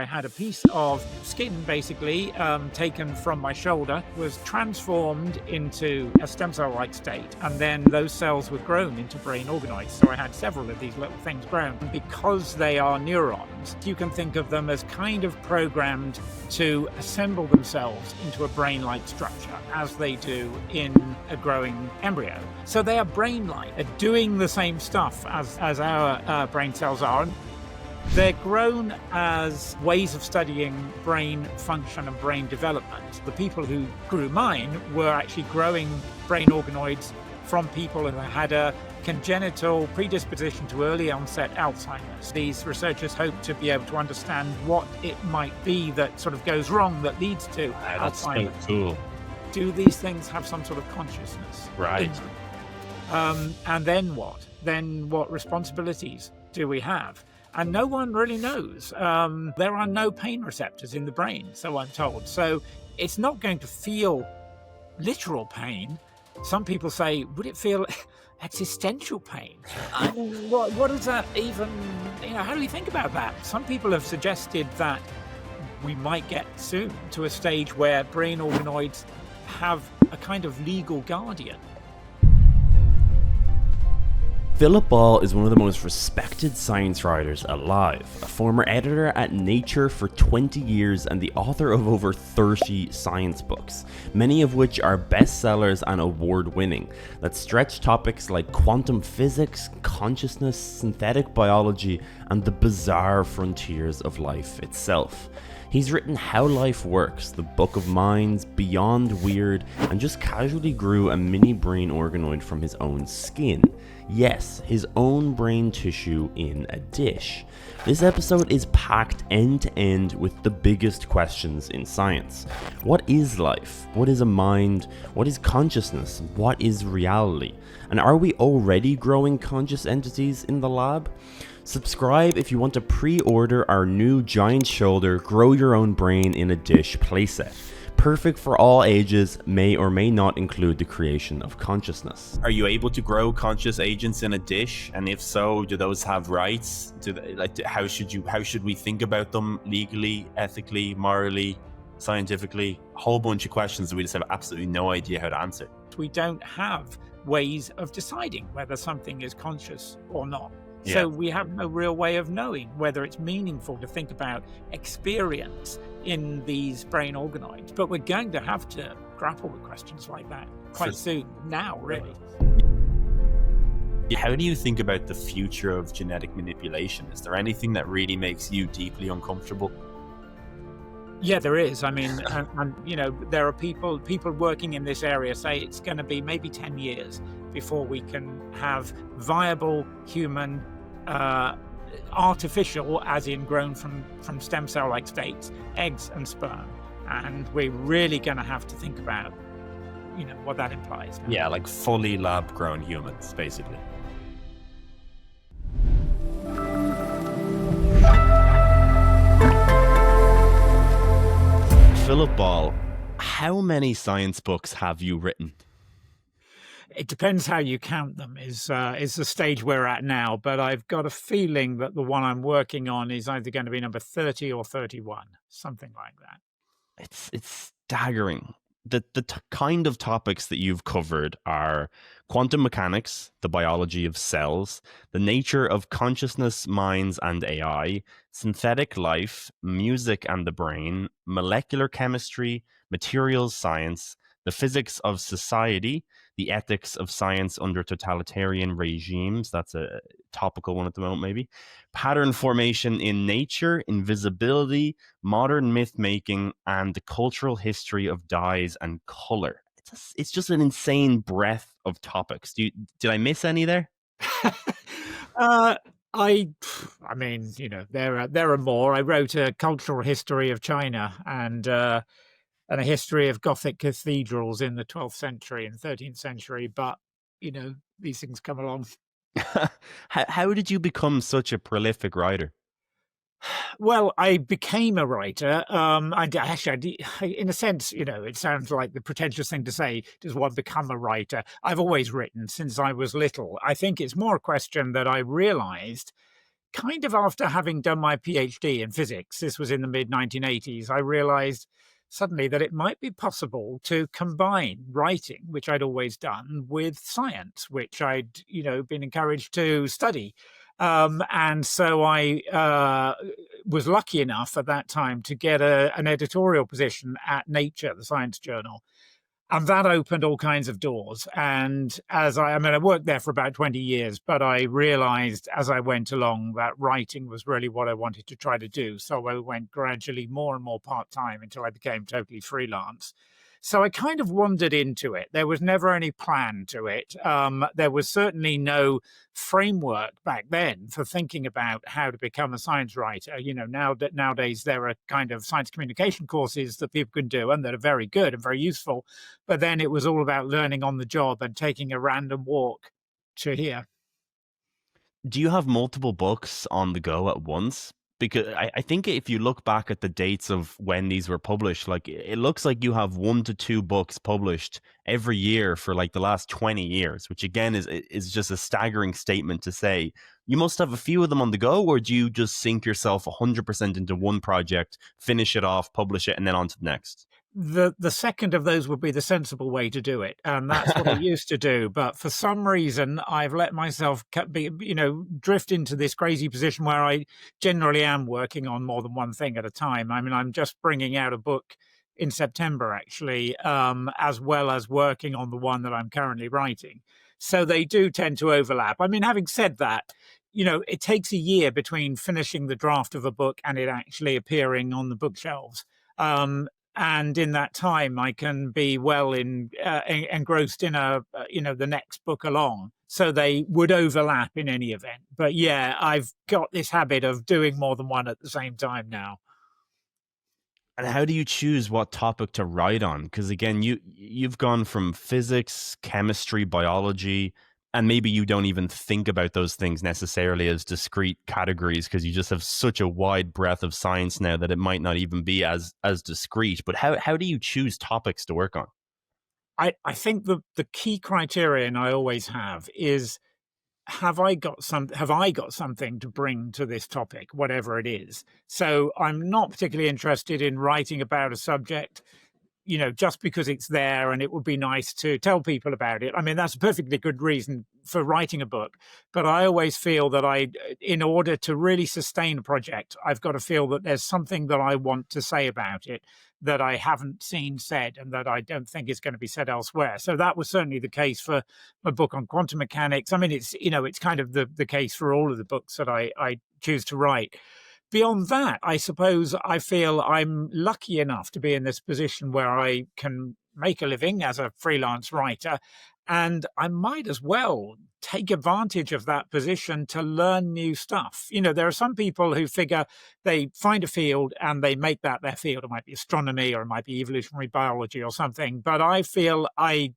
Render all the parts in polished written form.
had a piece of skin basically taken from my shoulder, was transformed into a stem cell-like state, and then those cells were grown into brain organoids. So I had several of these little things grown. And because they are neurons, you can think of them as kind of programmed to assemble themselves into a brain-like structure, as they do in a growing embryo. So they are brain-like, doing the same stuff as our brain cells are. They're grown as ways of studying brain function and brain development. The people who grew mine were actually growing brain organoids from people who had a congenital predisposition to early onset Alzheimer's. These researchers hope to be able to understand what it might be that sort of goes wrong that leads to Alzheimer's. So cool. Do these things have some sort of consciousness? Right. And then what? Then what responsibilities do we have? And no one really knows. There are no pain receptors in the brain, so I'm told. So it's not going to feel literal pain. Some people say, would it feel existential pain? I mean, what does that even, how do you think about that? Some people have suggested that we might get soon to a stage where brain organoids have a kind of legal guardian. Philip Ball is one of the most respected science writers alive, a former editor at Nature for 20 years and the author of over 30 science books, many of which are bestsellers and award-winning, that stretch topics like quantum physics, consciousness, synthetic biology, and the bizarre frontiers of life itself. He's written How Life Works, The Book of Minds, Beyond Weird, and just casually grew a mini brain organoid from his own skin. Yes, his own brain tissue in a dish. This episode is packed end to end with the biggest questions in science. What is life? What is a mind? What is consciousness? What is reality? And are we already growing conscious entities in the lab? Subscribe if you want to pre-order our new giant shoulder, grow your own brain in a dish playset. Perfect for all ages, may or may not include the creation of consciousness. Are you able to grow conscious agents in a dish? And if so, do those have rights? How should we think about them legally, ethically, morally, scientifically? A whole bunch of questions that we just have absolutely no idea how to answer. We don't have ways of deciding whether something is conscious or not. Yeah. So we have no real way of knowing whether it's meaningful to think about experience in these brain organoids. But we're going to have to grapple with questions like that quite soon, now really. How do you think about the future of genetic manipulation? Is there anything that really makes you deeply uncomfortable? Yeah, there is. I mean, there are people working in this area say it's going to be maybe 10 years before we can have viable human artificial, as in grown from stem cell-like states, eggs and sperm. And we're really going to have to think about, what that implies. Yeah, like fully lab-grown humans, basically. Philip Ball, how many science books have you written? It depends how you count them, is the stage we're at now. But I've got a feeling that the one I'm working on is either going to be number 30 or 31, something like that. It's staggering. The kind of topics that you've covered are quantum mechanics, the biology of cells, the nature of consciousness, minds, and AI, synthetic life, music and the brain, molecular chemistry, materials science, the physics of society, the ethics of science under totalitarian regimes. That's a topical one at the moment, maybe. Pattern formation in nature, invisibility, modern myth making, and the cultural history of dyes and color. It's just an insane breadth of topics. Did I miss any there? I mean, there are more. I wrote a cultural history of China and a history of Gothic cathedrals in the 12th century and 13th century. But, these things come along. How did you become such a prolific writer? Well, I became a writer. In a sense, it sounds like the pretentious thing to say, does one become a writer? I've always written since I was little. I think it's more a question that I realized kind of after having done my PhD in physics, this was in the mid 1980s, I realized suddenly that it might be possible to combine writing, which I'd always done, with science, which I'd, been encouraged to study. And so I was lucky enough at that time to get an editorial position at Nature, the science journal. And that opened all kinds of doors. And I worked there for about 20 years, but I realized as I went along that writing was really what I wanted to try to do. So I went gradually more and more part-time until I became totally freelance. So I kind of wandered into it. There was never any plan to it. There was certainly no framework back then for thinking about how to become a science writer. Nowadays there are kind of science communication courses that people can do and that are very good and very useful. But then it was all about learning on the job and taking a random walk to here. Do you have multiple books on the go at once? Because I think if you look back at the dates of when these were published, like it looks like you have 1 to 2 books published every year for like the last 20 years, which again is just a staggering statement to say. You must have a few of them on the go, or do you just sink yourself 100% into one project, finish it off, publish it, and then on to the next? The second of those would be the sensible way to do it, and that's what I used to do. But for some reason, I've let myself drift into this crazy position where I generally am working on more than one thing at a time. I mean, I'm just bringing out a book in September, actually, as well as working on the one that I'm currently writing. So they do tend to overlap. I mean, having said that, it takes a year between finishing the draft of a book and it actually appearing on the bookshelves. And in that time, I can be well engrossed in the next book along. So they would overlap in any event. But yeah, I've got this habit of doing more than one at the same time now. And how do you choose what topic to write on? Because again, you've gone from physics, chemistry, biology, and maybe you don't even think about those things necessarily as discrete categories because you just have such a wide breadth of science now that it might not even be as discrete. But how do you choose topics to work on? I think the key criterion I always have is, have I got something to bring to this topic, whatever it is? So I'm not particularly interested in writing about a subject just because it's there and it would be nice to tell people about it. I mean, that's a perfectly good reason for writing a book. But I always feel that in order to really sustain a project, I've got to feel that there's something that I want to say about it that I haven't seen said and that I don't think is going to be said elsewhere. So that was certainly the case for my book on quantum mechanics. I mean, it's kind of the case for all of the books that I choose to write. Beyond that, I suppose I feel I'm lucky enough to be in this position where I can make a living as a freelance writer, and I might as well take advantage of that position to learn new stuff. There are some people who figure they find a field and they make that their field. It might be astronomy or it might be evolutionary biology or something, but I feel I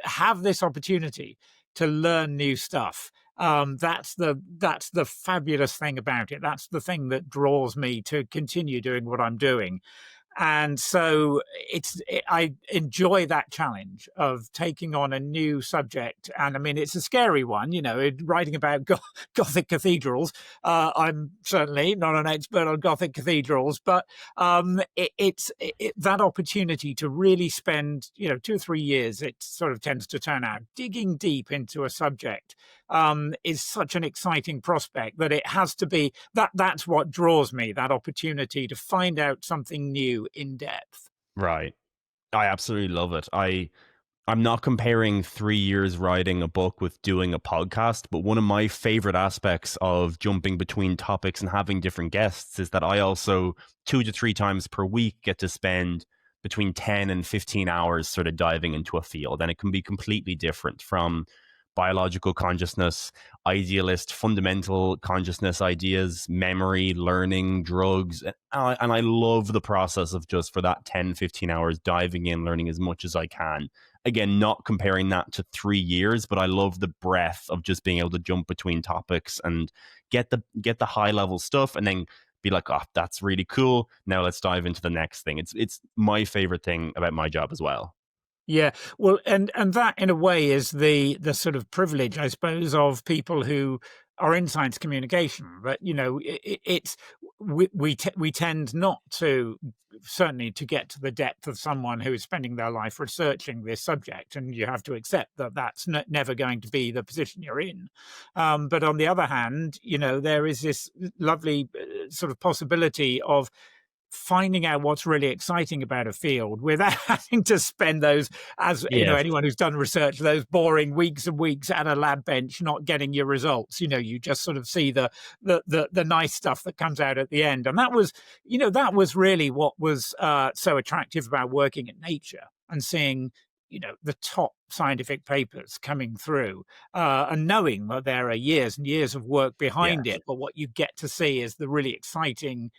have this opportunity to learn new stuff. That's the fabulous thing about it. That's the thing that draws me to continue doing what I'm doing. And so I enjoy that challenge of taking on a new subject. And I mean, it's a scary one, writing about Gothic cathedrals. I'm certainly not an expert on Gothic cathedrals, but it's that opportunity to really spend, 2 or 3 years, it sort of tends to turn out, digging deep into a subject is such an exciting prospect that it has to be, that's what draws me, that opportunity to find out something new in depth. Right. I absolutely love it. I'm not comparing 3 years writing a book with doing a podcast, but one of my favorite aspects of jumping between topics and having different guests is that I also 2 to 3 times per week get to spend between 10 and 15 hours sort of diving into a field. And it can be completely different, from biological consciousness, idealist, fundamental consciousness ideas, memory, learning, drugs. And I love the process of just for that 10, 15 hours diving in, learning as much as I can. Again, not comparing that to 3 years, but I love the breadth of just being able to jump between topics and get the high level stuff and then be like, oh, that's really cool. Now let's dive into the next thing. It's my favorite thing about my job as well. Yeah, well, and that in a way is the sort of privilege, I suppose, of people who are in science communication. But we tend not to, certainly, to get to the depth of someone who is spending their life researching this subject, and you have to accept that that's never going to be the position you're in. But on the other hand, there is this lovely sort of possibility of finding out what's really exciting about a field without having to spend those, as anyone who's done research, those boring weeks and weeks at a lab bench not getting your results. You just sort of see the nice stuff that comes out at the end. And that was really what was so attractive about working in Nature and seeing the top scientific papers coming through, and knowing that there are years and years of work behind it, but what you get to see is the really exciting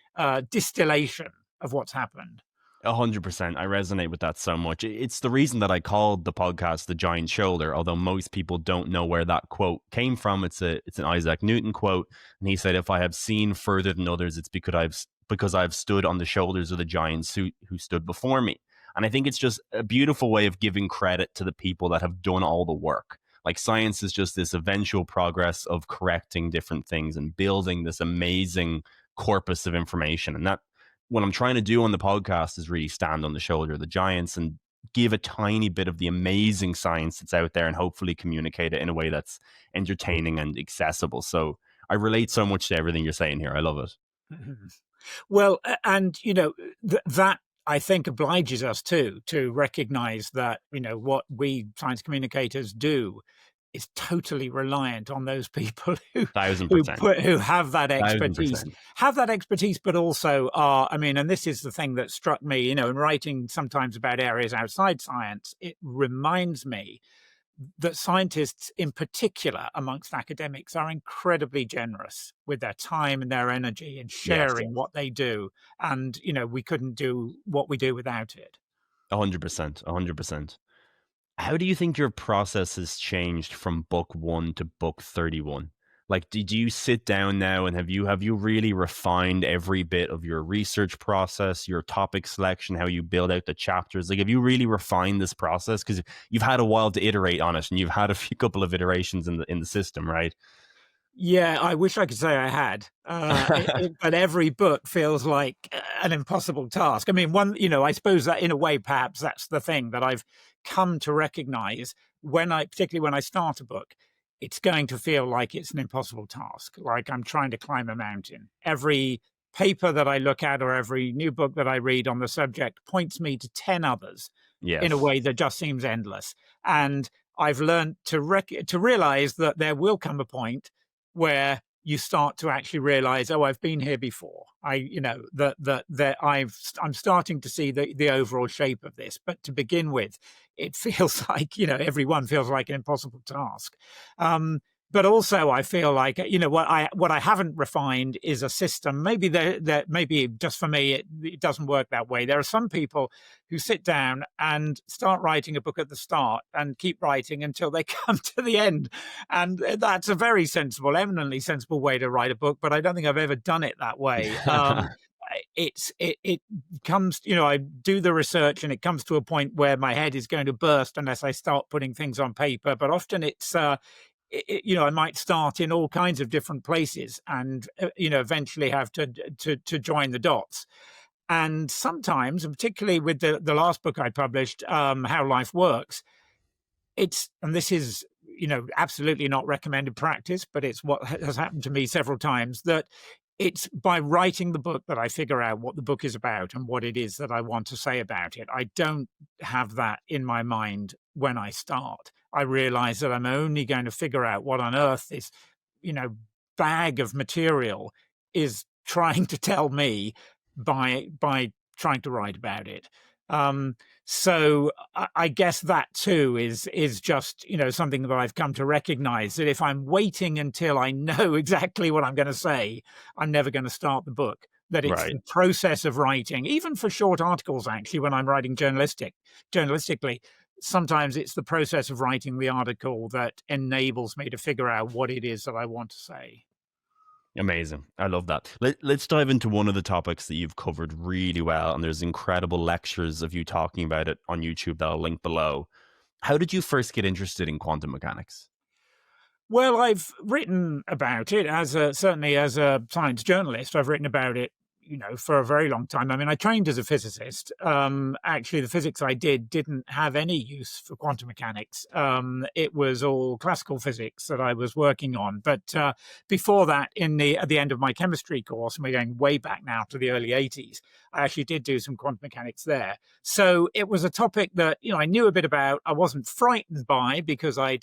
distillation of what's happened. 100%. I resonate with that so much. It's the reason that I called the podcast The Giant Shoulder, although most people don't know where that quote came from. It's an Isaac Newton quote, and he said, "If I have seen further than others, it's because I've stood on the shoulders of the giants who stood before me." And I think it's just a beautiful way of giving credit to the people that have done all the work. Like, science is just this eventual progress of correcting different things and building this amazing corpus of information. And that, what I'm trying to do on the podcast is really stand on the shoulder of the giants and give a tiny bit of the amazing science that's out there and hopefully communicate it in a way that's entertaining and accessible. So I relate so much to everything you're saying here. I love it. Well, and, that I think obliges us to recognize that, what we science communicators do is totally reliant on those people who 1000%. who have that expertise, 1000%. But also are, and this is the thing that struck me, in writing sometimes about areas outside science, it reminds me that scientists in particular amongst academics are incredibly generous with their time and their energy in sharing what they do. And, we couldn't do what we do without it. 100%. 100%. How do you think your process has changed from book 1 to book 31? Like, did you sit down now and have you really refined every bit of your research process, your topic selection, how you build out the chapters? Like, have you really refined this process? Because you've had a while to iterate on it, and you've had a couple of iterations in the system, right? Yeah, I wish I could say I had, but every book feels like an impossible task. I suppose that in a way, perhaps that's the thing that I've come to recognize particularly when I start a book. It's going to feel like it's an impossible task, like I'm trying to climb a mountain. Every paper that I look at or every new book that I read on the subject points me to 10 others in a way that just seems endless. And I've learned to realize that there will come a point where you start to actually realize, I've been here before. I'm starting to see the overall shape of this. But to begin with, it feels like, everyone feels like an impossible task. But also, I feel like, what I haven't refined is a system. Maybe maybe just for me, it doesn't work that way. There are some people who sit down and start writing a book at the start and keep writing until they come to the end. And that's a very sensible, eminently sensible way to write a book. But I don't think I've ever done it that way. It comes, I do the research and it comes to a point where my head is going to burst unless I start putting things on paper. But often it's, I might start in all kinds of different places and, eventually have to join the dots. And sometimes, and particularly with the last book I published, How Life Works, and this is, absolutely not recommended practice, but it's what has happened to me several times, that it's by writing the book that I figure out what the book is about and what it is that I want to say about it. I don't have that in my mind when I start. I realize that I'm only going to figure out what on earth this, bag of material is trying to tell me by trying to write about it. So I guess that too is just, something that I've come to recognize, that if I'm waiting until I know exactly what I'm going to say, I'm never going to start the book. That it's the process of writing, even for short articles, actually, when I'm writing journalistically, sometimes it's the process of writing the article that enables me to figure out what it is that I want to say. Amazing. I love that. Let's dive into one of the topics that you've covered really well, and there's incredible lectures of you talking about it on YouTube that I'll link below. How did you first get interested in quantum mechanics? Well, I've written about it certainly as a science journalist. I've written about it, for a very long time. I mean, I trained as a physicist. Actually, the physics I didn't have any use for quantum mechanics. It was all classical physics that I was working on. But before that, at the end of my chemistry course, and we're going way back now to the early 80s, I actually did do some quantum mechanics there. So it was a topic that, I knew a bit about. I wasn't frightened by because I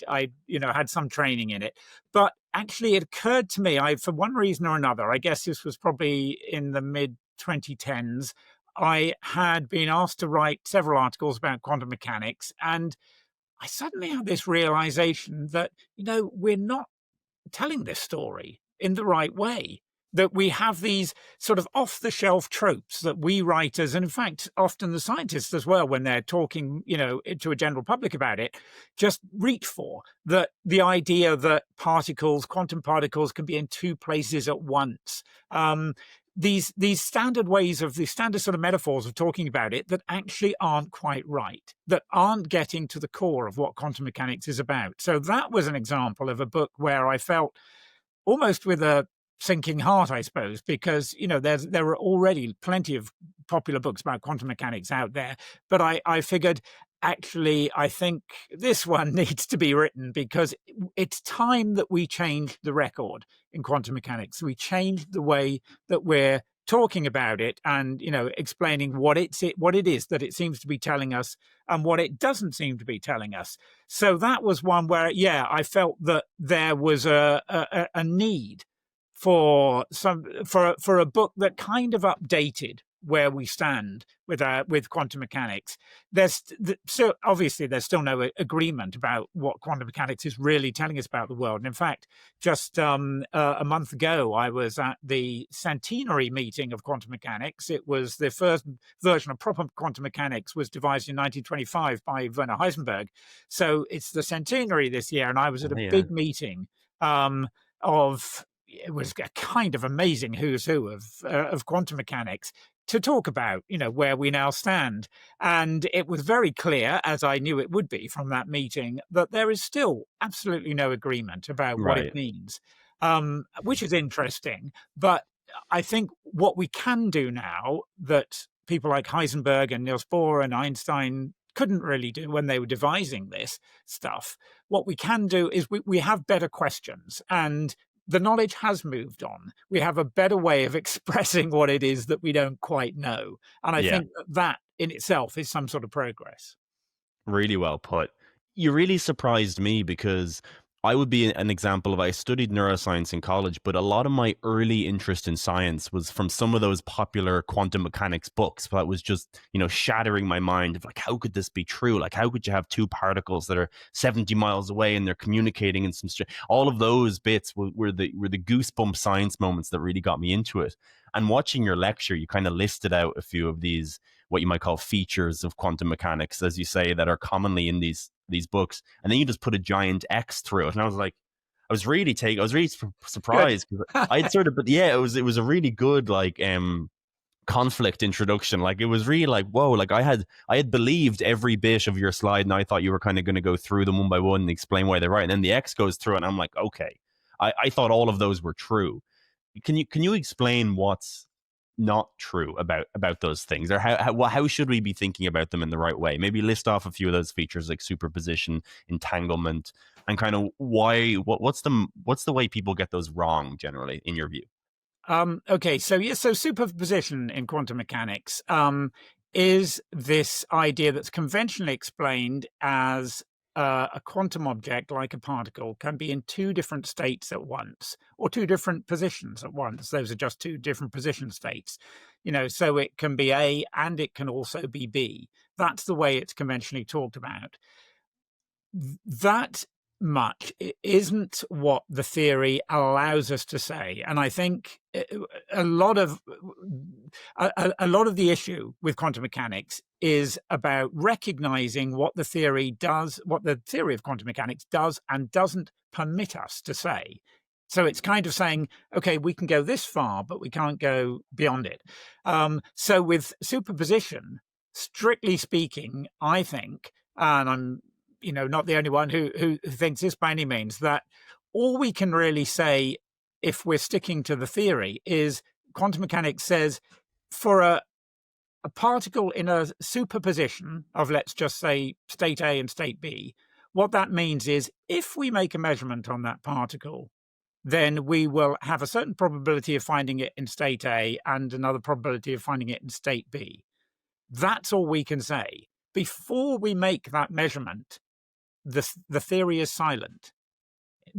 had some training in it. But actually, it occurred to me, for one reason or another, I guess this was probably in the mid 2010s, I had been asked to write several articles about quantum mechanics. And I suddenly had this realization that, we're not telling this story in the right way. That we have these sort of off-the-shelf tropes that we writers, and in fact, often the scientists as well, when they're talking, to a general public about it, just reach for. That the idea that quantum particles, can be in two places at once. These standard sort of metaphors of talking about it that actually aren't quite right, that aren't getting to the core of what quantum mechanics is about. So that was an example of a book where I felt almost with a sinking heart, I suppose, because there are already plenty of popular books about quantum mechanics out there. But I figured, actually, I think this one needs to be written because it's time that we change the record in quantum mechanics. We change the way that we're talking about it and explaining what it is that it seems to be telling us and what it doesn't seem to be telling us. So that was one where, I felt that there was a need for a book that kind of updated where we stand with quantum mechanics. So obviously there's still no agreement about what quantum mechanics is really telling us about the world. And in fact, just a month ago, I was at the centenary meeting of quantum mechanics. It was the first version of proper quantum mechanics was devised in 1925 by Werner Heisenberg. So it's the centenary this year, and I was at a big meeting it was a kind of amazing who's who of quantum mechanics to talk about, where we now stand. And it was very clear, as I knew it would be from that meeting, that there is still absolutely no agreement about what it means, which is interesting. But I think what we can do now that people like Heisenberg and Niels Bohr and Einstein couldn't really do when they were devising this stuff, what we can do is we have better questions, and the knowledge has moved on. We have a better way of expressing what it is that we don't quite know. And I think that in itself is some sort of progress. Really well put. You really surprised me because I would be an example of, I studied neuroscience in college, but a lot of my early interest in science was from some of those popular quantum mechanics books that was just, shattering my mind of like, how could this be true? Like, how could you have two particles that are 70 miles away and they're communicating in some all of those bits were the goosebump science moments that really got me into it. And watching your lecture, you kind of listed out a few of these, what you might call features of quantum mechanics, as you say, that are commonly in these books, and then you just put a giant X through it, and I was really surprised because I'd sort of, but it was a really good conflict introduction. Like, it was really like, whoa, like I had believed every bit of your slide, and I thought you were kind of going to go through them one by one and explain why they're right, and then the X goes through it, and I'm like, okay, I thought all of those were true. Can you explain what's not true about those things, or how should we be thinking about them in the right way? Maybe list off a few of those features like superposition, entanglement, and kind of what's the way people get those wrong generally in your view? Okay, so superposition in quantum mechanics is this idea that's conventionally explained as a quantum object, like a particle, can be in two different states at once, or two different positions at once. Those are just two different position states. So it can be A and it can also be B. That's the way it's conventionally talked about. That much isn't what the theory allows us to say, and I think a lot of the issue with quantum mechanics is about recognizing what the theory of quantum mechanics does and doesn't permit us to say. So it's kind of saying, okay, we can go this far, but we can't go beyond it. So with superposition, strictly speaking, I think, and I'm not the only one who thinks this by any means, that all we can really say, if we're sticking to the theory, is quantum mechanics says for a particle in a superposition of, let's just say, state A and state B, what that means is if we make a measurement on that particle, then we will have a certain probability of finding it in state A and another probability of finding it in state B. That's all we can say. Before we make that measurement, the theory is silent.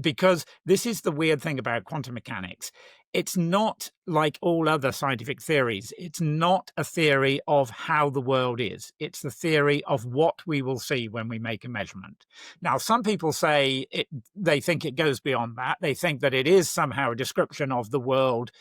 Because this is the weird thing about quantum mechanics. It's not like all other scientific theories. It's not a theory of how the world is. It's the theory of what we will see when we make a measurement. Now, some people say they think it goes beyond that. They think that it is somehow a description of the world,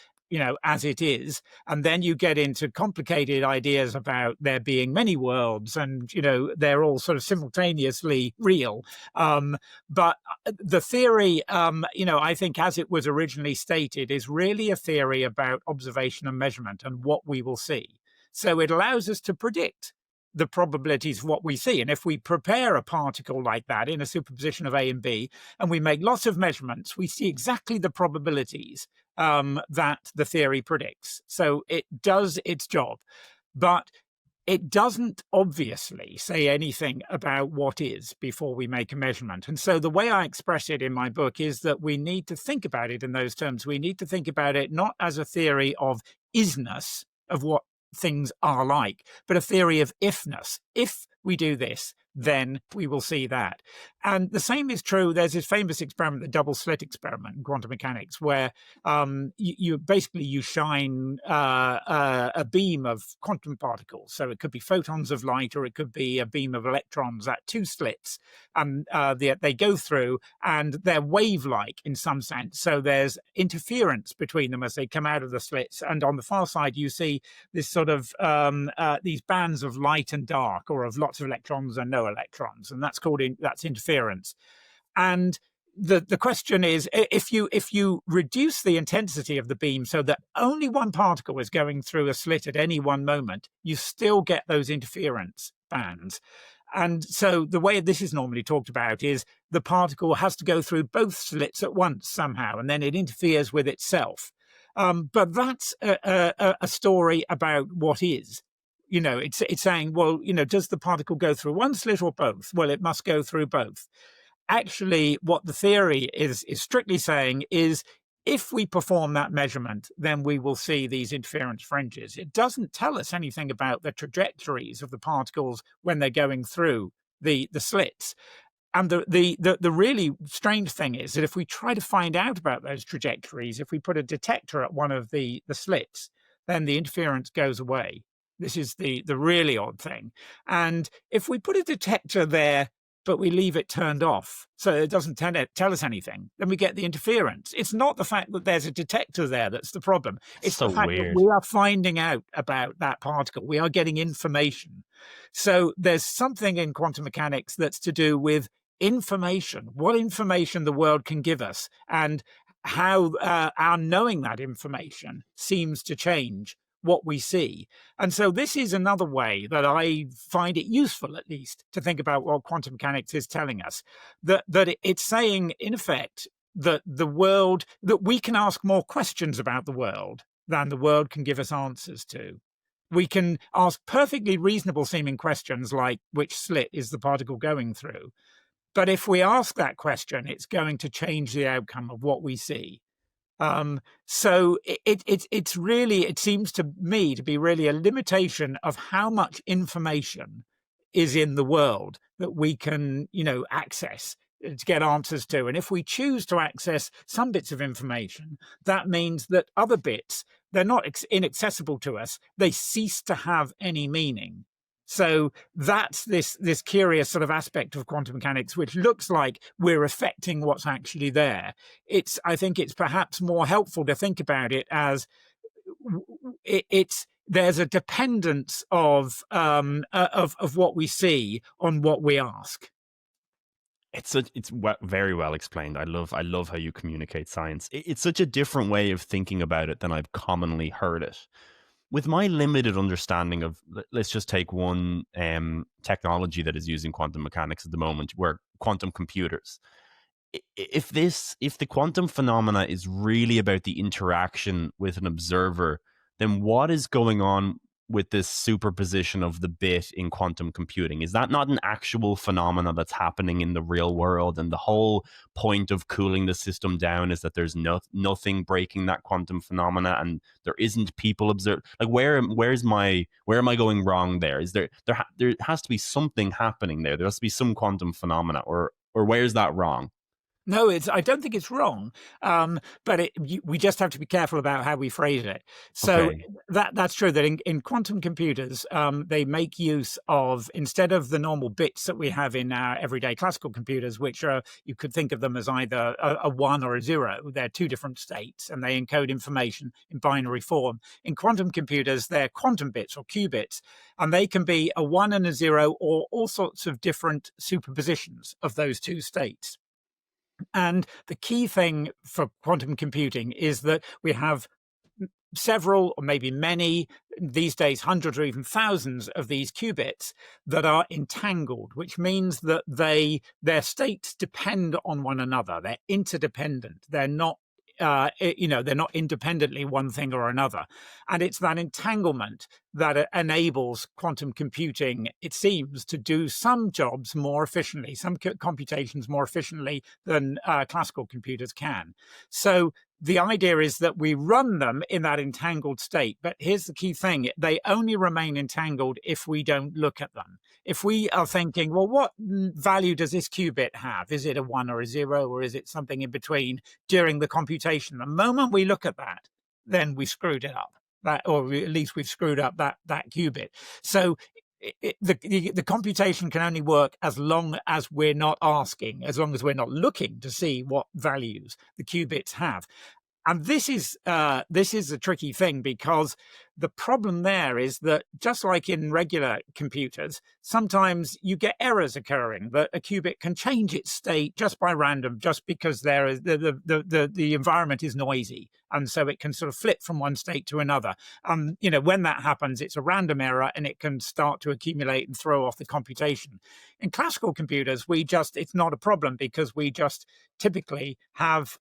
as it is. And then you get into complicated ideas about there being many worlds and, they're all sort of simultaneously real. But the theory, I think as it was originally stated, is really a theory about observation and measurement and what we will see. So it allows us to predict the probabilities of what we see. And if we prepare a particle like that in a superposition of A and B, and we make lots of measurements, we see exactly the probabilities that the theory predicts. So it does its job, but it doesn't obviously say anything about what is before we make a measurement. And so the way I express it in my book is that we need to think about it in those terms. We need to think about it not as a theory of isness, of what things are like, but a theory of ifness. If we do this, then we will see that. And the same is true. There's this famous experiment, the double slit experiment in quantum mechanics, where you shine a beam of quantum particles. So it could be photons of light, or it could be a beam of electrons at two slits, and they go through, and they're wave-like in some sense. So there's interference between them as they come out of the slits. And on the far side, you see this sort of these bands of light and dark, or of lots of electrons and no electrons, and that's interference. And the question is, if you reduce the intensity of the beam so that only one particle is going through a slit at any one moment, you still get those interference bands. And so the way this is normally talked about is the particle has to go through both slits at once somehow, and then it interferes with itself. But that's a story about what is. It's saying, well, does the particle go through one slit or both? Well, it must go through both. Actually, what the theory is strictly saying is, if we perform that measurement, then we will see these interference fringes. It doesn't tell us anything about the trajectories of the particles when they're going through the slits. And the really strange thing is that if we try to find out about those trajectories, if we put a detector at one of the slits, then the interference goes away. This is the really odd thing. And if we put a detector there, but we leave it turned off, so it doesn't tell us anything, then we get the interference. It's not the fact that there's a detector there that's the problem. It's so the fact that we are finding out about that particle. We are getting information. So there's something in quantum mechanics that's to do with information, what information the world can give us, and how our knowing that information seems to change what we see. And so this is another way that I find it useful, at least, to think about what quantum mechanics is telling us, that it's saying, in effect, that the world, that we can ask more questions about the world than the world can give us answers to. We can ask perfectly reasonable seeming questions like, which slit is the particle going through? But if we ask that question, it's going to change the outcome of what we see. So it's really, it seems to me to be really a limitation of how much information is in the world that we can, access to get answers to. And if we choose to access some bits of information, that means that other bits, they're not inaccessible to us. They cease to have any meaning. So that's this curious sort of aspect of quantum mechanics, which looks like we're affecting what's actually there. I think it's perhaps more helpful to think about it as there's a dependence of what we see on what we ask. It's very well explained. I love how you communicate science. It's such a different way of thinking about it than I've commonly heard it. With my limited understanding of, let's just take one technology that is using quantum mechanics at the moment, where quantum computers. if the quantum phenomena is really about the interaction with an observer, then what is going on with this superposition of the bit in quantum computing? Is that not an actual phenomena that's happening in the real world? And the whole point of cooling the system down is that there's nothing breaking that quantum phenomena, and there isn't people observe. Like, where am I going wrong there? Is there has to be something happening there? There has to be some quantum phenomena, or where's that wrong? No, I don't think it's wrong, but we just have to be careful about how we phrase it. So Okay. that's true that in quantum computers, they make use of, instead of the normal bits that we have in our everyday classical computers, which are, you could think of them as either a 1 or a 0. They're two different states, and they encode information in binary form. In quantum computers, they're quantum bits or qubits, and they can be a 1 and a 0, or all sorts of different superpositions of those two states. And the key thing for quantum computing is that we have several, or maybe many, these days hundreds or even thousands of these qubits that are entangled, which means that their states depend on one another. They're interdependent. They're not they're not independently one thing or another. And it's that entanglement that enables quantum computing, it seems, to do some jobs more efficiently, some computations more efficiently than classical computers can. So the idea is that we run them in that entangled state. But here's the key thing. They only remain entangled if we don't look at them. If we are thinking, well, what value does this qubit have? Is it a 1 or a 0, or is it something in between during the computation? The moment we look at that, then we screwed it up. Or at least we've screwed up that qubit. So the computation can only work as long as we're not asking, as long as we're not looking to see what values the qubits have. And this is a tricky thing, because the problem there is that, just like in regular computers, sometimes you get errors occurring, that a qubit can change its state just by random, just because there is the environment is noisy, and so it can sort of flip from one state to another. When that happens, it's a random error, and it can start to accumulate and throw off the computation. In classical computers, it's not a problem, because we just typically have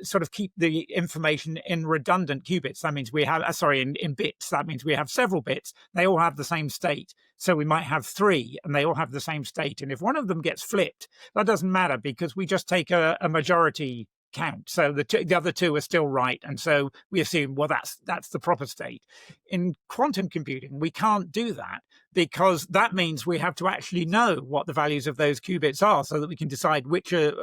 sort of keep the information in redundant qubits. That means we have in bits. That means we have several bits. They all have the same state. So we might have 3, and they all have the same state. And if one of them gets flipped, that doesn't matter, because we just take a majority count. So the other 2 are still right, and so we assume, well, that's the proper state. In quantum computing, we can't do that, because that means we have to actually know what the values of those qubits are, so that we can decide which are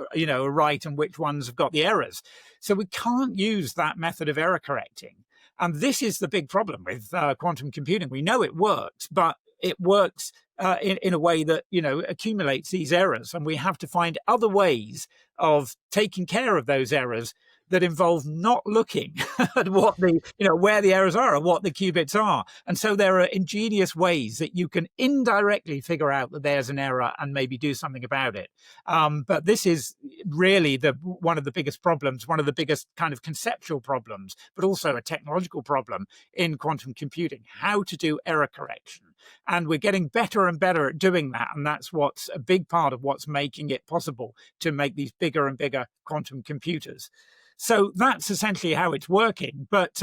right and which ones have got the errors. So we can't use that method of error correcting. And this is the big problem with quantum computing. We know it works, but it works in a way that accumulates these errors, and we have to find other ways of taking care of those errors that involve not looking at what where the errors are or what the qubits are. And so there are ingenious ways that you can indirectly figure out that there's an error and maybe do something about it. But this is really one of the biggest problems, one of the biggest kind of conceptual problems, but also a technological problem in quantum computing: how to do error correction. And we're getting better and better at doing that. And that's what's a big part of what's making it possible to make these bigger and bigger quantum computers. So that's essentially how it's working. But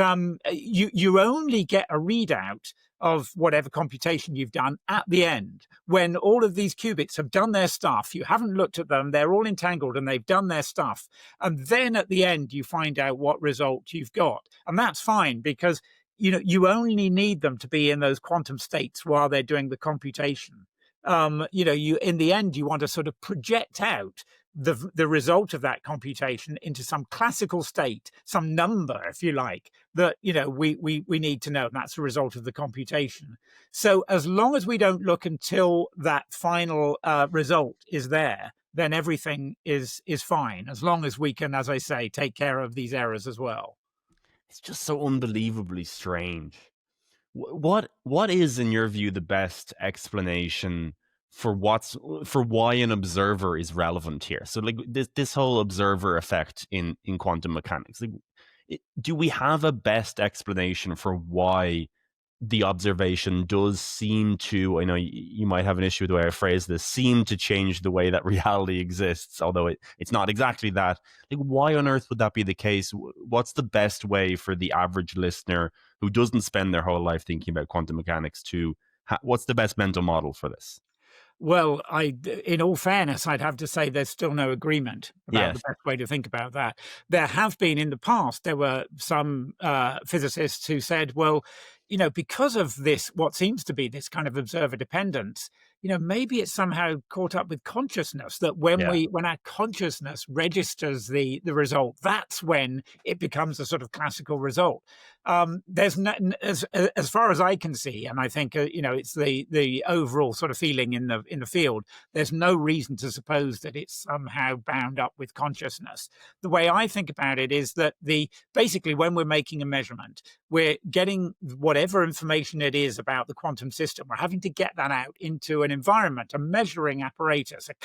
you only get a readout of whatever computation you've done at the end, when all of these qubits have done their stuff. You haven't looked at them. They're all entangled and they've done their stuff. And then at the end, you find out what result you've got. And that's fine, because you only need them to be in those quantum states while they're doing the computation. In the end, you want to sort of project out the result of that computation into some classical state, some number, if you like, that we need to know. And that's the result of the computation. So as long as we don't look until that final result is there, then everything is fine, as long as we can, as I say, take care of these errors as well. It's just so unbelievably strange. What is, in your view, the best explanation for why an observer is relevant here? So, like, this whole observer effect in quantum mechanics. Like, do we have a best explanation for why the observation does seem to, I know you might have an issue with the way I phrase this, seem to change the way that reality exists, although it's not exactly that. Like, why on earth would that be the case? What's the best way for the average listener who doesn't spend their whole life thinking about quantum mechanics to, what's the best mental model for this? Well, in all fairness, I'd have to say there's still no agreement about the Yes. best way to think about that. There have been in the past, there were some physicists who said, well, because of this, what seems to be this kind of observer dependence, maybe it's somehow caught up with consciousness, that when Yeah. when our consciousness registers the result, that's when it becomes a sort of classical result. There's no, as far as I can see, and I think it's the overall sort of feeling in the field. There's no reason to suppose that it's somehow bound up with consciousness. The way I think about it is that basically when we're making a measurement, we're getting whatever information it is about the quantum system. We're having to get that out into an environment, a measuring apparatus, a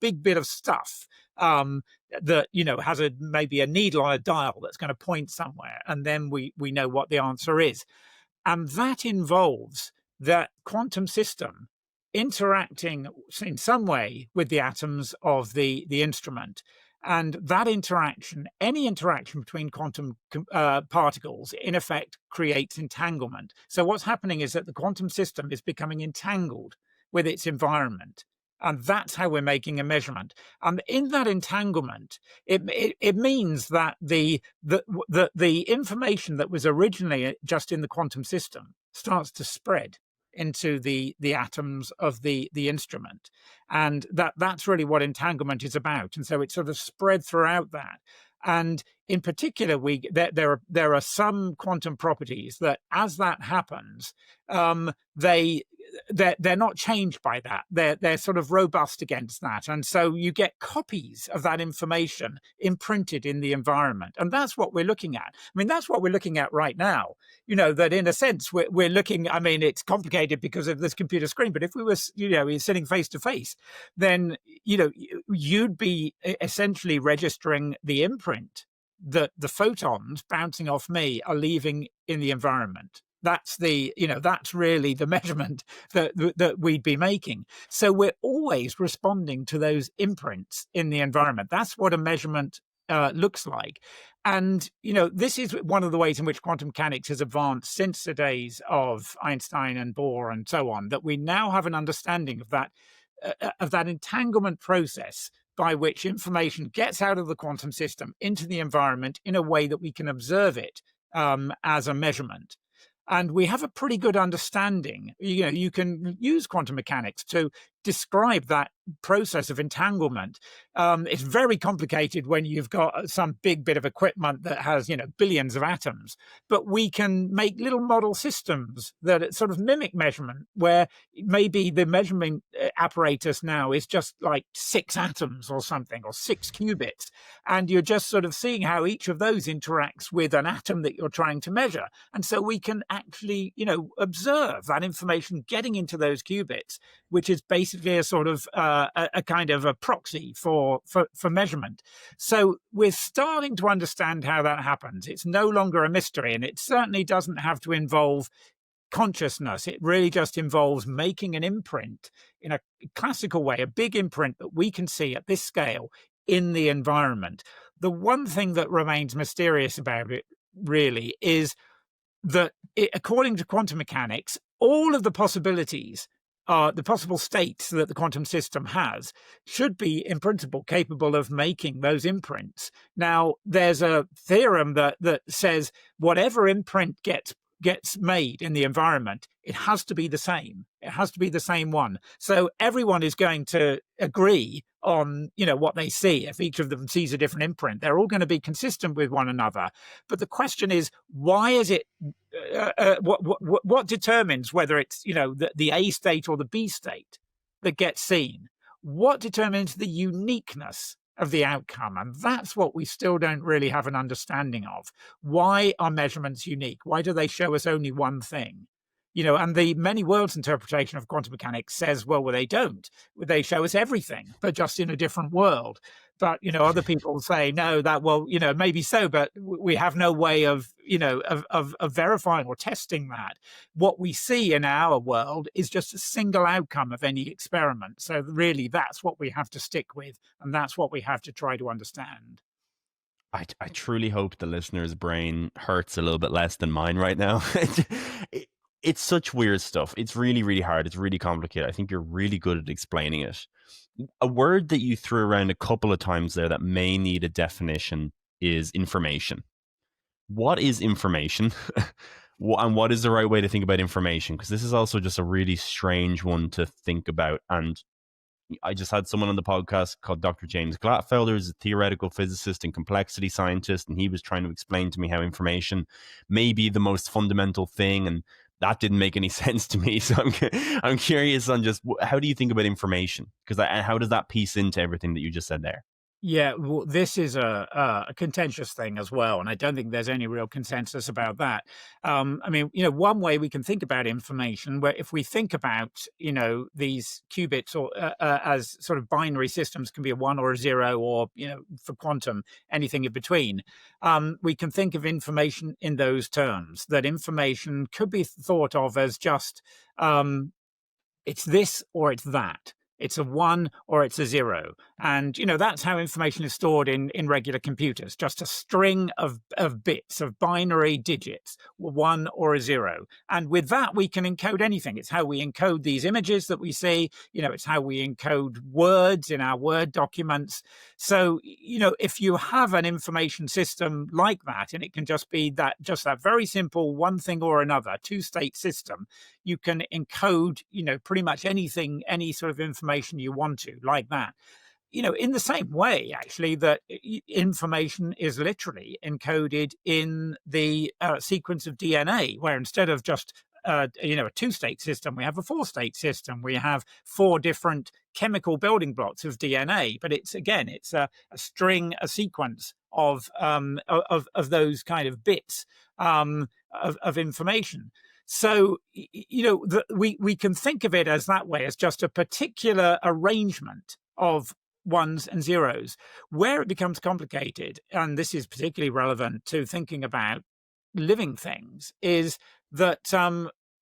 big bit of stuff that has maybe a needle on a dial that's going to point somewhere, and then we know what the answer is, and that involves that quantum system interacting in some way with the atoms of the instrument. And that interaction, any interaction between quantum particles, in effect creates entanglement. So what's happening is that the quantum system is becoming entangled with its environment. And that's how we're making a measurement. And in that entanglement, it means that the information that was originally just in the quantum system starts to spread into the atoms of the instrument, and that's really what entanglement is about. And so it's sort of spread throughout that. And in particular, there are some quantum properties that, as that happens, they're not changed by that. They're sort of robust against that, and so you get copies of that information imprinted in the environment, and that's what we're looking at. I mean, that's what we're looking at right now. That in a sense we're looking. I mean, it's complicated because of this computer screen, but if we were sitting face to face, then you'd be essentially registering the imprint that the photons bouncing off me are leaving in the environment. That's that's really the measurement that we'd be making. So we're always responding to those imprints in the environment. That's what a measurement looks like. And, this is one of the ways in which quantum mechanics has advanced since the days of Einstein and Bohr and so on, that we now have an understanding of that entanglement process by which information gets out of the quantum system into the environment in a way that we can observe it as a measurement. And we have a pretty good understanding. You can use quantum mechanics to describe that process of entanglement. It's very complicated when you've got some big bit of equipment that has, billions of atoms. But we can make little model systems that sort of mimic measurement, where maybe the measurement apparatus now is just like 6 atoms or something, or 6 qubits. And you're just sort of seeing how each of those interacts with an atom that you're trying to measure. And so we can actually, observe that information getting into those qubits, which is basically a sort of a kind of a proxy for measurement. So we're starting to understand how that happens. It's no longer a mystery, and it certainly doesn't have to involve consciousness. It really just involves making an imprint in a classical way, a big imprint that we can see at this scale in the environment. The one thing that remains mysterious about it really is that according to quantum mechanics, all of the possibilities, the possible states that the quantum system has, should be, in principle, capable of making those imprints. Now, there's a theorem that says whatever imprint gets made in the environment, it has to be the same. It has to be the same one. So everyone is going to agree on, what they see. If each of them sees a different imprint, they're all going to be consistent with one another. But the question is, why is it? What determines whether it's the A state or the B state that gets seen? What determines the uniqueness of the outcome? And that's what we still don't really have an understanding of. Why are measurements unique? Why do they show us only one thing? And the many worlds interpretation of quantum mechanics says, well, they don't. They show us everything, but just in a different world. But, other people say, no, that, well, maybe so, but we have no way of, of verifying or testing that. What we see in our world is just a single outcome of any experiment. So really, that's what we have to stick with. And that's what we have to try to understand. I truly hope the listener's brain hurts a little bit less than mine right now. It's such weird stuff. It's really, really hard. It's really complicated. I think you're really good at explaining it. A word that you threw around a couple of times there that may need a definition is information. What is information? And what is the right way to think about information? Because this is also just a really strange one to think about. And I just had someone on the podcast called Dr. James Glatfelder, who's a theoretical physicist and complexity scientist, and he was trying to explain to me how information may be the most fundamental thing, and that didn't make any sense to me. So I'm curious on just how do you think about information? Because how does that piece into everything that you just said there? Yeah, well, this is a contentious thing as well, and I don't think there's any real consensus about that. I mean, one way we can think about information, where if we think about, these qubits or as sort of binary systems, can be a 1 or a 0, or for quantum, anything in between. We can think of information in those terms. That information could be thought of as just it's this or it's that. It's a 1 or it's a 0. And, that's how information is stored in regular computers, just a string of bits, of binary digits, 1 or a 0. And with that, we can encode anything. It's how we encode these images that we see. It's how we encode words in our Word documents. So, if you have an information system like that, and it can just be that very simple one thing or another, two-state system, you can encode, pretty much anything, any sort of information you want to, like that. In the same way, actually, that information is literally encoded in the sequence of DNA, where instead of just a two-state system, we have a four-state system. We have 4 different chemical building blocks of DNA, but it's a string, a sequence of those kind of bits of information. So, we can think of it as that way, as just a particular arrangement of 1s and 0s. Where it becomes complicated, and this is particularly relevant to thinking about living things, is that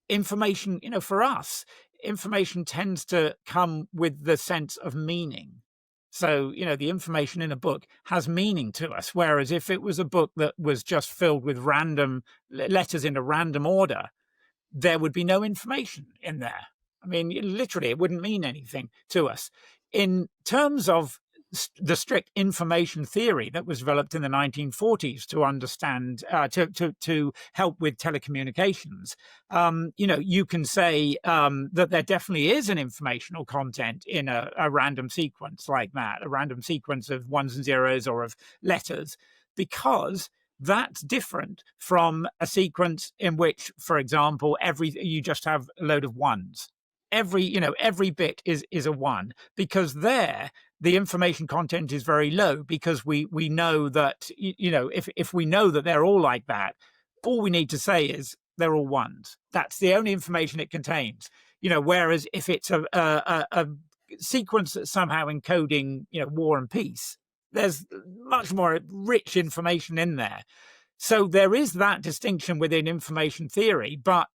information, for us, information tends to come with the sense of meaning. So, the information in a book has meaning to us, whereas if it was a book that was just filled with random letters in a random order, there would be no information in there. I mean, literally, it wouldn't mean anything to us. In terms of the strict information theory that was developed in the 1940s to understand, to help with telecommunications, you can say that there definitely is an informational content in a random sequence like that, a random sequence of 1s and 0s or of letters, because that's different from a sequence in which, for example, you just have a load of 1s. Every bit is a 1, because there the information content is very low, because we know that, if we know that they're all like that, all we need to say is they're all 1s. That's the only information it contains. Whereas if it's a sequence that's somehow encoding, war and peace, there's much more rich information in there. So there is that distinction within information theory. But,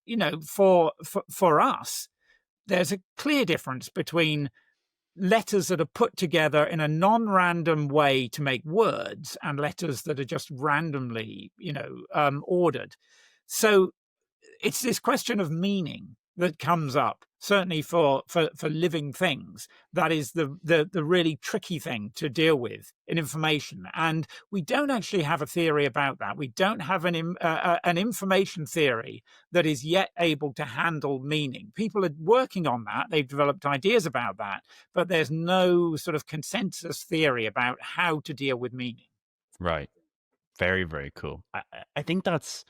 for us, there's a clear difference between letters that are put together in a non-random way to make words and letters that are just randomly, ordered. So it's this question of meaning that comes up, certainly for living things. That is the really tricky thing to deal with in information. And we don't actually have a theory about that. We don't have an information theory that is yet able to handle meaning. People are working on that. They've developed ideas about that, but there's no sort of consensus theory about how to deal with meaning. Right. Very, very cool. I think that's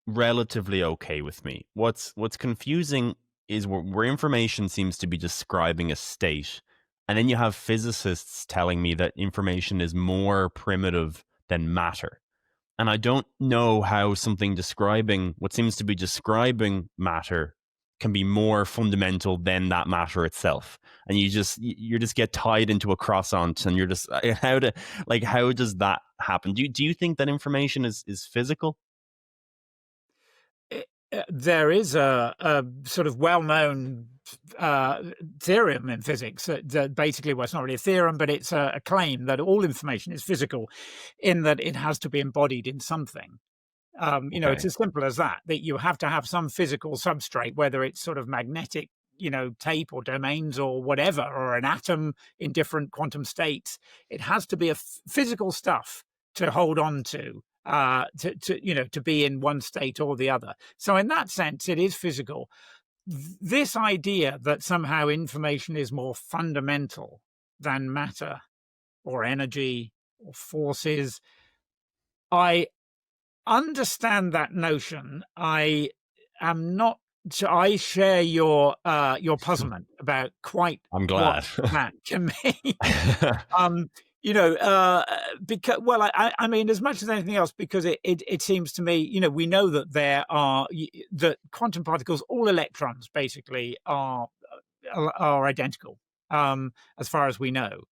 relatively okay with me. What's confusing is where information seems to be describing a state, and then you have physicists telling me that information is more primitive than matter. And I don't know how something describing what seems to be describing matter can be more fundamental than that matter itself, and you just get tied into a croissant, and you're just how does that happen? Do you think that information is physical? There is a sort of well-known theorem in physics that basically, well, it's not really a theorem, but it's a claim that all information is physical, in that it has to be embodied in something. It's as simple as that you have to have some physical substrate, whether it's sort of magnetic, tape or domains or whatever, or an atom in different quantum states. It has to be a physical stuff to hold on to be in one state or the other. So in that sense, it is physical. This idea that somehow information is more fundamental than matter or energy or forces, I understand that notion. I am not. I share your puzzlement about quite. I'm glad what that can mean. Because, well, I mean, as much as anything else, because it seems to me, we know that that quantum particles, all electrons basically are identical, as far as we know.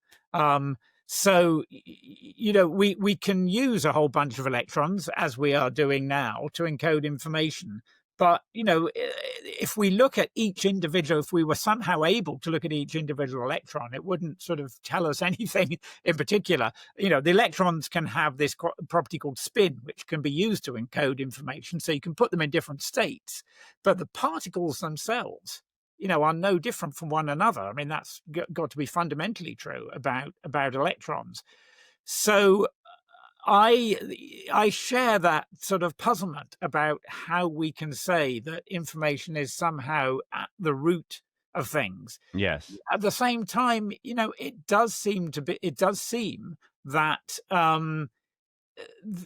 So, we can use a whole bunch of electrons, as we are doing now, to encode information. But, if we look at each individual, if we were somehow able to look at each individual electron, it wouldn't sort of tell us anything in particular. The electrons can have this property called spin, which can be used to encode information. So you can put them in different states. But the particles themselves, are no different from one another. I mean, that's got to be fundamentally true about electrons. So I share that sort of puzzlement about how we can say that information is somehow at the root of things. Yes. At the same time, it does seem that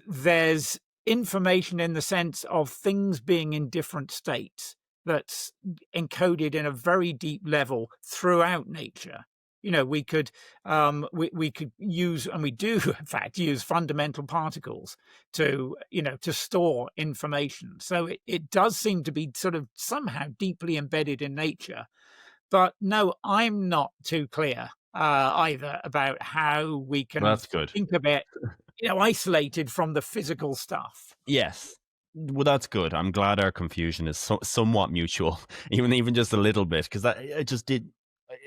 there's information in the sense of things being in different states that's encoded in a very deep level throughout nature. We could use, and we do in fact use, fundamental particles to store information. So it does seem to be sort of somehow deeply embedded in nature. But no, I'm not too clear either about how we can think of it, isolated from the physical stuff. Yes. Well, that's good. I'm glad our confusion is somewhat mutual, even just a little bit, because I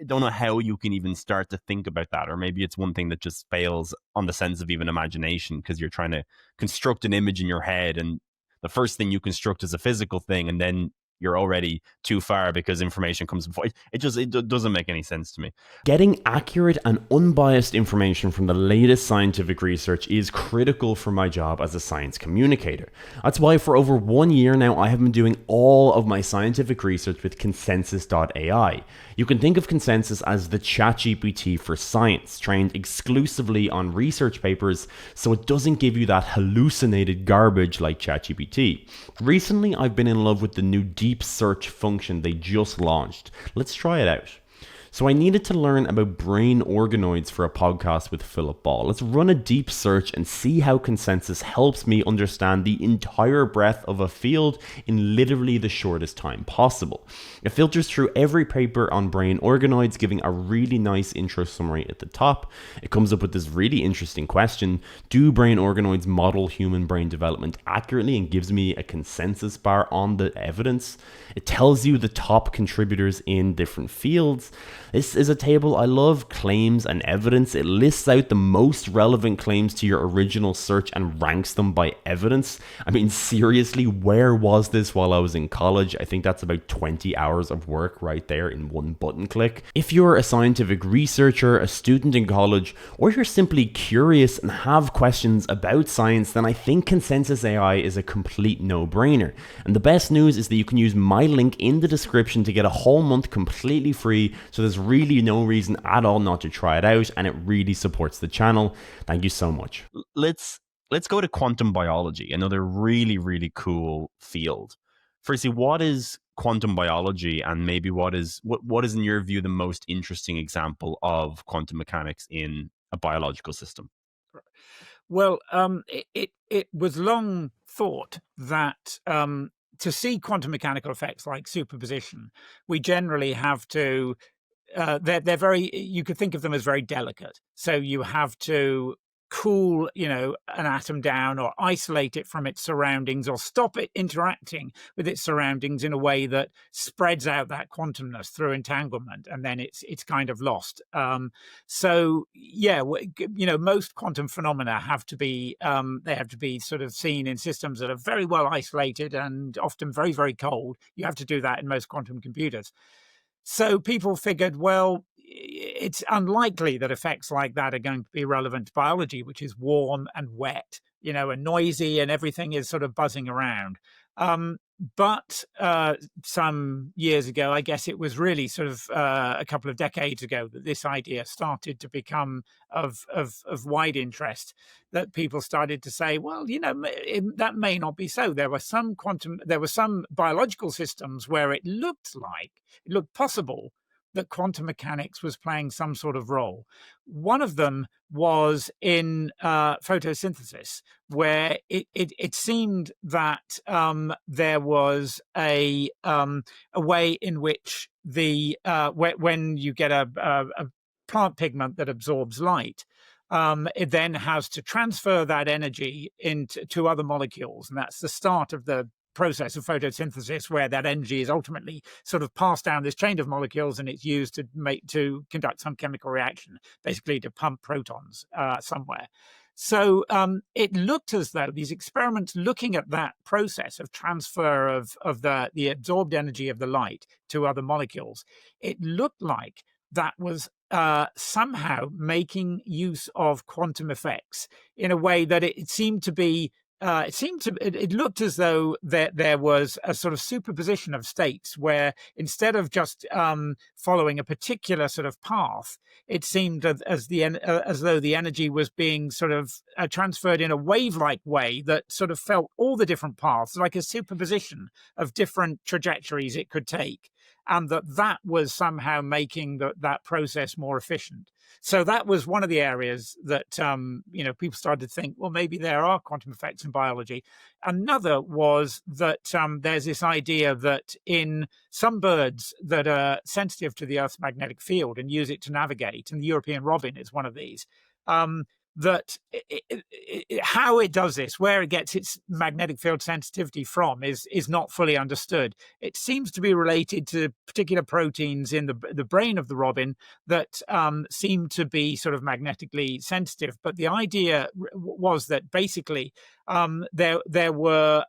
don't know how you can even start to think about that. Or maybe it's one thing that just fails on the sense of even imagination, because you're trying to construct an image in your head, and the first thing you construct is a physical thing, and then you're already too far because information comes before. It doesn't make any sense to me. Getting accurate and unbiased information from the latest scientific research is critical for my job as a science communicator. That's why for over 1 year now, I have been doing all of my scientific research with Consensus.ai. You can think of Consensus as the ChatGPT for science, trained exclusively on research papers, so it doesn't give you that hallucinated garbage like ChatGPT. Recently, I've been in love with the new deep search function they just launched. Let's try it out. So I needed to learn about brain organoids for a podcast with Philip Ball. Let's run a deep search and see how Consensus helps me understand the entire breadth of a field in literally the shortest time possible. It filters through every paper on brain organoids, giving a really nice intro summary at the top. It comes up with this really interesting question: do brain organoids model human brain development accurately? And gives me a consensus bar on the evidence. It tells you the top contributors in different fields. This is a table I love: claims and evidence. It lists out the most relevant claims to your original search and ranks them by evidence. I mean, seriously, where was this while I was in college? I think that's about 20 hours of work right there in one button click. If you're a scientific researcher, a student in college, or you're simply curious and have questions about science, then I think Consensus AI is a complete no-brainer. And the best news is that you can use my link in the description to get a whole month completely free, so there's really no reason at all not to try it out, and it really supports the channel. Thank you so much. Let's go to quantum biology, another really, really cool field. Firstly, what is quantum biology, and maybe what is in your view the most interesting example of quantum mechanics in a biological system? Well, it was long thought that to see quantum mechanical effects like superposition, we generally have to they're very, you could think of them as very delicate. So you have to cool, an atom down, or isolate it from its surroundings, or stop it interacting with its surroundings in a way that spreads out that quantumness through entanglement, and then it's kind of lost. So yeah, most quantum phenomena have to be sort of seen in systems that are very well isolated and often very, very cold. You have to do that in most quantum computers. So people figured, well, it's unlikely that effects like that are going to be relevant to biology, which is warm and wet, and noisy, and everything is sort of buzzing around. But some years ago, I guess it was really sort of a couple of decades ago, that this idea started to become of wide interest, that people started to say, well, that may not be so. There were some biological systems where it looked possible that quantum mechanics was playing some sort of role. One of them was in photosynthesis, where it seemed that there was a way in which when you get a plant pigment that absorbs light, it then has to transfer that energy into other molecules, and that's the start of the process of photosynthesis, where that energy is ultimately sort of passed down this chain of molecules, and it's used to conduct some chemical reaction, basically to pump protons somewhere. So it looked as though these experiments looking at that process of transfer of the absorbed energy of the light to other molecules, it looked like that was somehow making use of quantum effects in a way that it seemed to be. It looked as though there was a sort of superposition of states, where instead of just following a particular sort of path, it seemed as though the energy was being sort of transferred in a wave-like way that sort of felt all the different paths, like a superposition of different trajectories it could take, and that was somehow making that process more efficient. So that was one of the areas that people started to think, well, maybe there are quantum effects in biology. Another was that there's this idea that in some birds that are sensitive to the Earth's magnetic field and use it to navigate, and the European robin is one of these, that how it does this, where it gets its magnetic field sensitivity from, is not fully understood. It seems to be related to particular proteins in the brain of the robin that seem to be sort of magnetically sensitive. But the idea was that basically there were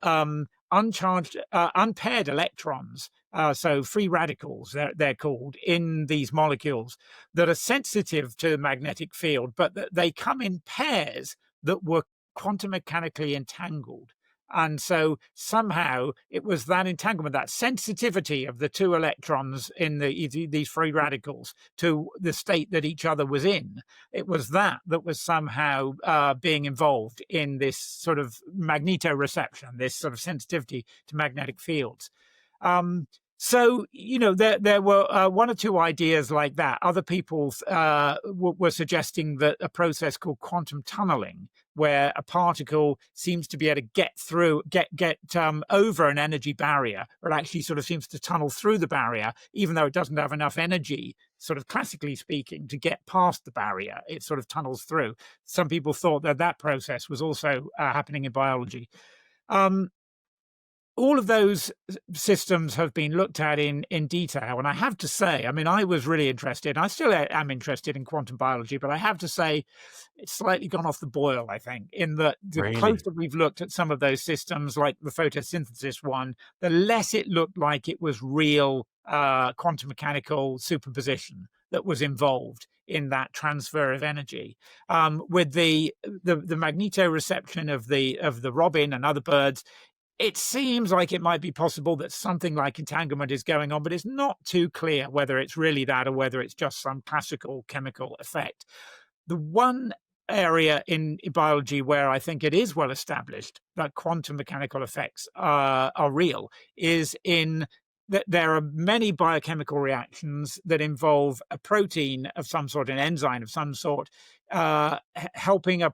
uncharged, unpaired electrons, so free radicals, they're called, in these molecules that are sensitive to the magnetic field, but that they come in pairs that were quantum mechanically entangled. And so somehow it was that entanglement, that sensitivity of the two electrons in these free radicals to the state that each other was in. It was that was somehow being involved in this sort of magnetoreception, this sort of sensitivity to magnetic fields. So, there were one or two ideas like that. Other people were suggesting that a process called quantum tunneling, where a particle seems to be able to get over an energy barrier, or it actually sort of seems to tunnel through the barrier, even though it doesn't have enough energy, sort of classically speaking, to get past the barrier. It sort of tunnels through. Some people thought that process was also happening in biology. All of those systems have been looked at in detail. And I have to say, I was really interested, and I still am interested in quantum biology, but I have to say it's slightly gone off the boil, I think, in that the closer we've looked at some of those systems, like the photosynthesis one, the less it looked like it was real quantum mechanical superposition that was involved in that transfer of energy. With the magnetoreception of the robin and other birds, it seems like it might be possible that something like entanglement is going on, but it's not too clear whether it's really that or whether it's just some classical chemical effect. The one area in biology where I think it is well established that quantum mechanical effects are real is in that there are many biochemical reactions that involve a protein of some sort, an enzyme of some sort, helping a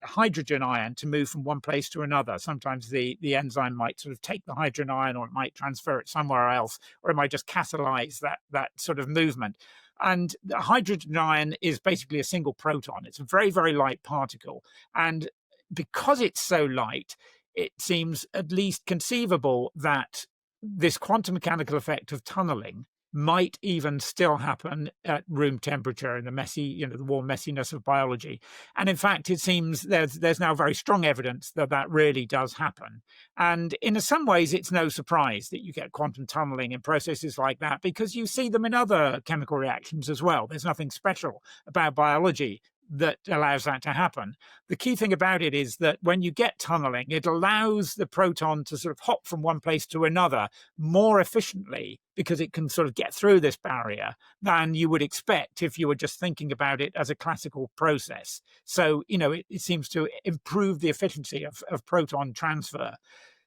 hydrogen ion to move from one place to another. Sometimes the enzyme might sort of take the hydrogen ion, or it might transfer it somewhere else, or it might just catalyze that sort of movement. And the hydrogen ion is basically a single proton. It's a very, very light particle. And because it's so light, it seems at least conceivable that this quantum mechanical effect of tunneling might even still happen at room temperature in the messy, the warm messiness of biology. And in fact, it seems there's now very strong evidence that really does happen. And in some ways, it's no surprise that you get quantum tunneling in processes like that, because you see them in other chemical reactions as well. There's nothing special about biology that allows that to happen. The key thing about it is that when you get tunneling, it allows the proton to sort of hop from one place to another more efficiently, because it can sort of get through this barrier than you would expect if you were just thinking about it as a classical process. So, it seems to improve the efficiency of proton transfer.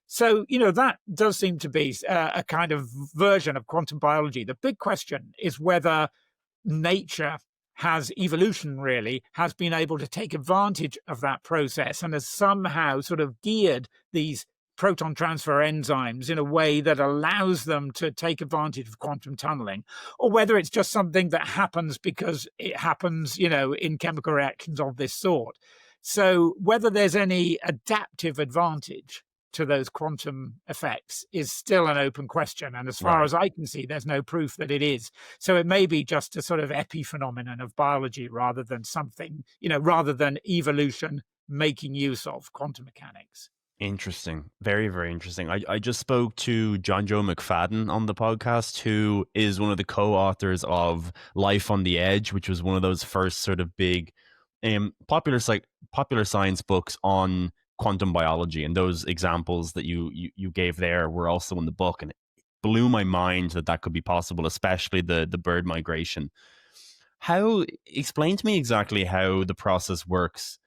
So, that does seem to be a kind of version of quantum biology. The big question is whether nature evolution has been able to take advantage of that process and has somehow sort of geared these proton transfer enzymes in a way that allows them to take advantage of quantum tunneling, or whether it's just something that happens because it happens, in chemical reactions of this sort. So whether there's any adaptive advantage to those quantum effects is still an open question. And as far as I can see, there's no proof that it is. So it may be just a sort of epiphenomenon of biology rather than something, rather than evolution making use of quantum mechanics. Interesting. Very, very interesting. I just spoke to John Joe McFadden on the podcast, who is one of the co-authors of Life on the Edge, which was one of those first sort of big popular science books on quantum biology, and those examples that you gave there were also in the book, and it blew my mind that could be possible, especially the bird migration. Explain to me exactly how the process works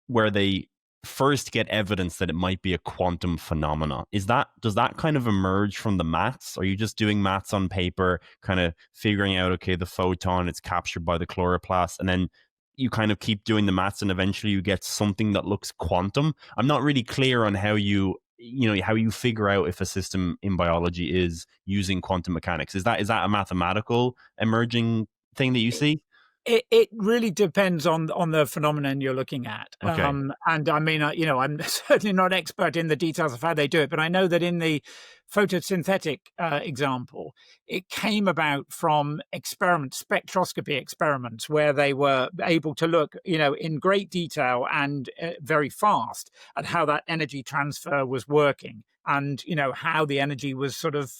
where they first get evidence that it might be a quantum phenomena. Does that kind of emerge from the maths? Are you just doing maths on paper, kind of figuring out, okay, the photon, it's captured by the chloroplast, and then you kind of keep doing the maths and eventually you get something that looks quantum? I'm not really clear on how you figure out if a system in biology is using quantum mechanics. Is that a mathematical emerging thing that you see? It really depends on the phenomenon you're looking at. Okay. And I mean, I'm certainly not expert in the details of how they do it, but I know that in the photosynthetic example, it came about from spectroscopy experiments, where they were able to look, in great detail and very fast at how that energy transfer was working. And, how the energy was sort of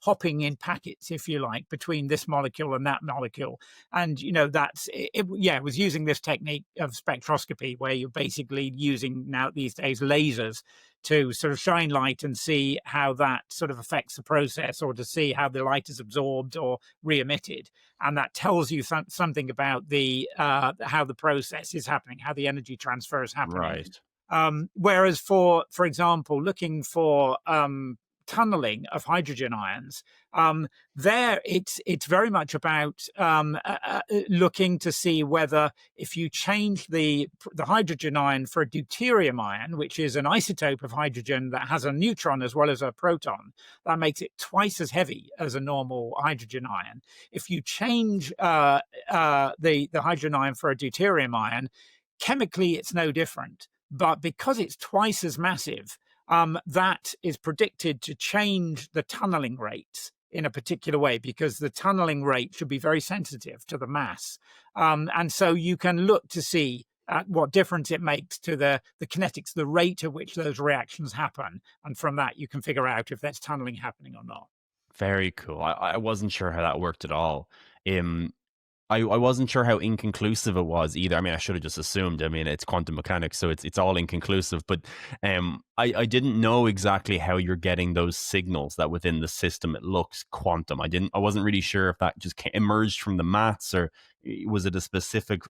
hopping in packets, if you like, between this molecule and that molecule. And, it was using this technique of spectroscopy, where you're basically using now these days lasers to sort of shine light and see how that sort of affects the process, or to see how the light is absorbed or re-emitted. And that tells you something about how the process is happening, how the energy transfer is happening. Right. Whereas for example, looking for tunneling of hydrogen ions, there it's very much about looking to see whether, if you change the hydrogen ion for a deuterium ion, which is an isotope of hydrogen that has a neutron as well as a proton, that makes it twice as heavy as a normal hydrogen ion. If you change the hydrogen ion for a deuterium ion, chemically it's no different. But because it's twice as massive, that is predicted to change the tunneling rates in a particular way, because the tunneling rate should be very sensitive to the mass. And so you can look to see what difference it makes to the kinetics, the rate at which those reactions happen. And from that, you can figure out if there's tunneling happening or not. Very cool. I wasn't sure how that worked at all. I wasn't sure how inconclusive it was either. I mean, I should have just assumed. I mean, it's quantum mechanics, so it's all inconclusive. But I didn't know exactly how you're getting those signals that within the system it looks quantum. I wasn't really sure if that just emerged from the maths, or was it a specific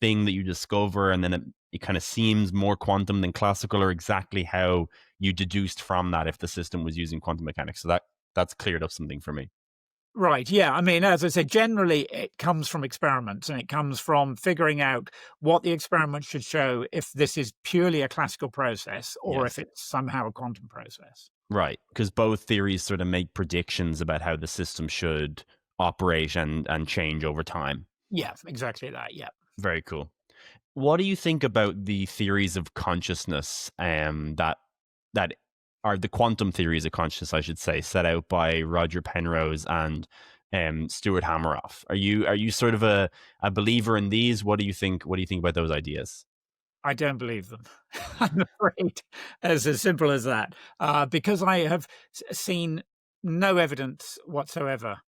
thing that you discover and then it kind of seems more quantum than classical, or exactly how you deduced from that if the system was using quantum mechanics. So that's cleared up something for me. Right. Yeah. I mean, as I said, generally it comes from experiments, and it comes from figuring out what the experiment should show, if this is purely a classical process or if Yes. it's somehow a quantum process. Right, because both theories sort of make predictions about how the system should operate and change over time. Yeah, exactly that. Yeah. Very cool. What do you think about the theories of consciousness that are the quantum theories of consciousness, I should say, set out by Roger Penrose and Stuart Hameroff? Are you sort of a believer in these? What do you think? What do you think about those ideas? I don't believe them. I'm afraid, as simple as that, because I have seen no evidence whatsoever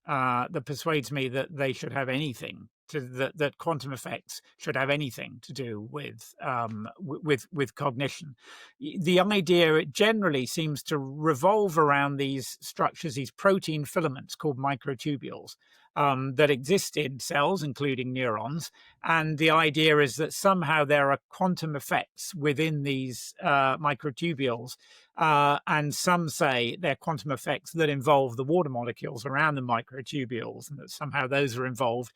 that persuades me that they should have anything to that quantum effects should have anything to do with with cognition. The idea, it generally seems to revolve around these structures, these protein filaments called microtubules. That exist in cells, including neurons, and the idea is that somehow there are quantum effects within these microtubules, and some say they're quantum effects that involve the water molecules around the microtubules, and that somehow those are involved,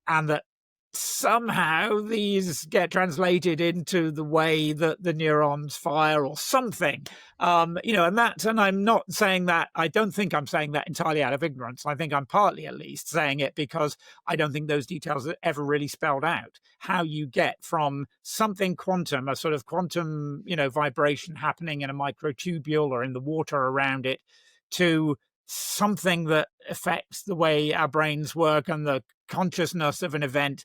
and that somehow these get translated into the way that the neurons fire or something. And I'm not saying that, I don't think I'm saying that entirely out of ignorance. I think I'm partly at least saying it because I don't think those details are ever really spelled out. How you get from something quantum, a sort of quantum, vibration happening in a microtubule or in the water around it, to something that affects the way our brains work and the consciousness of an event.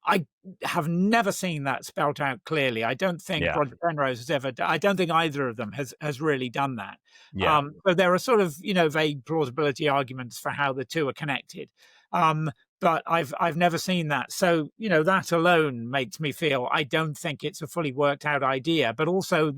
I have never seen that spelt out clearly. I don't think Roger Penrose has ever. I don't think either of them has really done that. Yeah. So there are sort of vague plausibility arguments for how the two are connected, but I've never seen that. So that alone makes me feel I don't think it's a fully worked out idea. But also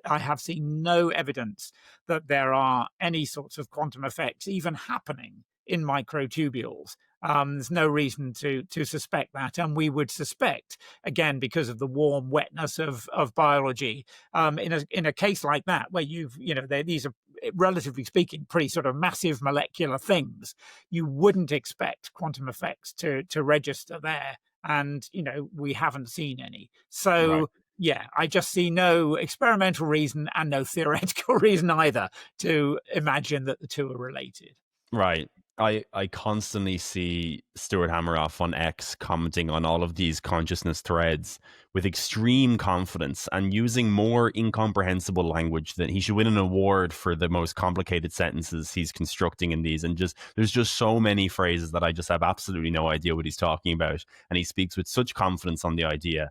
I have seen no evidence that there are any sorts of quantum effects even happening in microtubules. There's no reason to suspect that, and we would suspect, again, because of the warm wetness of biology, in a case like that where these are, relatively speaking, pretty sort of massive molecular things, you wouldn't expect quantum effects to register there, and we haven't seen any. So. Right. Yeah, I just see no experimental reason and no theoretical reason either to imagine that the two are related. Right. I constantly see Stuart Hameroff on X commenting on all of these consciousness threads with extreme confidence and using more incomprehensible language than he should win an award for the most complicated sentences he's constructing in these. And there's just so many phrases that I just have absolutely no idea what he's talking about. And he speaks with such confidence on the idea.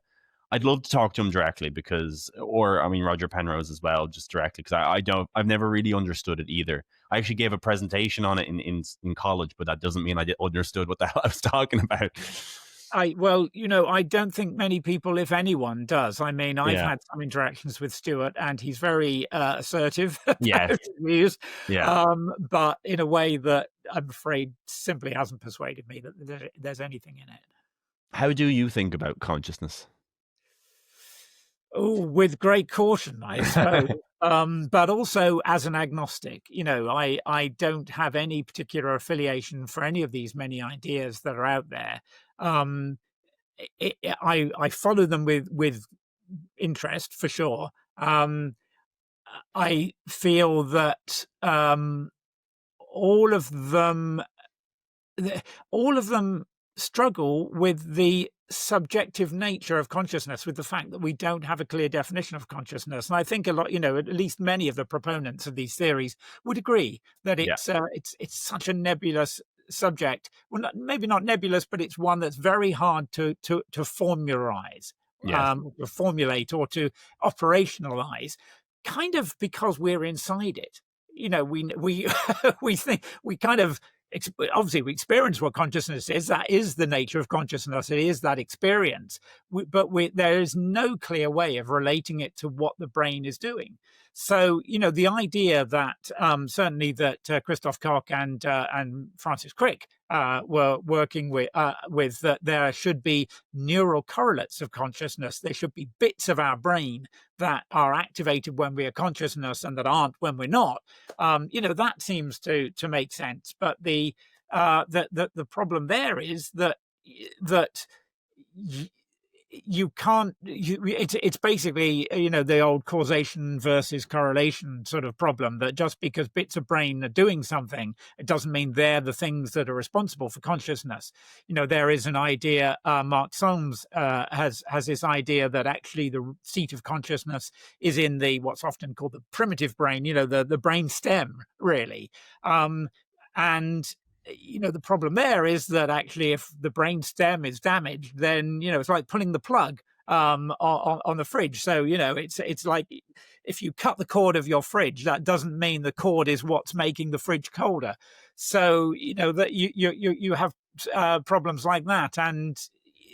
I'd love to talk to him directly Roger Penrose as well, just directly, because I've never really understood it either. I actually gave a presentation on it in college, but that doesn't mean I understood what the hell I was talking about. I don't think many people, if anyone, does. I mean, I've had some interactions with Stuart, and he's very assertive about his views, but in a way that I'm afraid simply hasn't persuaded me that there's anything in it. How do you think about consciousness? Oh, with great caution, I suppose. But also as an agnostic, I don't have any particular affiliation for any of these many ideas that are out there. I follow them with interest, for sure. I feel that all of them struggle with the subjective nature of consciousness, with the fact that we don't have a clear definition of consciousness. And I think a lot, at least many of the proponents of these theories would agree that it's such a nebulous subject. Well, maybe not nebulous, but it's one that's very hard to formulate or to operationalize, kind of because we're inside it. We think we kind of. Obviously, we experience what consciousness is. That is the nature of consciousness. It is that experience. But there is no clear way of relating it to what the brain is doing. So, the idea that certainly that Christoph Koch and Francis Crick were working with that there should be neural correlates of consciousness. There should be bits of our brain that are activated when we are consciousness and that aren't when we're not. That seems to make sense. But the problem there is that you can't. It's basically the old causation versus correlation sort of problem, that just because bits of brain are doing something, it doesn't mean they're the things that are responsible for consciousness. There is an idea. Mark Solms has this idea that actually the seat of consciousness is in the what's often called the primitive brain. The brain stem, really, and the problem there is that actually if the brain stem is damaged, then it's like pulling the plug on the fridge. So it's like if you cut the cord of your fridge, that doesn't mean the cord is what's making the fridge colder. So that you have problems like that, and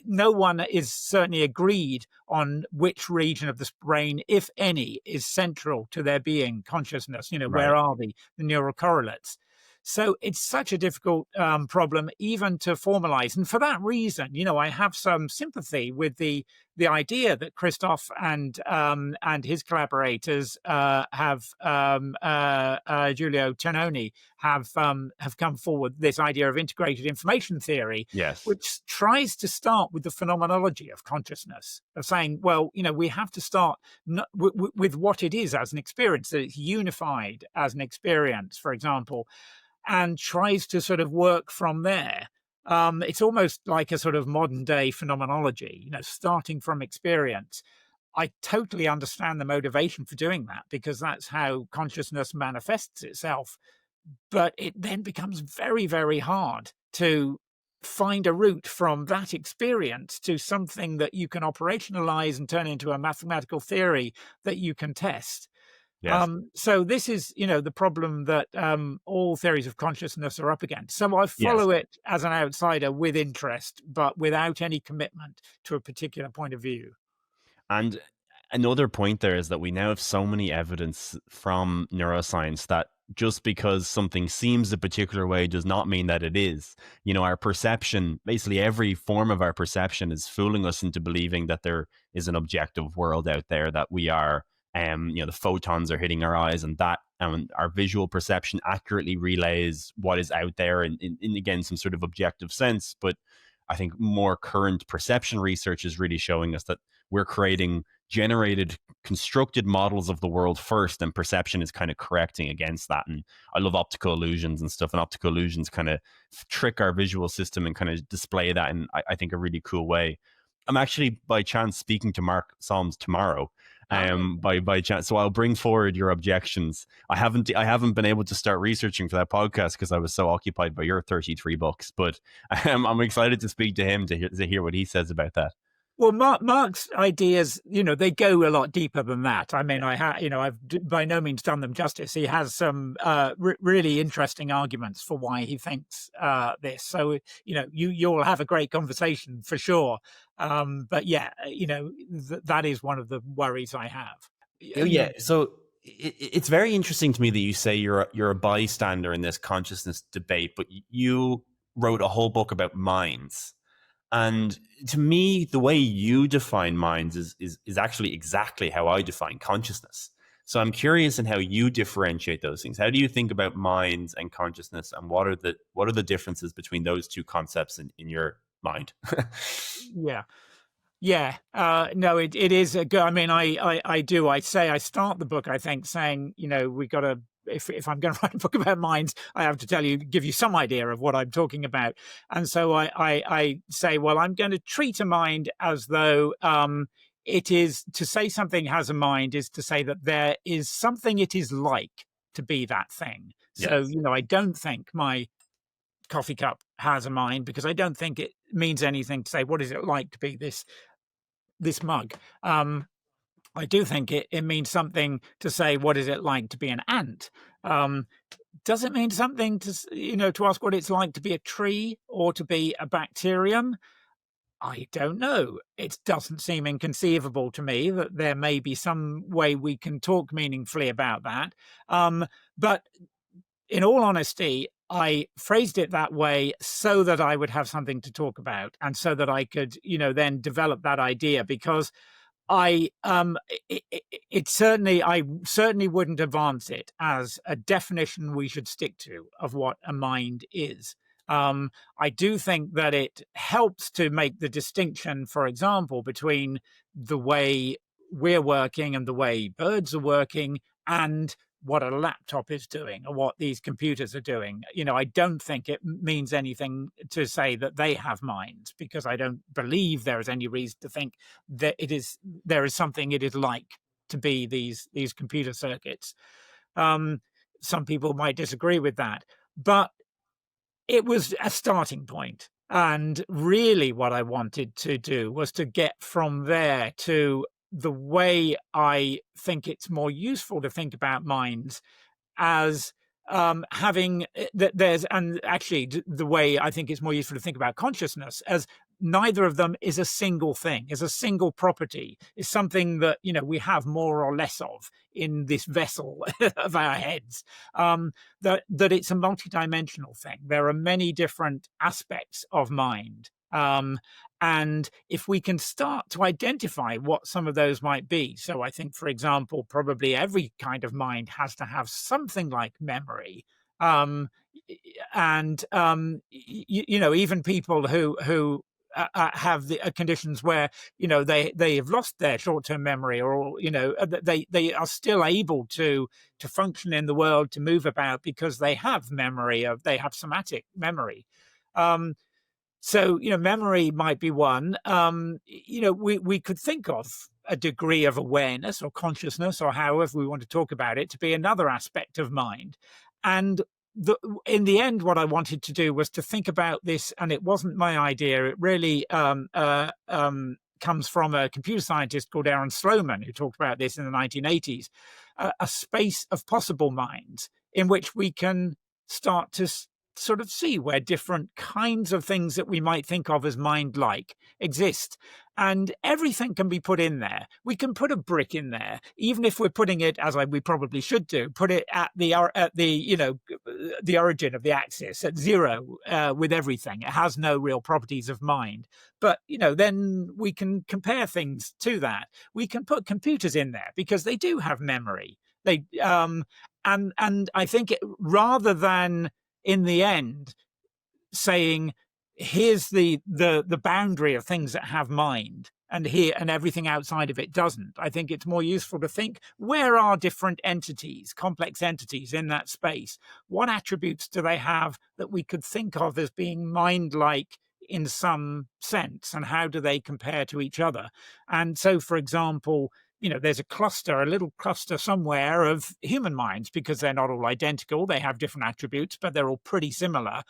no one is certainly agreed on which region of the brain, if any, is central to there being consciousness. Right. Where are the neural correlates? So it's such a difficult problem even to formalize. And for that reason, I have some sympathy with the idea that Christoph and his collaborators have Giulio Cenoni have come forward this idea of integrated information theory, Yes, which tries to start with the phenomenology of consciousness, of saying, well, we have to start with what it is as an experience, that it's unified as an experience, for example, and tries to sort of work from there. It's almost like a sort of modern day phenomenology, starting from experience. I totally understand the motivation for doing that, because that's how consciousness manifests itself. But it then becomes very, very hard to find a route from that experience to something that you can operationalize and turn into a mathematical theory that you can test. yes. So this is, the problem that all theories of consciousness are up against. So I follow it as an outsider with interest, but without any commitment to a particular point of view. And another point there is that we now have so many evidence from neuroscience that just because something seems a particular way does not mean that it is. Our perception, basically every form of our perception, is fooling us into believing that there is an objective world out there, that we are the photons are hitting our eyes, and that our visual perception accurately relays what is out there in again some sort of objective sense. But I think more current perception research is really showing us that we're creating constructed models of the world first, and perception is kind of correcting against that. And I love optical illusions and stuff, and optical illusions kind of trick our visual system and kind of display that in, I think, a really cool way. I'm actually by chance speaking to Mark Solms tomorrow. By chance, so I'll bring forward your objections. I haven't been able to start researching for that podcast because I was so occupied by your 33 books. But I'm excited to speak to him to hear what he says about that. Well, Mark's ideas, they go a lot deeper than that. I mean, I've by no means done them justice. He has some really interesting arguments for why he thinks this. So, you'll have a great conversation for sure. But yeah, that is one of the worries I have. Yeah. So it's very interesting to me that you say you're a bystander in this consciousness debate, but you wrote a whole book about minds. And to me, the way you define minds is actually exactly how I define consciousness. So I'm curious in how you differentiate those things. How do you think about minds and consciousness, and what are the differences between those two concepts in your mind? Yeah. No, it is a good. I mean, I do. I start the book, I think, saying, we got to. If I'm going to write a book about minds, I have to give you some idea of what I'm talking about. And so I say, well, I'm going to treat a mind as though it is, to say something has a mind is to say that there is something it is like to be that thing. So, Yes. I don't think my coffee cup has a mind, because I don't think it means anything to say, what is it like to be this mug? I do think it means something to say, what is it like to be an ant? Does it mean something to ask what it's like to be a tree or to be a bacterium? I don't know. It doesn't seem inconceivable to me that there may be some way we can talk meaningfully about that. But in all honesty, I phrased it that way so that I would have something to talk about, and so that I could, then develop that idea, because I I certainly wouldn't advance it as a definition we should stick to of what a mind is. I do think that it helps to make the distinction, for example, between the way we're working and the way birds are working, and what a laptop is doing or what these computers are doing. I don't think it means anything to say that they have minds, because I don't believe there is any reason to think that there is something it is like to be these computer circuits. Some people might disagree with that, but it was a starting point. And really what I wanted to do was to get from there to the way I think it's more useful to think about minds as having that there's, and actually the way I think it's more useful to think about consciousness as neither of them is a single thing, is a single property, is something that we have more or less of in this vessel of our heads. That it's a multidimensional thing. There are many different aspects of mind. And if we can start to identify what some of those might be, so I think, for example, probably every kind of mind has to have something like memory. And even people who have the conditions where they have lost their short-term memory, or they are still able to function in the world, to move about, because they have memory, they have somatic memory. So, memory might be one. We could think of a degree of awareness or consciousness, or however we want to talk about it, to be another aspect of mind. And in the end, what I wanted to do was to think about this, and it wasn't my idea. It really comes from a computer scientist called Aaron Sloman, who talked about this in the 1980s, a space of possible minds in which we can start to sort of see where different kinds of things that we might think of as mind-like exist. And everything can be put in there. We can put a brick in there, even if we're putting it, as we probably should do, put it at the origin of the axis at zero, with everything. It has no real properties of mind. But then we can compare things to that. We can put computers in there because they do have memory. They and I think rather than in the end saying, here's the boundary of things that have mind, and everything outside of it doesn't, I think it's more useful to think, where are different entities, complex entities in that space? What attributes do they have that we could think of as being mind-like in some sense, and how do they compare to each other? And so, for example, there's a little cluster somewhere of human minds, because they're not all identical. They have different attributes, but they're all pretty similar.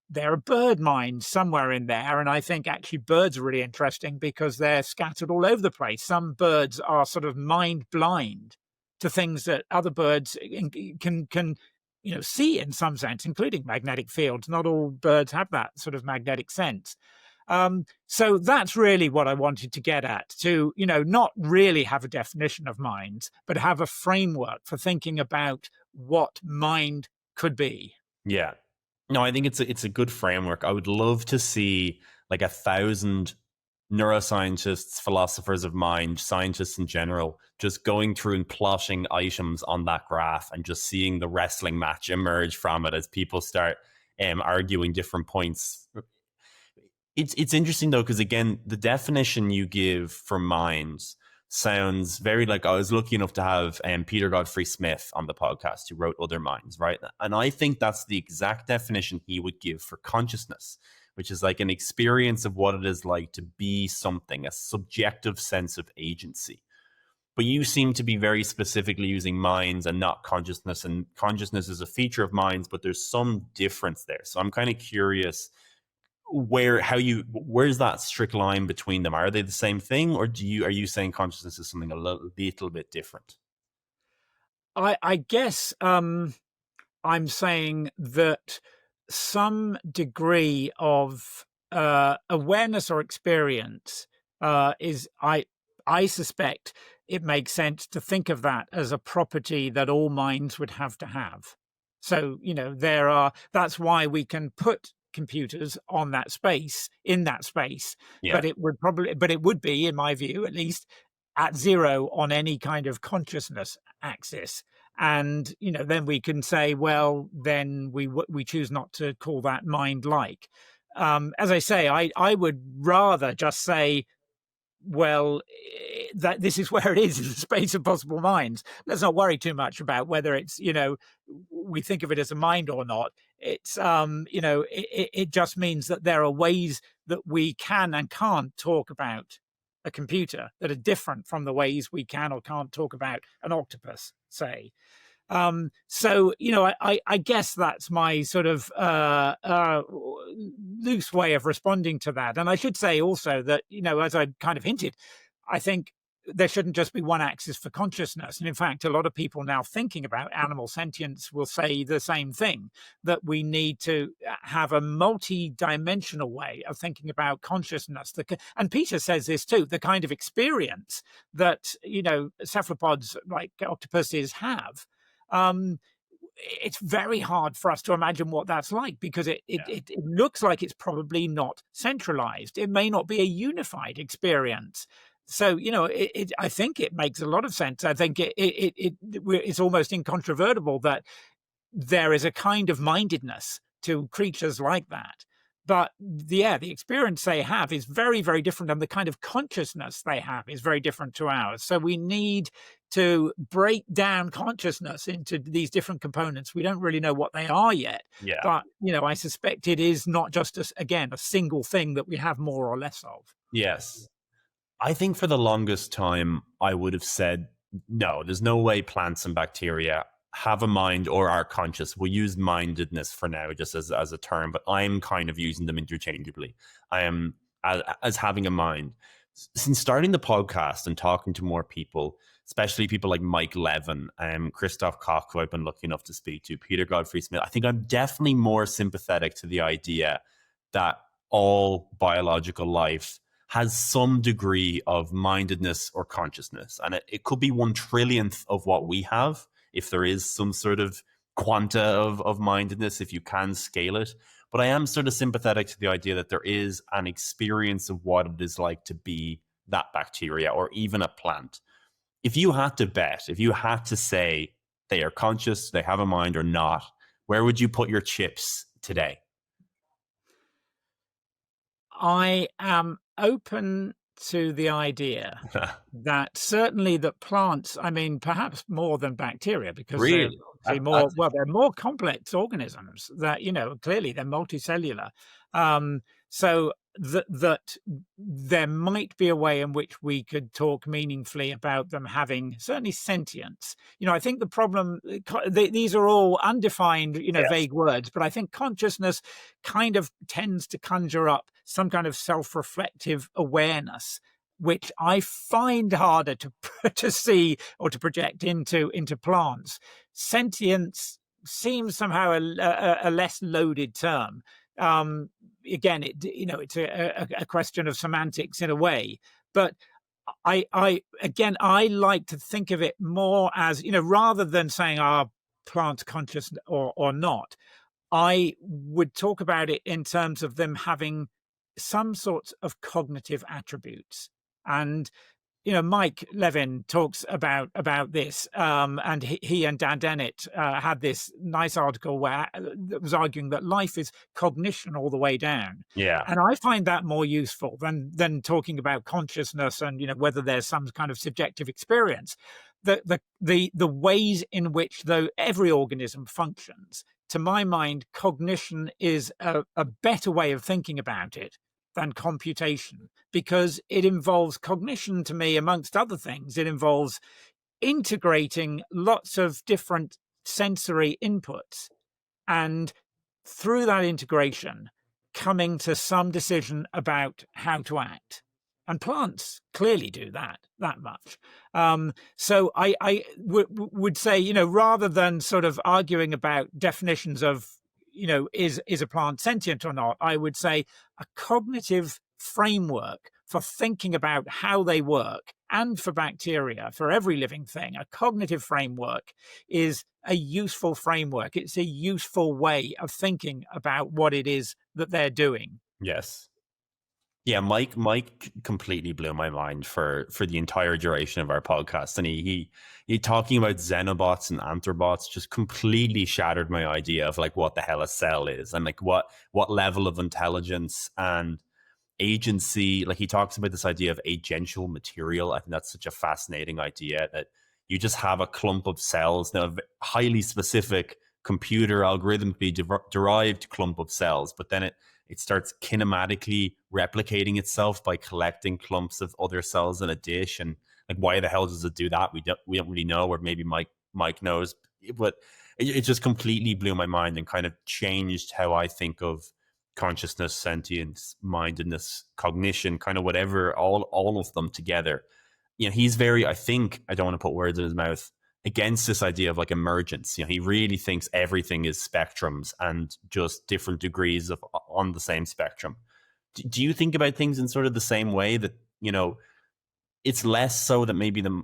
There are bird minds somewhere in there. And I think actually birds are really interesting because they're scattered all over the place. Some birds are sort of mind blind to things that other birds can see in some sense, including magnetic fields. Not all birds have that sort of magnetic sense. So that's really what I wanted to get at, to, not really have a definition of minds, but have a framework for thinking about what mind could be. Yeah. No, I think it's a good framework. I would love to see like 1,000 neuroscientists, philosophers of mind, scientists in general, just going through and plotting items on that graph and just seeing the wrestling match emerge from it as people start arguing different points. It's interesting though, because again, the definition you give for minds sounds very like, I was lucky enough to have Peter Godfrey Smith on the podcast, who wrote Other Minds, right? And I think that's the exact definition he would give for consciousness, which is like an experience of what it is like to be something, a subjective sense of agency. But you seem to be very specifically using minds and not consciousness, and consciousness is a feature of minds, but there's some difference there. So I'm kind of curious, where's that strict line between them? Are they the same thing, or are you saying consciousness is something a little bit different? I guess I'm saying that some degree of awareness or experience I suspect it makes sense to think of that as a property that all minds would have to have. So, that's why we can put computers on that space, in that space, Yeah. but it would be, in my view, at least, at zero on any kind of consciousness axis. And, then we can say, well, then we choose not to call that mind-like. As I say, I would rather just say, well, that this is where it is in the space of possible minds. Let's not worry too much about whether it's, we think of it as a mind or not. It's, it just means that there are ways that we can and can't talk about a computer that are different from the ways we can or can't talk about an octopus, say. So, I guess that's my sort of loose way of responding to that. And I should say also that, as I kind of hinted, I think there shouldn't just be one axis for consciousness. And in fact, a lot of people now thinking about animal sentience will say the same thing, that we need to have a multi-dimensional way of thinking about consciousness. And Peter says this too, the kind of experience that, cephalopods like octopuses have. It's very hard for us to imagine what that's like, because it looks like it's probably not centralized. It may not be a unified experience. So, I think it makes a lot of sense. I think it's almost incontrovertible that there is a kind of mindedness to creatures like that. But the experience they have is very, very different, and the kind of consciousness they have is very different to ours. So we need to break down consciousness into these different components. We don't really know what they are yet. Yeah. But, I suspect it is not just, a single thing that we have more or less of. Yes. I think for the longest time, I would have said, no, there's no way plants and bacteria have a mind or are conscious. We'll use mindedness for now just as a term, but I'm kind of using them interchangeably. I am as having a mind. Since starting the podcast and talking to more people, especially people like Mike Levin, Christoph Koch, who I've been lucky enough to speak to, Peter Godfrey Smith, I think I'm definitely more sympathetic to the idea that all biological life has some degree of mindedness or consciousness. And it could be 1/1,000,000th of what we have, if there is some sort of quanta of mindedness, if you can scale it. But I am sort of sympathetic to the idea that there is an experience of what it is like to be that bacteria or even a plant. If you had to bet, if you had to say they are conscious, they have a mind or not, where would you put your chips today? I am open to the idea that certainly that plants, perhaps more than bacteria, because Really? they're more complex organisms that, clearly they're multicellular. So that there might be a way in which we could talk meaningfully about them having certainly sentience. I think the problem, these are all undefined, Yes. vague words, but I think consciousness kind of tends to conjure up some kind of self-reflective awareness, which I find harder to see or to project into plants. Sentience seems somehow a less loaded term. Again, it's a question of semantics in a way, but I like to think of it more as, rather than saying are plants conscious or not, I would talk about it in terms of them having some sorts of cognitive attributes. And Mike Levin talks about this, and he and Dan Dennett had this nice article that was arguing that life is cognition all the way down. Yeah. And I find that more useful than talking about consciousness and whether there's some kind of subjective experience. The ways in which every organism functions, to my mind, cognition is a better way of thinking about it than computation, because it involves cognition. To me, amongst other things, it involves integrating lots of different sensory inputs, and through that integration, coming to some decision about how to act. And plants clearly do that much. So I would say, rather than sort of arguing about definitions of is a plant sentient or not. I would say a cognitive framework for thinking about how they work, and for bacteria, for every living thing, a cognitive framework is a useful framework. It's a useful way of thinking about what it is that they're doing. Yes. Yeah, Mike completely blew my mind for the entire duration of our podcast, and he talking about xenobots and anthrobots just completely shattered my idea of like what the hell a cell is, and like what level of intelligence and agency. Like, he talks about this idea of agential material. I think that's such a fascinating idea, that you just have a clump of cells, now a highly specific computer algorithmically derived clump of cells, but then it starts kinematically replicating itself by collecting clumps of other cells in a dish. And like, why the hell does it do that? We don't really know, or maybe Mike knows, but it just completely blew my mind and kind of changed how I think of consciousness, sentience, mindedness, cognition, kind of whatever, all of them together. He's very, I think, I don't want to put words in his mouth, against this idea of like emergence. He really thinks everything is spectrums and just different degrees of on the same spectrum. Do you think about things in sort of the same way, that it's less so that maybe the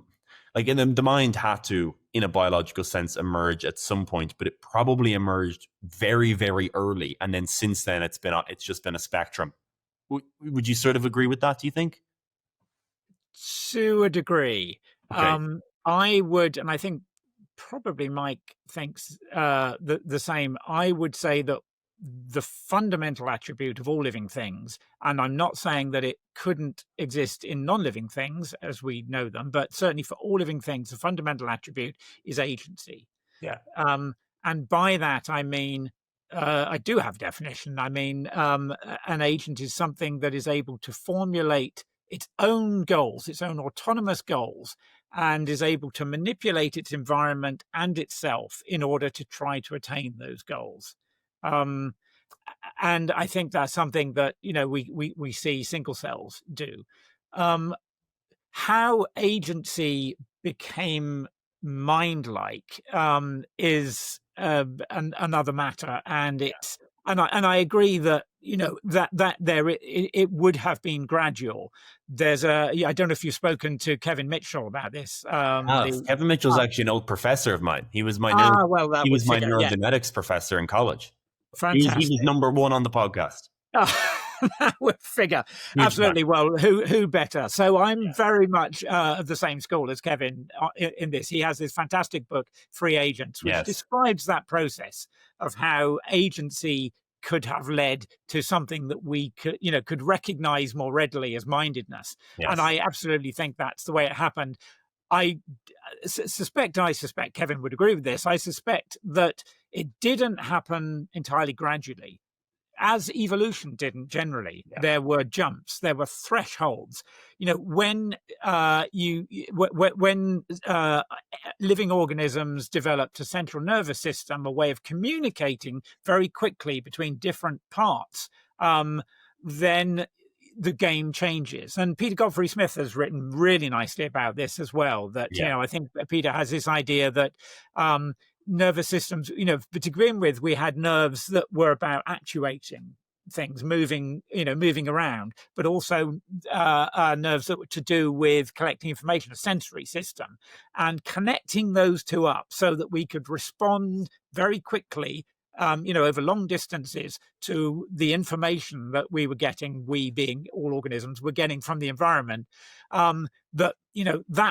mind had to, in a biological sense, emerge at some point, but it probably emerged very, very early, and then since then it's just been a spectrum. Would you sort of agree with that, do you think? To a degree. Okay. I would, and I think probably Mike thinks the same. I would say that the fundamental attribute of all living things, and I'm not saying that it couldn't exist in non-living things as we know them, but certainly for all living things, the fundamental attribute is agency. Yeah. And by that, I mean, I do have a definition. I mean, an agent is something that is able to formulate its own goals, its own autonomous goals, and is able to manipulate its environment and itself in order to try to attain those goals. And I think that's something that we see single cells do. How agency became mind-like is another matter, and it's and I agree that that there it would have been gradual. There's I don't know if you've spoken to Kevin Mitchell about this. Kevin Mitchell's actually an old professor of mine. He was my neurogenetics professor in college. Fantastic. He was number one on the podcast. That would figure. Huge Absolutely. Well, who better? So I'm very much of the same school as Kevin in this. He has this fantastic book, Free Agents, which describes that process of how agency could have led to something that we could recognize more readily as mindedness. Yes. And I absolutely think that's the way it happened. I suspect Kevin would agree with this. I suspect that it didn't happen entirely gradually, as evolution didn't generally. Yeah. There were jumps, there were thresholds. When living organisms developed a central nervous system, a way of communicating very quickly between different parts, then the game changes. And Peter Godfrey Smith has written really nicely about this as well, that I think Peter has this idea that nervous systems, to begin with, we had nerves that were about actuating things, moving around, but also nerves that were to do with collecting information, a sensory system, and connecting those two up so that we could respond very quickly over long distances to the information that we were getting, we being all organisms, were getting from the environment. That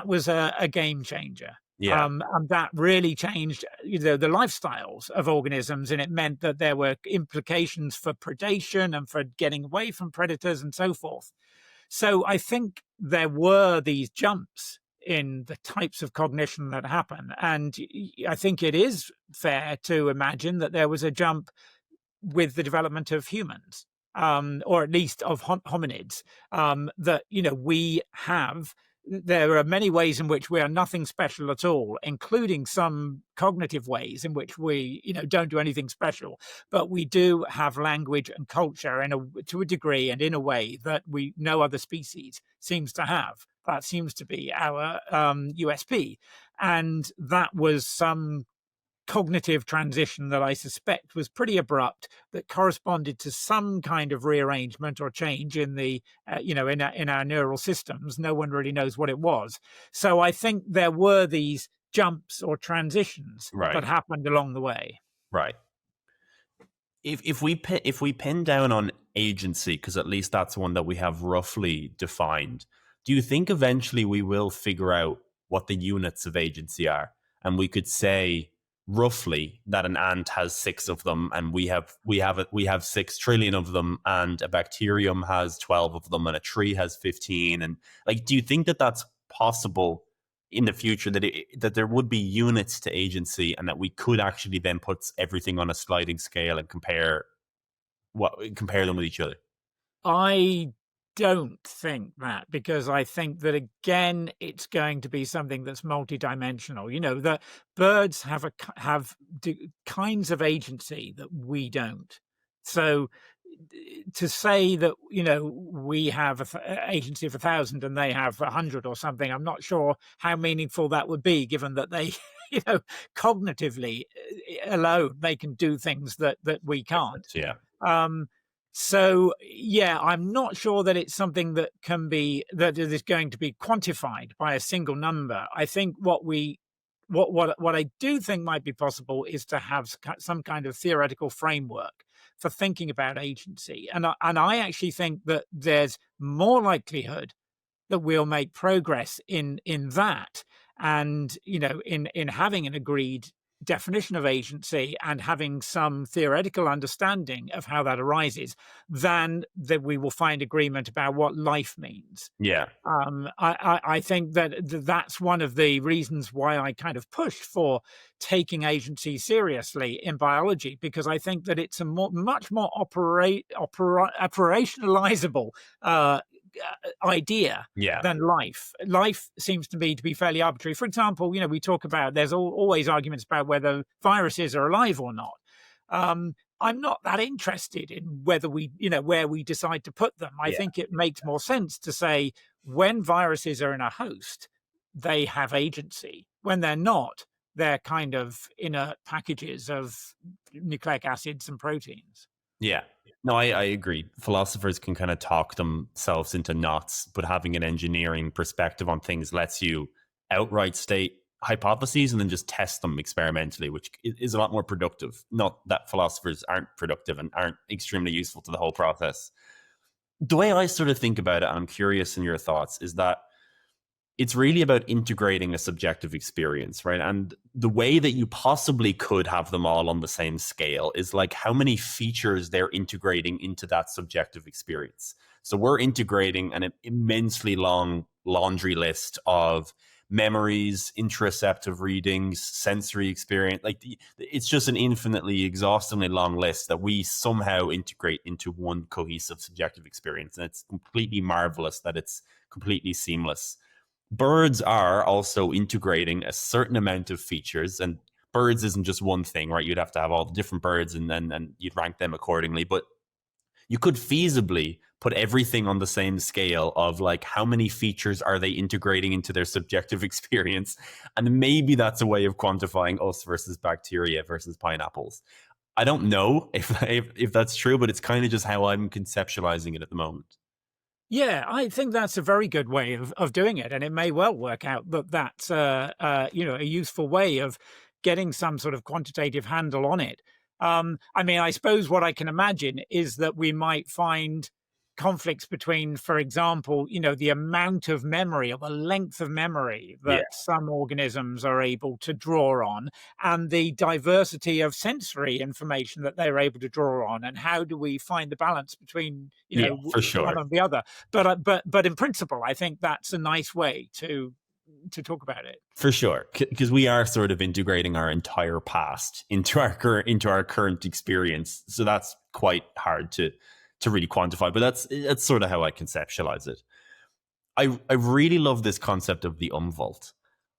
was a game changer. Yeah. And that really changed the lifestyles of organisms, and it meant that there were implications for predation and for getting away from predators and so forth. So I think there were these jumps in the types of cognition that happen. And I think it is fair to imagine that there was a jump with the development of humans, or at least of hominids, that, we have. There are many ways in which we are nothing special at all, including some cognitive ways in which we, don't do anything special. But we do have language and culture to a degree and in a way that no other species seems to have. That seems to be our USP. And that was some cognitive transition that I suspect was pretty abrupt, that corresponded to some kind of rearrangement or change in the, in our neural systems. No one really knows what it was. So I think there were these jumps or transitions that happened along the way. Right. If we pin down on agency, because at least that's one that we have roughly defined, do you think eventually we will figure out what the units of agency are, and we could say roughly that an ant has 6 of them, and we have 6 trillion of them, and a bacterium has 12 of them, and a tree has 15, and like, do you think that that's possible in the future, that there would be units to agency, and that we could actually then put everything on a sliding scale and compare them with each other? I don't think that, because I think that, again, it's going to be something that's multidimensional. The birds have kinds of agency that we don't. So to say that we have agency of 1,000 and they have 100 or something, I'm not sure how meaningful that would be, given that they cognitively alone they can do things that we can't. So yeah, I'm not sure that it's something that is going to be quantified by a single number. I think what I do think might be possible is to have some kind of theoretical framework for thinking about agency. And I actually think that there's more likelihood that we'll make progress in that, and in having an agreed definition of agency and having some theoretical understanding of how that arises, than that we will find agreement about what life means. I think that's one of the reasons why I kind of pushed for taking agency seriously in biology, because I think that it's a much more operationalizable idea than life. Life seems to me to be fairly arbitrary. For example, we talk about, there's always arguments about whether viruses are alive or not. I'm not that interested in whether where we decide to put them. I think it makes more sense to say, when viruses are in a host, they have agency. When they're not, they're kind of inert packages of nucleic acids and proteins. Yeah. No, I agree. Philosophers can kind of talk themselves into knots, but having an engineering perspective on things lets you outright state hypotheses and then just test them experimentally, which is a lot more productive. Not that philosophers aren't productive and aren't extremely useful to the whole process. The way I sort of think about it, and I'm curious in your thoughts, is that it's really about integrating a subjective experience, right? And the way that you possibly could have them all on the same scale is like how many features they're integrating into that subjective experience. So we're integrating an immensely long laundry list of memories, interoceptive readings, sensory experience. Like it's just an infinitely, exhaustingly long list that we somehow integrate into one cohesive subjective experience. And it's completely marvelous that it's completely seamless. Birds are also integrating a certain amount of features, and birds isn't just one thing, right? You'd have to have all the different birds and then you'd rank them accordingly. But you could feasibly put everything on the same scale of like, how many features are they integrating into their subjective experience? And maybe that's a way of quantifying us versus bacteria versus pineapples. I don't know if that's true, but it's kind of just how I'm conceptualizing it at the moment. Yeah, I think that's a very good way of doing it. And it may well work out that that's a useful way of getting some sort of quantitative handle on it. I mean, I suppose what I can imagine is that we might find conflicts between, for example, the amount of memory or the length of memory that some organisms are able to draw on, and the diversity of sensory information that they're able to draw on, and how do we find the balance between for sure. one and the other. But in principle, I think that's a nice way to talk about it. For sure, because we are sort of integrating our entire past into our current experience, so that's quite hard to really quantify, but that's sort of how I conceptualize it. I really love this concept of the Umwelt.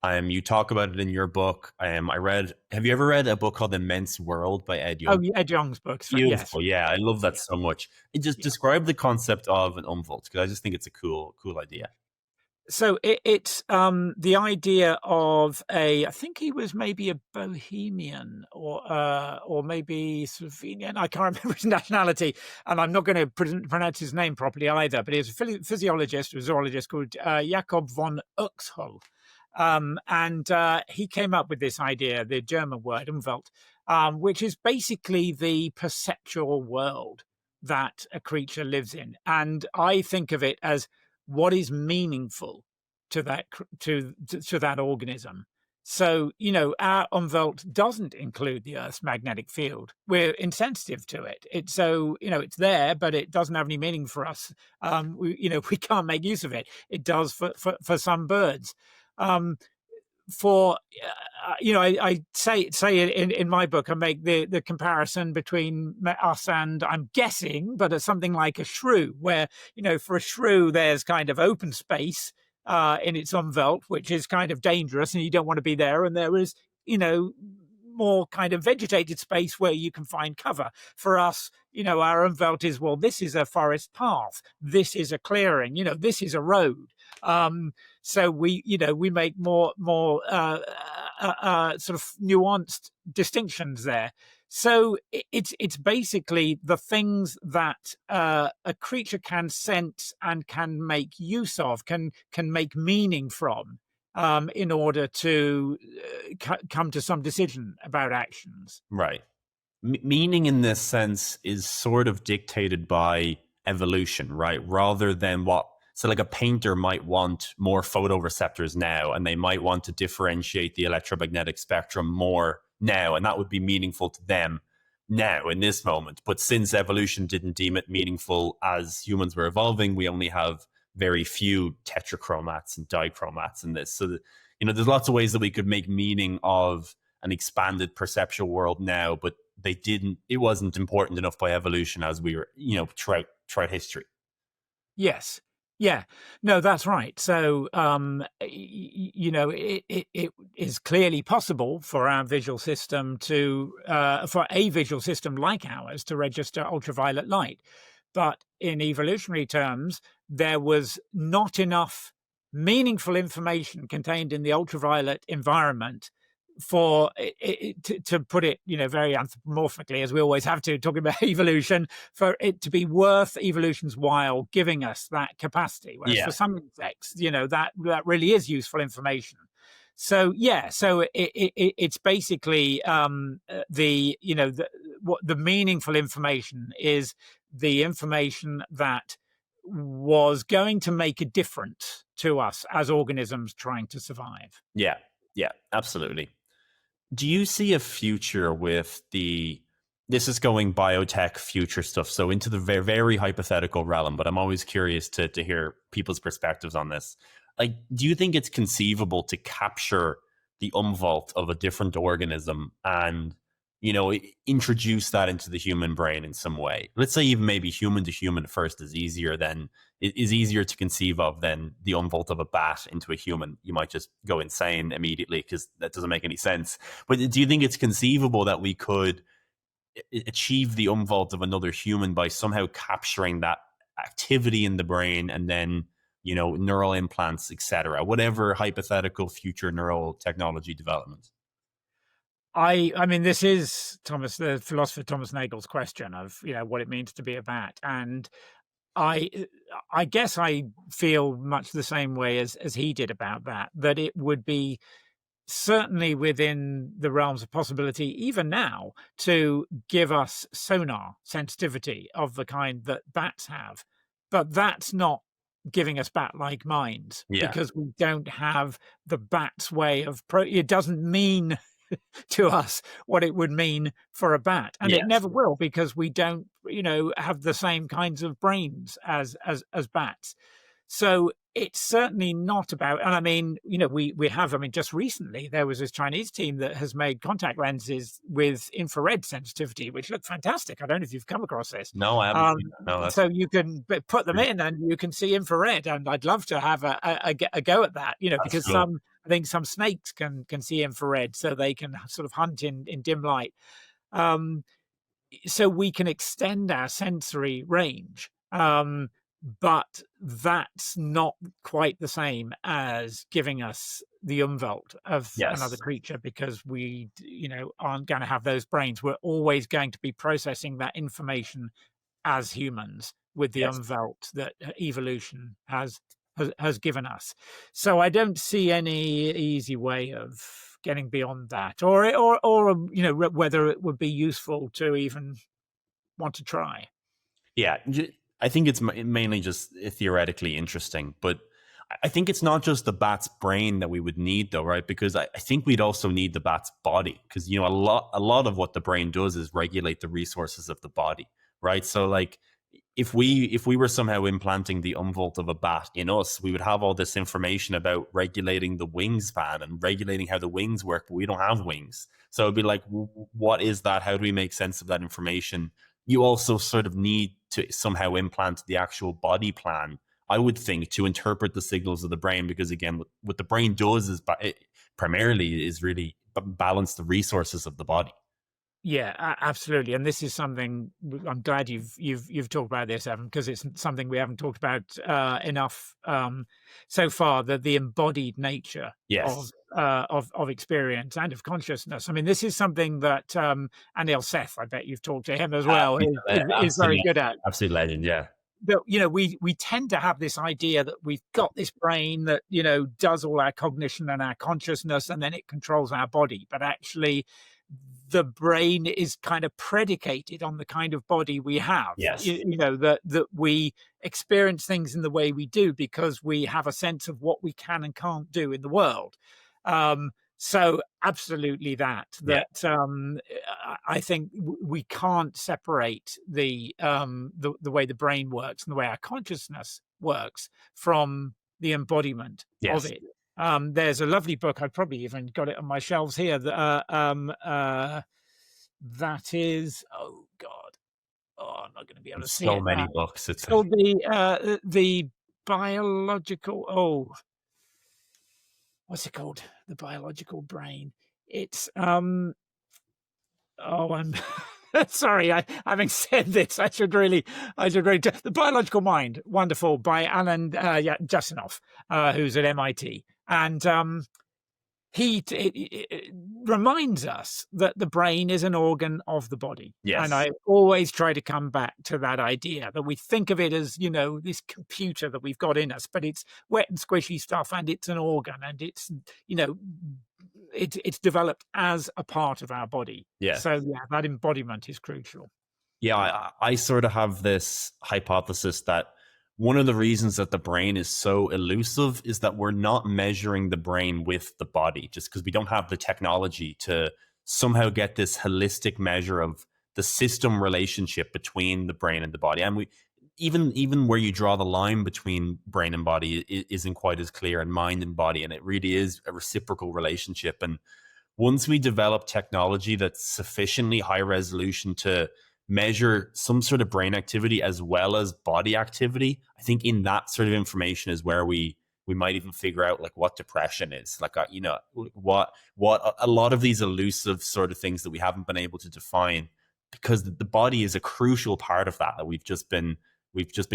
You talk about it in your book. Have you ever read a book called Immense World by Ed Young? Oh, Ed Young's books. Beautiful. Yes. Yeah, I love that so much. Describe the concept of an Umwelt, because I just think it's a cool idea. So it's the idea of I think he was maybe a Bohemian or maybe Slovenian. I can't remember his nationality, and I'm not going to pronounce his name properly either. But he was a physiologist, or zoologist called Jakob von Uxhol. And he came up with this idea, the German word Umwelt, which is basically the perceptual world that a creature lives in. And I think of it as what is meaningful to that organism. So, our Umwelt doesn't include the Earth's magnetic field. We're insensitive to it. It's it's there, but it doesn't have any meaning for us. We can't make use of it. It does for some birds. I say in my book, I make the comparison between us and, I'm guessing, but it's something like a shrew, where for a shrew there's kind of open space in its Umwelt, which is kind of dangerous and you don't want to be there, and there is more kind of vegetated space where you can find cover. For us, our Umwelt is, well, this is a forest path, this is a clearing, this is a road. So we make more sort of nuanced distinctions there. So it's basically the things that a creature can sense and can make use of, can make meaning from, in order to come to some decision about actions. Right. Meaning in this sense is sort of dictated by evolution, right? Rather than so like a painter might want more photoreceptors now, and they might want to differentiate the electromagnetic spectrum more now, and that would be meaningful to them now in this moment. But since evolution didn't deem it meaningful as humans were evolving, we only have very few tetrachromats and dichromats in this. So, there's lots of ways that we could make meaning of an expanded perceptual world now, but it wasn't important enough by evolution as we were, throughout history. Yes. Yeah, no, that's right. So, it is clearly possible for our visual system for a visual system like ours to register ultraviolet light. But in evolutionary terms, there was not enough meaningful information contained in the ultraviolet environment for to put it, very anthropomorphically, as we always have to, talking about evolution, for it to be worth evolution's while giving us that capacity. Whereas for some insects, that really is useful information. So it's basically what the meaningful information is, the information that was going to make a difference to us as organisms trying to survive. Yeah, absolutely. Do you see a future with this is going biotech future stuff, so into the very, very hypothetical realm, but I'm always curious to hear people's perspectives on this. Like, do you think it's conceivable to capture the Umwelt of a different organism and, introduce that into the human brain in some way? Let's say even maybe human to human first is easier to conceive of than the Umwelt of a bat into a human. You might just go insane immediately because that doesn't make any sense. But do you think it's conceivable that we could achieve the Umwelt of another human by somehow capturing that activity in the brain and then, neural implants, etc., whatever hypothetical future neural technology development? I mean, this is the philosopher Thomas Nagel's question of what it means to be a bat, and I guess I feel much the same way as he did about that it would be certainly within the realms of possibility, even now, to give us sonar sensitivity of the kind that bats have, but that's not giving us bat-like minds, because we don't have the bat's way of it doesn't mean to us what it would mean for a bat, and it never will, because we don't have the same kinds of brains as bats. So it's certainly not about, and I mean, we have, just recently there was this Chinese team that has made contact lenses with infrared sensitivity, which look fantastic. I don't know if you've come across this. No, I haven't. No, so you can put them in and you can see infrared, and I'd love to have a go at that, because cool. I think some snakes can see infrared, so they can sort of hunt in dim light. So we can extend our sensory range. but that's not quite the same as giving us the Umwelt of another creature, because we, aren't going to have those brains. We're always going to be processing that information as humans with the Umwelt that evolution has given us. So I don't see any easy way of getting beyond that, or whether it would be useful to even want to try. Yeah, I think it's mainly just theoretically interesting, but I think it's not just the bat's brain that we would need, though, right? Because I think we'd also need the bat's body, because a lot of what the brain does is regulate the resources of the body, right? So, like, if we were somehow implanting the Umwelt of a bat in us, we would have all this information about regulating the wingspan and regulating how the wings work, but we don't have wings. So it'd be like, what is that? How do we make sense of that information? You also sort of need to somehow implant the actual body plan, I would think, to interpret the signals of the brain, because again, what the brain does is primarily is really balance the resources of the body. Yeah, absolutely. And this is something I'm glad you've talked about this, Evan, because it's something we haven't talked about enough so far. The embodied nature of experience and of consciousness. I mean, this is something that Anil Seth, I bet you've talked to him as well, is very good at. Absolute legend, yeah. But we tend to have this idea that we've got this brain that does all our cognition and our consciousness, and then it controls our body. But actually, the brain is kind of predicated on the kind of body we have. Yes. That we experience things in the way we do because we have a sense of what we can and can't do in the world. So absolutely that I think we can't separate the way the brain works and the way our consciousness works from the embodiment of it. There's a lovely book. I've probably even got it on my shelves here. That is, oh God, I'm not going to be able to see it. So many books. It's called the biological. What's it called? The biological brain. It's I'm sorry. Having said this, I should really. The Biological Mind, wonderful, by Alan Jasinoff, who's at MIT, and it reminds us that the brain is an organ of the body. Yes. And I always try to come back to that idea that we think of it as, this computer that we've got in us, but it's wet and squishy stuff, and it's an organ, and it's, it's developed as a part of our body. Yeah. So that embodiment is crucial. Yeah, I sort of have this hypothesis that one of the reasons that the brain is so elusive is that we're not measuring the brain with the body, just because we don't have the technology to somehow get this holistic measure of the system relationship between the brain and the body. And we even where you draw the line between brain and body isn't quite as clear, and mind and body, and it really is a reciprocal relationship. And once we develop technology that's sufficiently high resolution to measure some sort of brain activity as well as body activity, I think in that sort of information is where we might even figure out like what depression is, like what a lot of these elusive sort of things that we haven't been able to define, because the body is a crucial part of that we've just been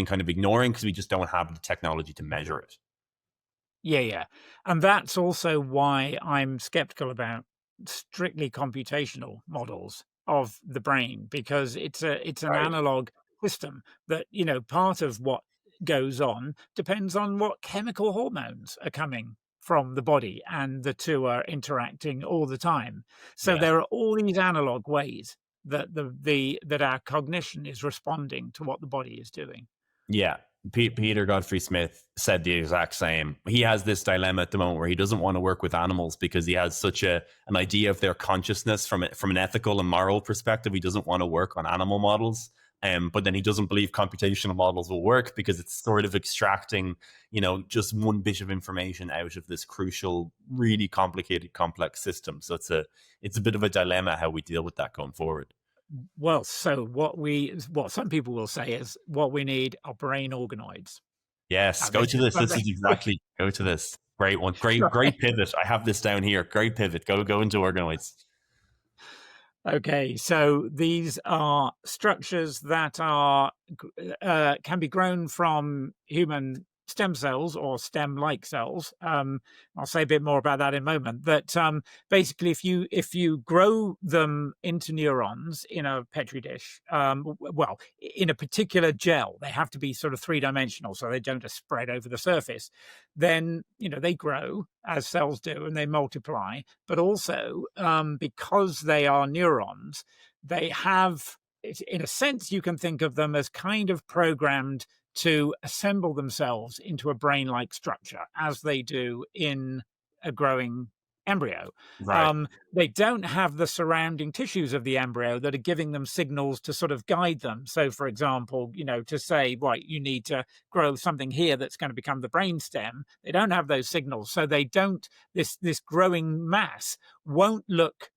kind of ignoring because we just don't have the technology to measure it. Yeah. And that's also why I'm skeptical about strictly computational models of the brain, because it's an analog system that, part of what goes on depends on what chemical hormones are coming from the body, and the two are interacting all the time. So there are all these analog ways that that our cognition is responding to what the body is doing. Yeah. Peter Godfrey Smith said the exact same. He has this dilemma at the moment where he doesn't want to work with animals because he has such an idea of their consciousness from an ethical and moral perspective. He doesn't want to work on animal models. But then he doesn't believe computational models will work because it's sort of extracting, just one bit of information out of this crucial, really complicated, complex system. So it's a bit of a dilemma how we deal with that going forward. Well, so what some people will say is what we need are brain organoids. Yes, go to this. This is exactly, go to this. Great one. Great pivot. I have this down here. Great pivot. Go into organoids. Okay, so these are structures that are can be grown from human stem cells or stem-like cells. I'll say a bit more about that in a moment. But basically, if you grow them into neurons in a petri dish, well, in a particular gel, they have to be sort of three-dimensional, so they don't just spread over the surface. Then they grow as cells do, and they multiply. But also, because they are neurons, they have, in a sense, you can think of them as kind of programmed to assemble themselves into a brain-like structure, as they do in a growing embryo. Right. They don't have the surrounding tissues of the embryo that are giving them signals to sort of guide them. So, for example, to say, right, you need to grow something here that's going to become the brain stem. They don't have those signals, so they don't. This growing mass won't look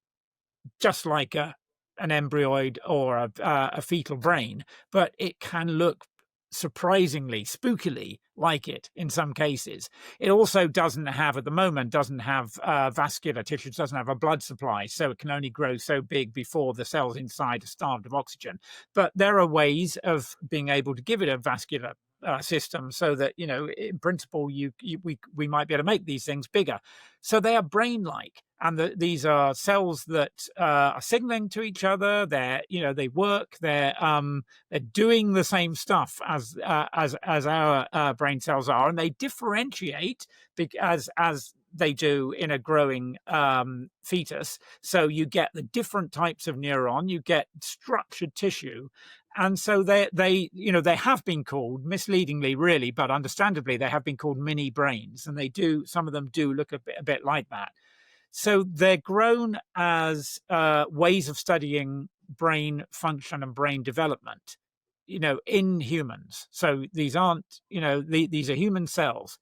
just like an embryoid or a fetal brain, but it can look surprisingly, spookily like it in some cases. It also doesn't have, at the moment, vascular tissues, doesn't have a blood supply, so it can only grow so big before the cells inside are starved of oxygen. But there are ways of being able to give it a vascular system, so that in principle we might be able to make these things bigger. So they are brain-like, and these are cells that are signaling to each other. They work. They're doing the same stuff as our brain cells are, and they differentiate as they do in a growing fetus. So you get the different types of neuron, you get structured tissue. And so they have been called, misleadingly really, but understandably, they have been called mini brains, and some of them do look a bit like that. So they're grown as ways of studying brain function and brain development, in humans. So these aren't, these are human cells.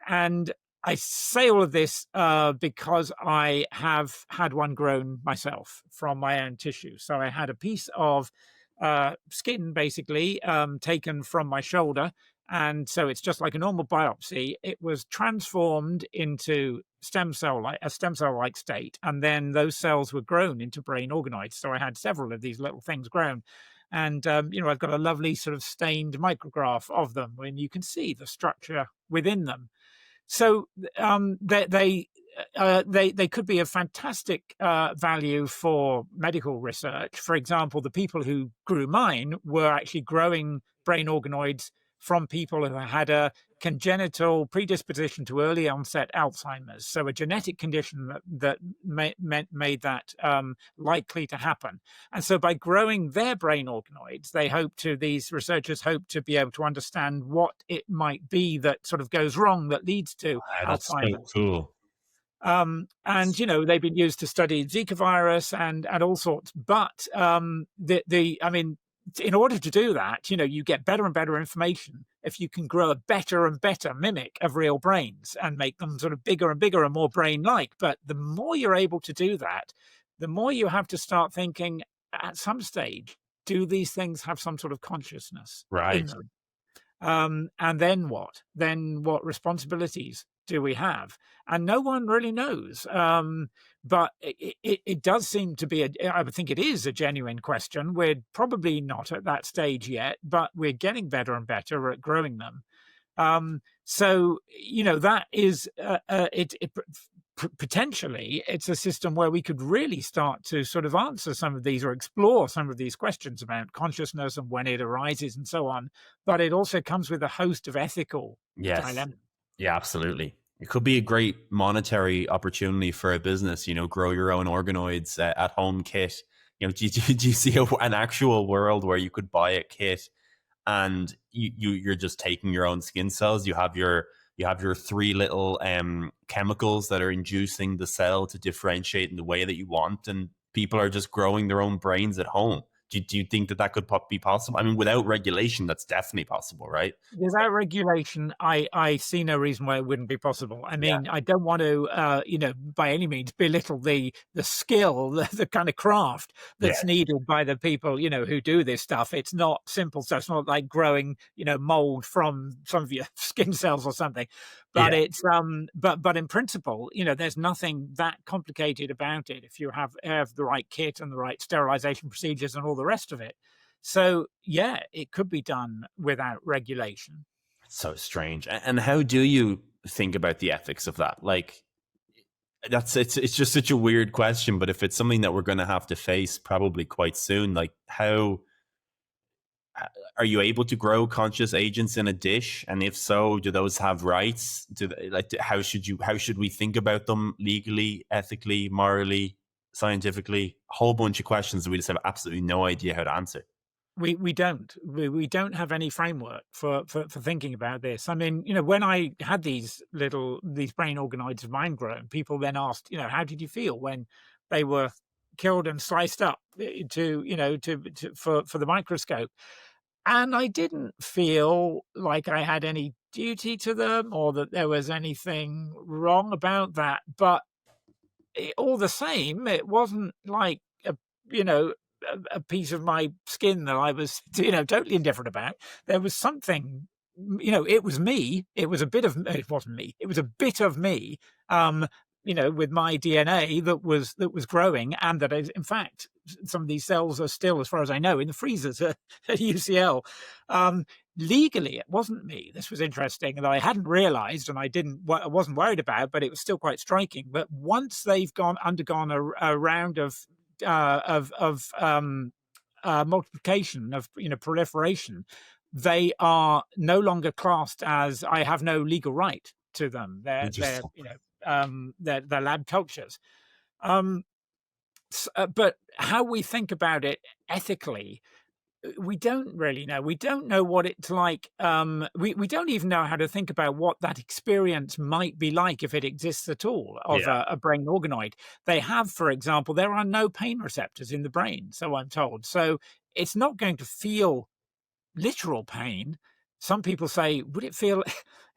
And I say all of this because I have had one grown myself from my own tissue. So I had a piece of skin basically taken from my shoulder, and so it's just like a normal biopsy. It was transformed into a stem cell like state, and then those cells were grown into brain organoids. So I had several of these little things grown, and I've got a lovely sort of stained micrograph of them, when you can see the structure within them. So they could be of fantastic value for medical research. For example, the people who grew mine were actually growing brain organoids from people who had a congenital predisposition to early onset Alzheimer's, so a genetic condition that made that likely to happen. And so by growing their brain organoids, these researchers hope to be able to understand what it might be that sort of goes wrong, that leads to That's so Alzheimer's. cool. And they've been used to study Zika virus and all sorts. But in order to do that, you get better and better information if you can grow a better and better mimic of real brains and make them sort of bigger and bigger and more brain-like. But the more you're able to do that, the more you have to start thinking, at some stage, do these things have some sort of consciousness in them? And then what? Then what responsibilities do we have? And no one really knows. But it does seem to be, I would think it is a genuine question. We're probably not at that stage yet, but we're getting better and better at growing them. So that is, potentially it's a system where we could really start to sort of answer some of these, or explore some of these questions about consciousness and when it arises and so on. But it also comes with a host of ethical dilemmas. Yeah, absolutely. It could be a great monetary opportunity for a business, grow your own organoids at home kit. Do you see an actual world where you could buy a kit and you're just taking your own skin cells? You have your 3 little chemicals that are inducing the cell to differentiate in the way that you want, and people are just growing their own brains at home. Do you think that could be possible? I mean, without regulation, that's definitely possible, right? Without regulation, I see no reason why it wouldn't be possible. I mean, I don't want to, by any means belittle the skill, the kind of craft that's needed by the people, who do this stuff. It's not simple. So it's not like growing, mold from some of your skin cells or something. But it's but in principle, there's nothing that complicated about it if you have the right kit and the right sterilization procedures and all the rest of it. So yeah, it could be done without regulation. So strange. And how do you think about the ethics of that? Like, it's just such a weird question, but if it's something that we're going to have to face probably quite soon, like how are you able to grow conscious agents in a dish? And if so, do those have rights? How should we think about them legally, ethically, morally, scientifically? A whole bunch of questions that we just have absolutely no idea how to answer. We don't have any framework for thinking about this. I mean, when I had these brain organoids of mine grown, people then asked, how did you feel when they were killed and sliced up for the microscope? And I didn't feel like I had any duty to them or that there was anything wrong about that. But all the same, it wasn't like a piece of my skin that I was, totally indifferent about. There was something, it was me. It was a bit of, it wasn't me. It was a bit of me, with my DNA that was growing, and that is, in fact, some of these cells are still, as far as I know, in the freezers at UCL. Legally, it wasn't me. This was interesting, and I hadn't realized, and I wasn't worried about, but it was still quite striking. But once they've undergone a round of multiplication, of proliferation, they are no longer classed as, I have no legal right to them. They're lab cultures. But how we think about it ethically, we don't really know. We don't know what it's like. We don't even know how to think about what that experience might be like, if it exists at all, of a brain organoid. They have, for example, there are no pain receptors in the brain, so I'm told. So it's not going to feel literal pain. Some people say, would it feel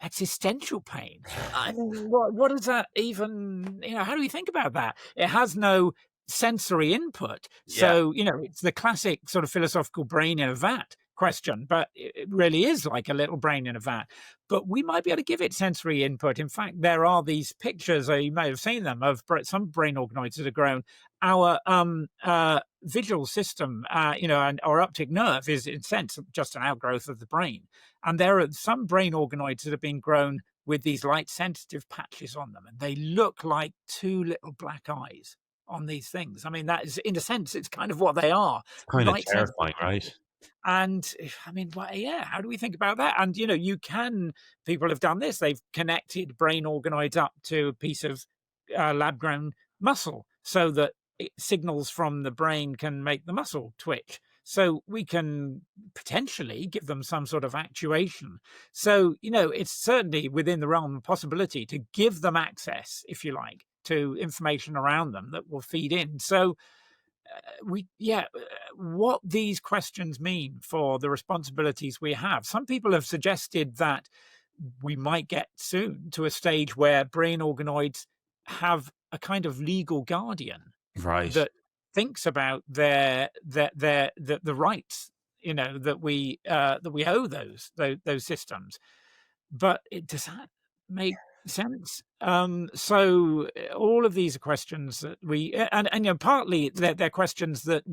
existential pain? I mean, what does that even, how do we think about that? It has no sensory input. So, it's the classic sort of philosophical brain in a vat question, but it really is like a little brain in a vat. But we might be able to give it sensory input. In fact, there are these pictures, you may have seen them, of some brain organoids that have grown. Our visual system, and our optic nerve is, in a sense, just an outgrowth of the brain. And there are some brain organoids that have been grown with these light-sensitive patches on them, and they look like two little black eyes on these things. I mean, that is, in a sense, it's kind of what they are. Kind of terrifying, right? And I mean, how do we think about that? And, people have done this. They've connected brain organoids up to a piece of lab-grown muscle so that signals from the brain can make the muscle twitch. So we can potentially give them some sort of actuation. So, it's certainly within the realm of possibility to give them access, if you like, to information around them that will feed in. So what these questions mean for the responsibilities we have. Some people have suggested that we might get soon to a stage where brain organoids have a kind of legal guardian, right, that thinks about the rights, that we owe those systems. But does that make sense? So all of these are questions that partly they're questions that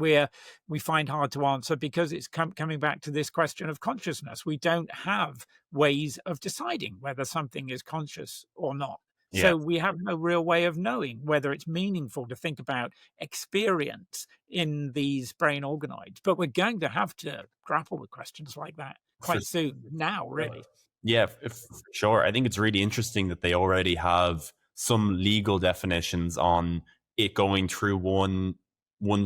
we find hard to answer because it's coming back to this question of consciousness. We don't have ways of deciding whether something is conscious or not. So we have no real way of knowing whether it's meaningful to think about experience in these brain organoids. But we're going to have to grapple with questions like that quite soon now, really. Yeah, for sure. I think it's really interesting that they already have some legal definitions on it going through one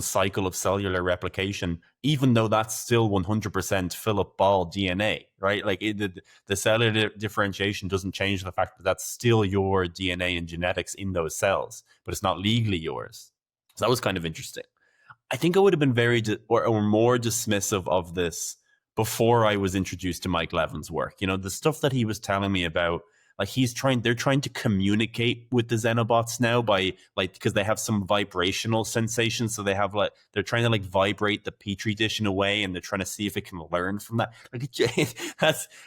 cycle of cellular replication, even though that's still 100% Philip Ball DNA, right? Like the cellular differentiation doesn't change the fact that that's still your DNA and genetics in those cells, but it's not legally yours. So that was kind of interesting. I think I would have been very or more dismissive of this before I was introduced to Mike Levin's work. The stuff that he was telling me about Like they're trying to communicate with the Xenobots now by like, because they have some vibrational sensations. So they're trying to like vibrate the petri dish in a way, and they're trying to see if it can learn from that. Like,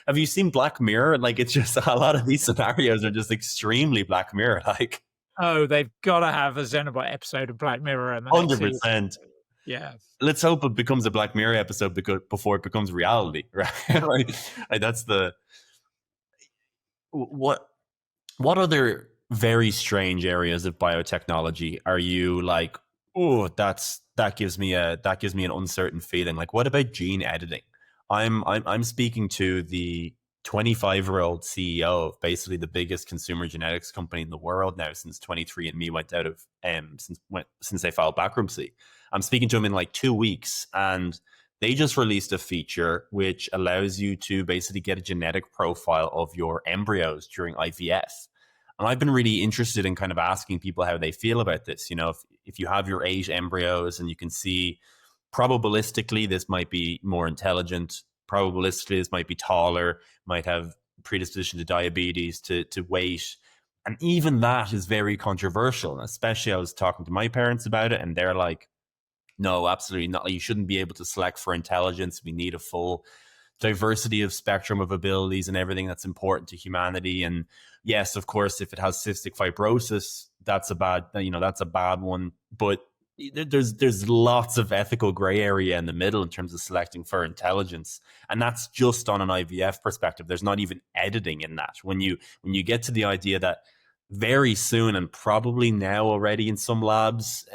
have you seen Black Mirror? Like, it's just a lot of these scenarios are just extremely Black Mirror like. Oh, they've got to have a Xenobot episode of Black Mirror in the next 100%. season. Yeah. Let's hope it becomes a Black Mirror episode before it becomes reality, right? like that's the what other very strange areas of biotechnology are you like, oh, that gives me an uncertain feeling? Like, what about gene editing? I'm speaking to the 25-year-old CEO of basically the biggest consumer genetics company in the world now, since 23andMe went out of since they filed bankruptcy. I'm speaking to him in like 2 weeks, and they just released a feature which allows you to basically get a genetic profile of your embryos during IVF. And I've been really interested in kind of asking people how they feel about this. You know, if you have your 8 embryos and you can see probabilistically this might be more intelligent, probabilistically this might be taller, might have predisposition to diabetes, to weight. And even that is very controversial. And especially I was talking to my parents about it, and they're like, no, absolutely not. You shouldn't be able to select for intelligence. We need a full diversity of spectrum of abilities and everything that's important to humanity. And yes, of course, if it has cystic fibrosis, that's a bad one. But there's lots of ethical gray area in the middle in terms of selecting for intelligence. And that's just on an IVF perspective. There's not even editing in that. When you get to the idea that very soon, and probably now already in some labs,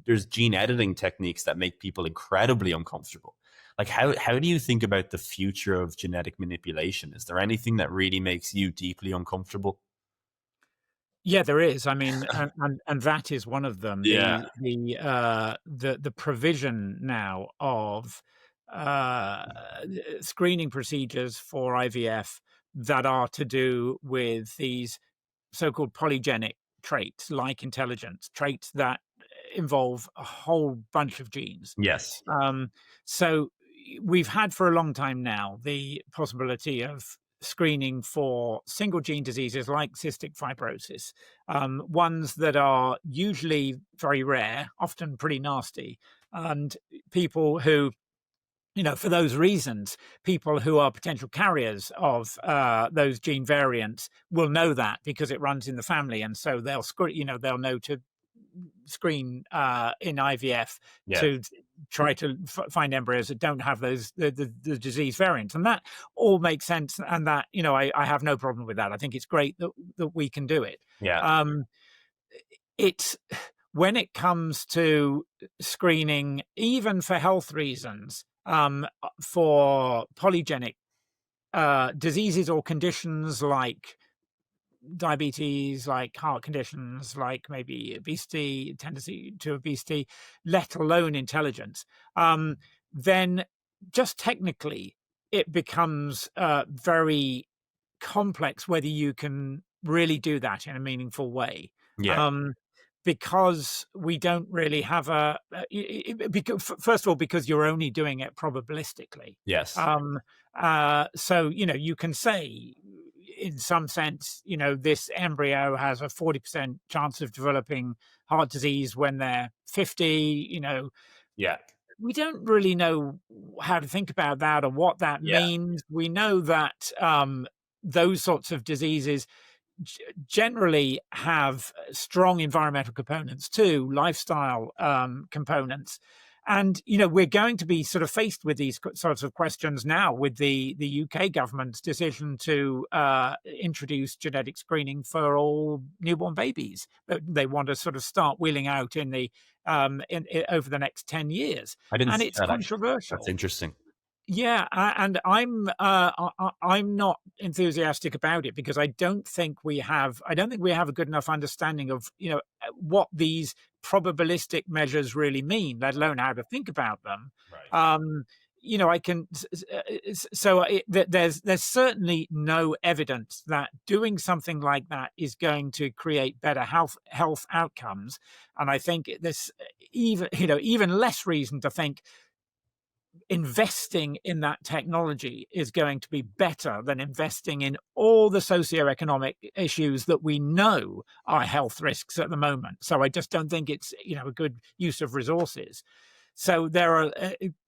there's gene editing techniques that make people incredibly uncomfortable. Like, how do you think about the future of genetic manipulation? Is there anything that really makes you deeply uncomfortable? Yeah, there is. I mean, and that is one of them. Yeah. The provision now of screening procedures for IVF that are to do with these so-called polygenic traits, like intelligence, traits that involve a whole bunch of genes. Yes. So we've had for a long time now the possibility of screening for single gene diseases like cystic fibrosis, ones that are usually very rare, often pretty nasty, and people who, you know, for those reasons, people who are potential carriers of those gene variants will know that because it runs in the family, and so they'll know to screen in IVF to try to find embryos that don't have those the disease variants, and that all makes sense. And that, you know, I have no problem with that. I think it's great that we can do it. Yeah. It's when it comes to screening, even for health reasons, for polygenic diseases or conditions like diabetes, like heart conditions, like maybe obesity, tendency to obesity, let alone intelligence, then just technically it becomes very complex whether you can really do that in a meaningful way. Yeah. Because we don't really have first of all, because you're only doing it probabilistically. Yes. So, you know, you can say, in some sense, you know, this embryo has a 40% chance of developing heart disease when they're 50, you know. Yeah. We don't really know how to think about that or what that means. We know that those sorts of diseases generally have strong environmental components too, lifestyle components. And, you know, we're going to be sort of faced with these sorts of questions now with the UK government's decision to introduce genetic screening for all newborn babies. They want to sort of start wheeling out in the over the next 10 years. And it's controversial. That's interesting. Yeah, and I'm not enthusiastic about it because I don't think we have a good enough understanding of, you know, what these probabilistic measures really mean, let alone how to think about them. Right. You know, there's certainly no evidence that doing something like that is going to create better health outcomes, and I think there's even less reason to think investing in that technology is going to be better than investing in all the socioeconomic issues that we know are health risks at the moment. So I just don't think it's, a good use of resources. So there are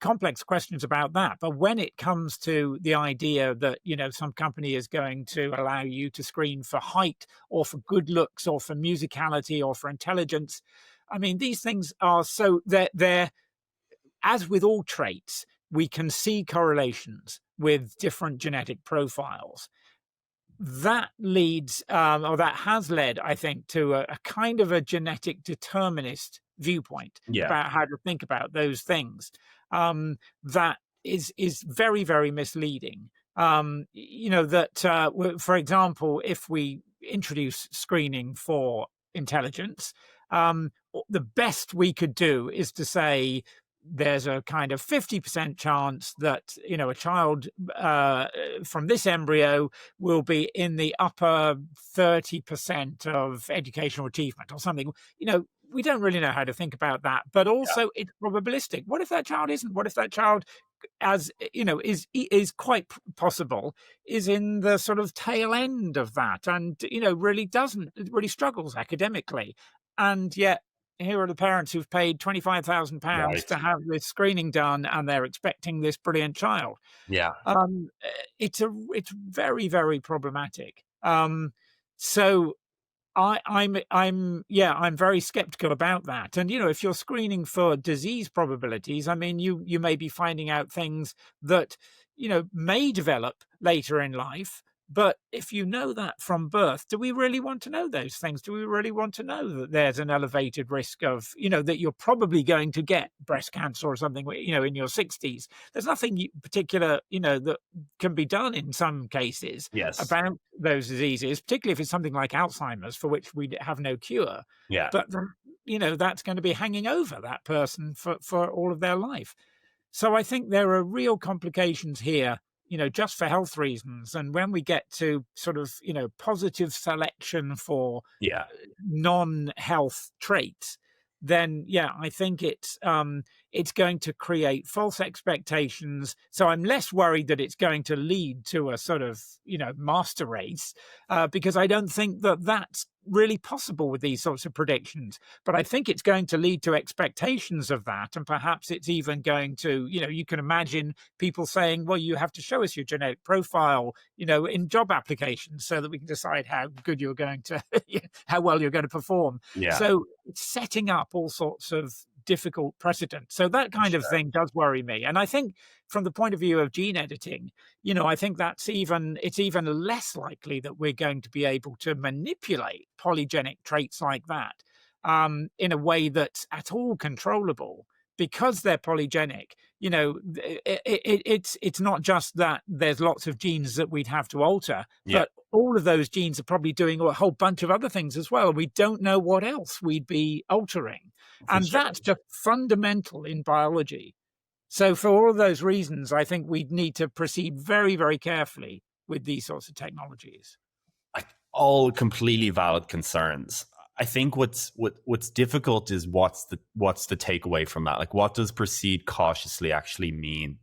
complex questions about that. But when it comes to the idea that, some company is going to allow you to screen for height or for good looks or for musicality or for intelligence, I mean, these things are so they're as with all traits, we can see correlations with different genetic profiles. That leads, or that has led, I think, to a kind of a genetic determinist viewpoint about how to think about those things. That is very, very misleading. For example, if we introduce screening for intelligence, the best we could do is to say there's a kind of 50% chance that, a child from this embryo will be in the upper 30% of educational achievement or something. We don't really know how to think about that, but also it's probabilistic. What if that child isn't? What if that child, as is quite possible, is in the sort of tail end of that and, really struggles academically. And yet, here are the parents who've paid £25,000 to have this screening done, and they're expecting this brilliant child. Yeah. It's very, very problematic. So I'm very skeptical about that. And, if you're screening for disease probabilities, I mean, you may be finding out things that, may develop later in life. But if you know that from birth, do we really want to know those things? Do we really want to know that there's an elevated risk of, that you're probably going to get breast cancer or something, in your 60s? There's nothing particular, that can be done in some cases about those diseases, particularly if it's something like Alzheimer's, for which we have no cure. Yeah. But, that's going to be hanging over that person for all of their life. So I think there are real complications here, just for health reasons. And when we get to sort of, positive selection for non-health traits, then, I think it's going to create false expectations. So I'm less worried that it's going to lead to a sort of, master race, because I don't think that that's really possible with these sorts of predictions. But I think it's going to lead to expectations of that. And perhaps it's even going to, you can imagine people saying, well, you have to show us your genetic profile, in job applications so that we can decide how good you're going to, how well you're going to perform. Yeah. So it's setting up all sorts of difficult precedent. So that kind of thing does worry me. And I think from the point of view of gene editing, I think it's even less likely that we're going to be able to manipulate polygenic traits like that in a way that's at all controllable. Because they're polygenic, it's not just that there's lots of genes that we'd have to alter, but all of those genes are probably doing a whole bunch of other things as well. We don't know what else we'd be altering. That's just fundamental in biology. So for all of those reasons, I think we need to proceed very, very carefully with these sorts of technologies. All completely valid concerns. I think what's difficult is what's the takeaway from that? Like, what does proceed cautiously actually mean?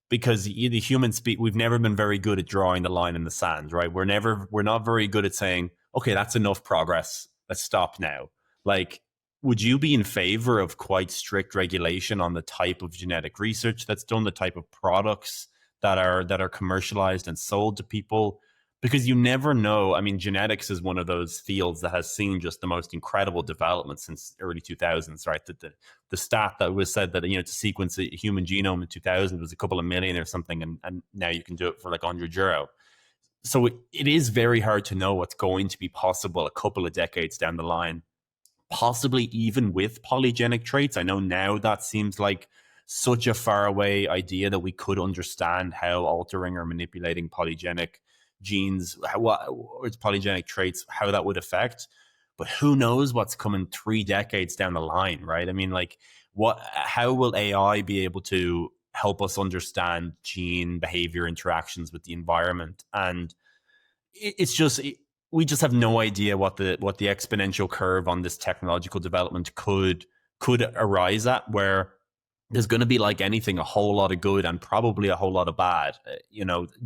Because the human we've never been very good at drawing the line in the sand, right? We're not very good at saying, okay, that's enough progress. Let's stop now. Like, would you be in favor of quite strict regulation on the type of genetic research that's done, the type of products that are commercialized and sold to people? Because you never know. I mean, genetics is one of those fields that has seen just the most incredible development since early 2000s, right? The stat that was said that, to sequence a human genome in 2000 was a couple of million or something, and now you can do it for like €100. So it is very hard to know what's going to be possible a couple of decades down the line, possibly even with polygenic traits. I know now that seems like such a faraway idea that we could understand how altering or manipulating polygenic genes, or its polygenic traits, how that would affect. But who knows what's coming 3 decades down the line, right? I mean, like, how will AI be able to help us understand gene behavior interactions with the environment? And we just have no idea what the exponential curve on this technological development could arise at, where there's going to be, like anything, a whole lot of good and probably a whole lot of bad.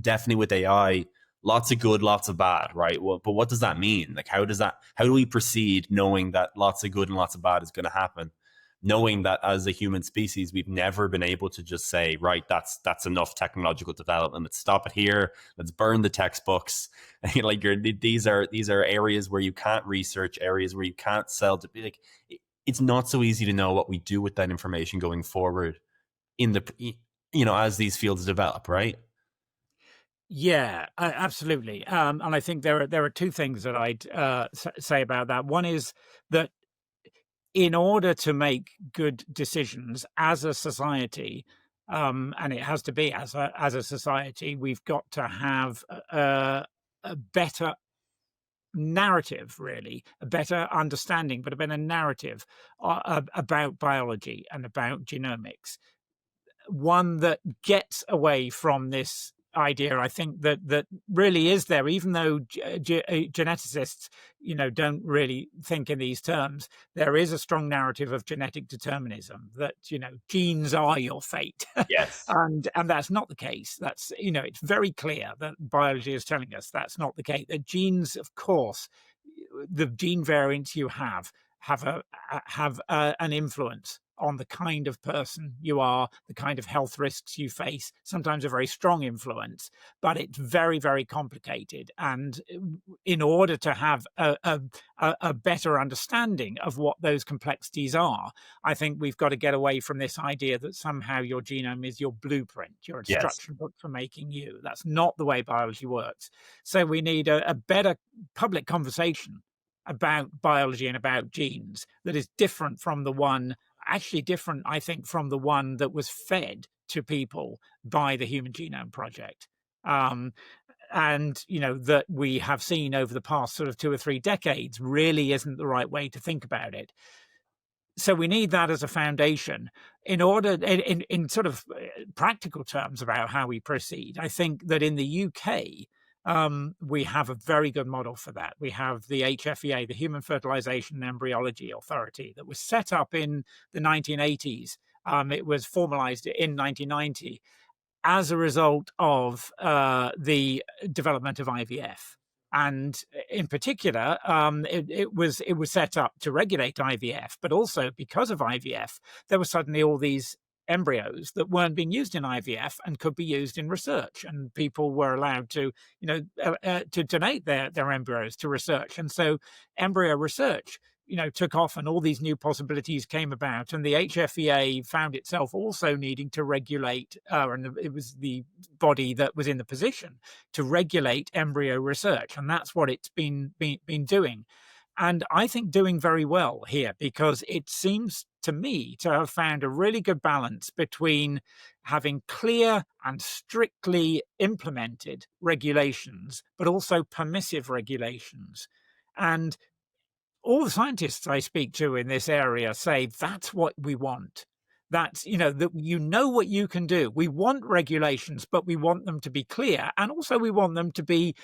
Definitely with AI, lots of good, lots of bad, right? Well, but what does that mean? Like, how do we proceed knowing that lots of good and lots of bad is going to happen? Knowing that as a human species, we've never been able to just say, right, that's enough technological development. Let's stop it here. Let's burn the textbooks. Like, these are areas where you can't research, areas where you can't sell. To be like, it's not so easy to know what we do with that information going forward in the as these fields develop, right? Yeah, absolutely. And I think there are two things that I'd say about that. One is that in order to make good decisions as a society, and it has to be as a society, we've got to have a better narrative, really, a better understanding, but a better narrative about biology and about genomics. One that gets away from this idea, I think, that really is there, even though geneticists, don't really think in these terms. There is a strong narrative of genetic determinism, that genes are your fate. Yes. and that's not the case. That's it's very clear that biology is telling us that's not the case. That genes, of course, the gene variants you have an influence on the kind of person you are, the kind of health risks you face, sometimes a very strong influence, but it's very, very complicated. And in order to have a better understanding of what those complexities are, I think we've got to get away from this idea that somehow your genome is your blueprint, your instruction book for making you. That's not the way biology works. So we need a better public conversation about biology and about genes that is different from the one, actually different, I think, from the one that was fed to people by the Human Genome Project. And, that we have seen over the past sort of 2 or 3 decades really isn't the right way to think about it. So we need that as a foundation in order, in sort of practical terms about how we proceed. I think that in the UK, we have a very good model for that. We have the HFEA, the Human Fertilization and Embryology Authority, that was set up in the 1980s. It was formalized in 1990 as a result of the development of IVF. And in particular, it was set up to regulate IVF, but also because of IVF, there were suddenly all these embryos that weren't being used in IVF and could be used in research, and people were allowed to, to donate their embryos to research. And so embryo research, took off, and all these new possibilities came about. And the HFEA found itself also needing to regulate, and it was the body that was in the position to regulate embryo research, and that's what it's been doing. And I think doing very well here, because it seems to me to have found a really good balance between having clear and strictly implemented regulations, but also permissive regulations. And all the scientists I speak to in this area say that's what we want. That's, that what you can do. We want regulations, but we want them to be clear. And also we want them to be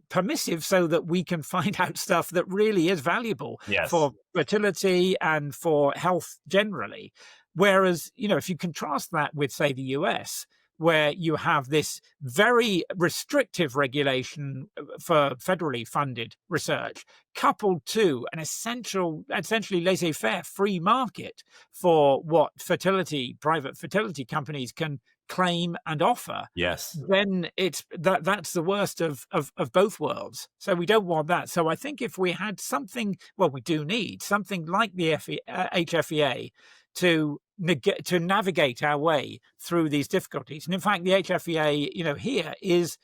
permissive, so that we can find out stuff that really is valuable for fertility and for health generally. Whereas, if you contrast that with, say, the US, where you have this very restrictive regulation for federally funded research, coupled to an essentially laissez-faire free market for what private fertility companies can claim and offer, then that's the worst of both worlds. So we don't want that. So I think if we had something, we do need something like the HFEA to navigate our way through these difficulties. And in fact, the HFEA, here is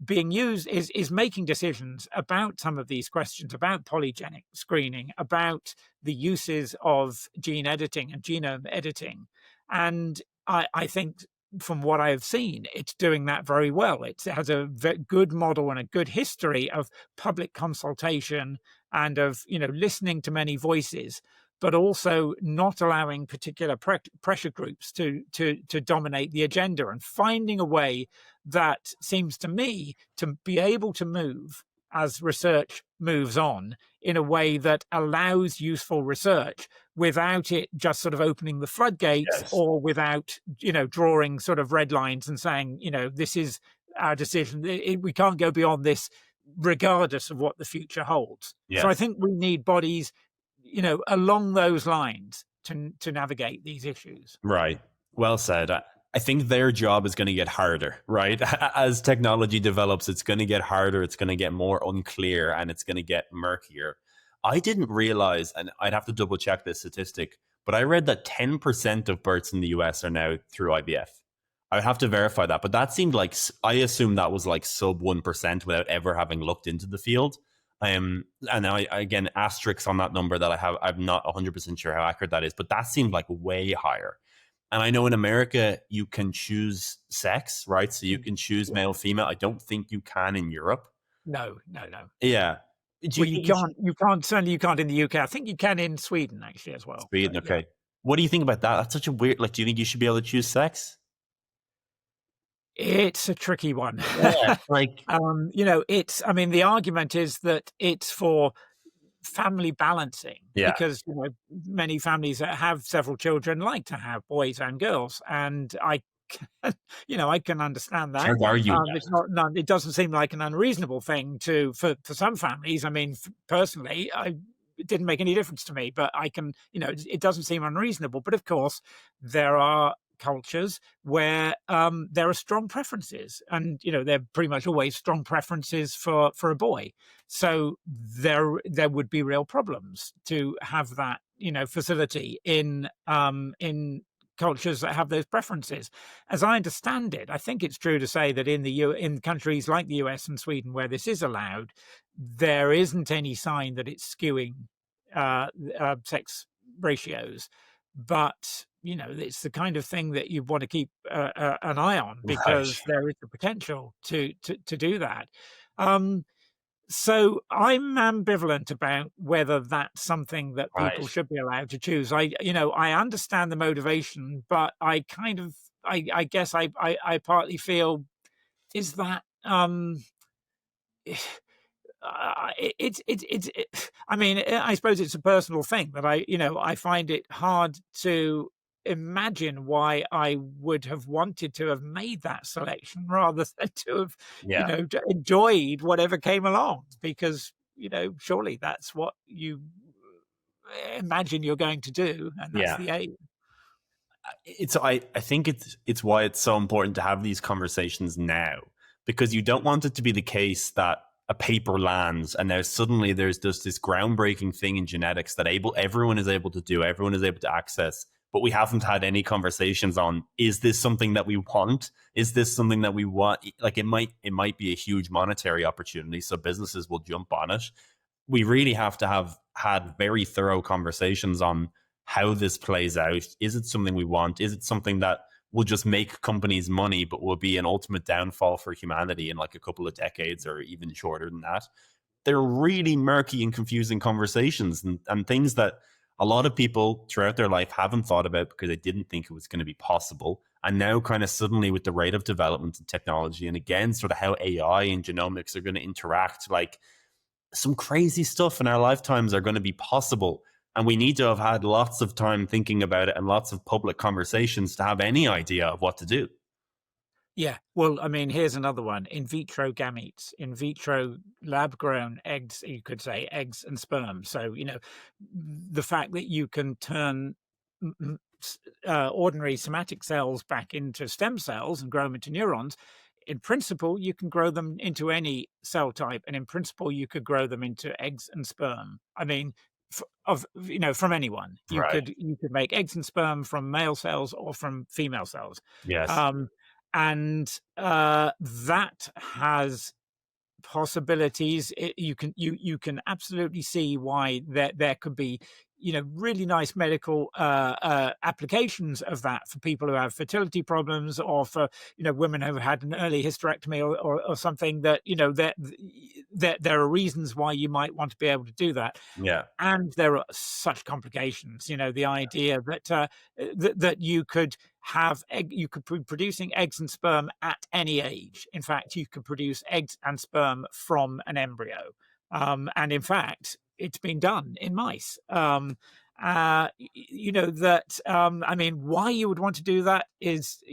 being used, is making decisions about some of these questions, about polygenic screening, about the uses of gene editing and genome editing. And I think, from what I've seen, it's doing that very well. It has a very good model and a good history of public consultation and of, listening to many voices, but also not allowing particular pressure groups to dominate the agenda, and finding a way that seems to me to be able to move as research moves on in a way that allows useful research without it just sort of opening the floodgates, Yes. or without, drawing sort of red lines and saying, this is our decision. We can't go beyond this regardless of what the future holds. Yes. So I think we need bodies, along those lines to navigate these issues. Right. Well said. I think their job is going to get harder, right? As technology develops, it's going to get harder, it's going to get more unclear, and it's going to get murkier. I didn't realize, and I'd have to double check this statistic, but I read that 10% of births in the US are now through IVF. I would have to verify that, but that seemed like, I assume that was like sub 1% without ever having looked into the field. And I, again, asterisks on that number that I'm not 100% sure how accurate that is, but that seemed like way higher. And I know in America, you can choose sex, right? So you can choose male, female. I don't think you can in Europe. No. Yeah. You can't, certainly you can't in the UK. I think you can in Sweden, actually, as well. Sweden, okay. Yeah. What do you think about that? That's such a weird, do you think you should be able to choose sex? It's a tricky one. Yeah, the argument is that it's for family balancing, because many families that have several children like to have boys and girls, and I can understand that. It doesn't seem like an unreasonable thing for some families. I mean, personally, it didn't make any difference to me, but it doesn't seem unreasonable. But of course, there are cultures where there are strong preferences, and they're pretty much always strong preferences for a boy. So there would be real problems to have that facility in cultures that have those preferences. As I understand it, I think it's true to say that in countries like the US and Sweden where this is allowed, there isn't any sign that it's skewing sex ratios, but it's the kind of thing that you want to keep an eye on, because there is the potential to do that. So I'm ambivalent about whether that's something that people should be allowed to choose. I understand the motivation, but I guess I partly feel is that I suppose it's a personal thing that I find it hard to imagine why I would have wanted to have made that selection rather than to have enjoyed whatever came along, because surely that's what you imagine you're going to do, and that's the aim. I think it's why it's so important to have these conversations now, because you don't want it to be the case that a paper lands and now suddenly there's just this groundbreaking thing in genetics that everyone is able to do, everyone is able to access, but we haven't had any conversations on, is this something that we want? Is this something that we want? Like it might be a huge monetary opportunity, so businesses will jump on it. We really have to have had very thorough conversations on how this plays out. Is it something we want? Is it something that will just make companies money, but will be an ultimate downfall for humanity in like a couple of decades or even shorter than that? They're really murky and confusing conversations and things that a lot of people throughout their life haven't thought about because they didn't think it was going to be possible. And now kind of suddenly with the rate of development in technology, and again, sort of how AI and genomics are going to interact, like some crazy stuff in our lifetimes are going to be possible. And we need to have had lots of time thinking about it and lots of public conversations to have any idea of what to do. Yeah, well, I mean, here's another one. In vitro gametes, in vitro lab-grown eggs, you could say eggs and sperm. So, the fact that you can turn ordinary somatic cells back into stem cells and grow them into neurons, in principle, you can grow them into any cell type. And in principle, you could grow them into eggs and sperm. I mean, from anyone. You could make eggs and sperm from male cells or from female cells. Yes. And that has possibilities. You can absolutely see why there could be really nice medical applications of that for people who have fertility problems, or for women who have had an early hysterectomy or something, that there are reasons why you might want to be able to do that. Yeah. And there are such complications, the idea that that you could you could be producing eggs and sperm at any age. In fact, you could produce eggs and sperm from an embryo. And in fact, it's been done in mice. That I mean, why you would want to do that is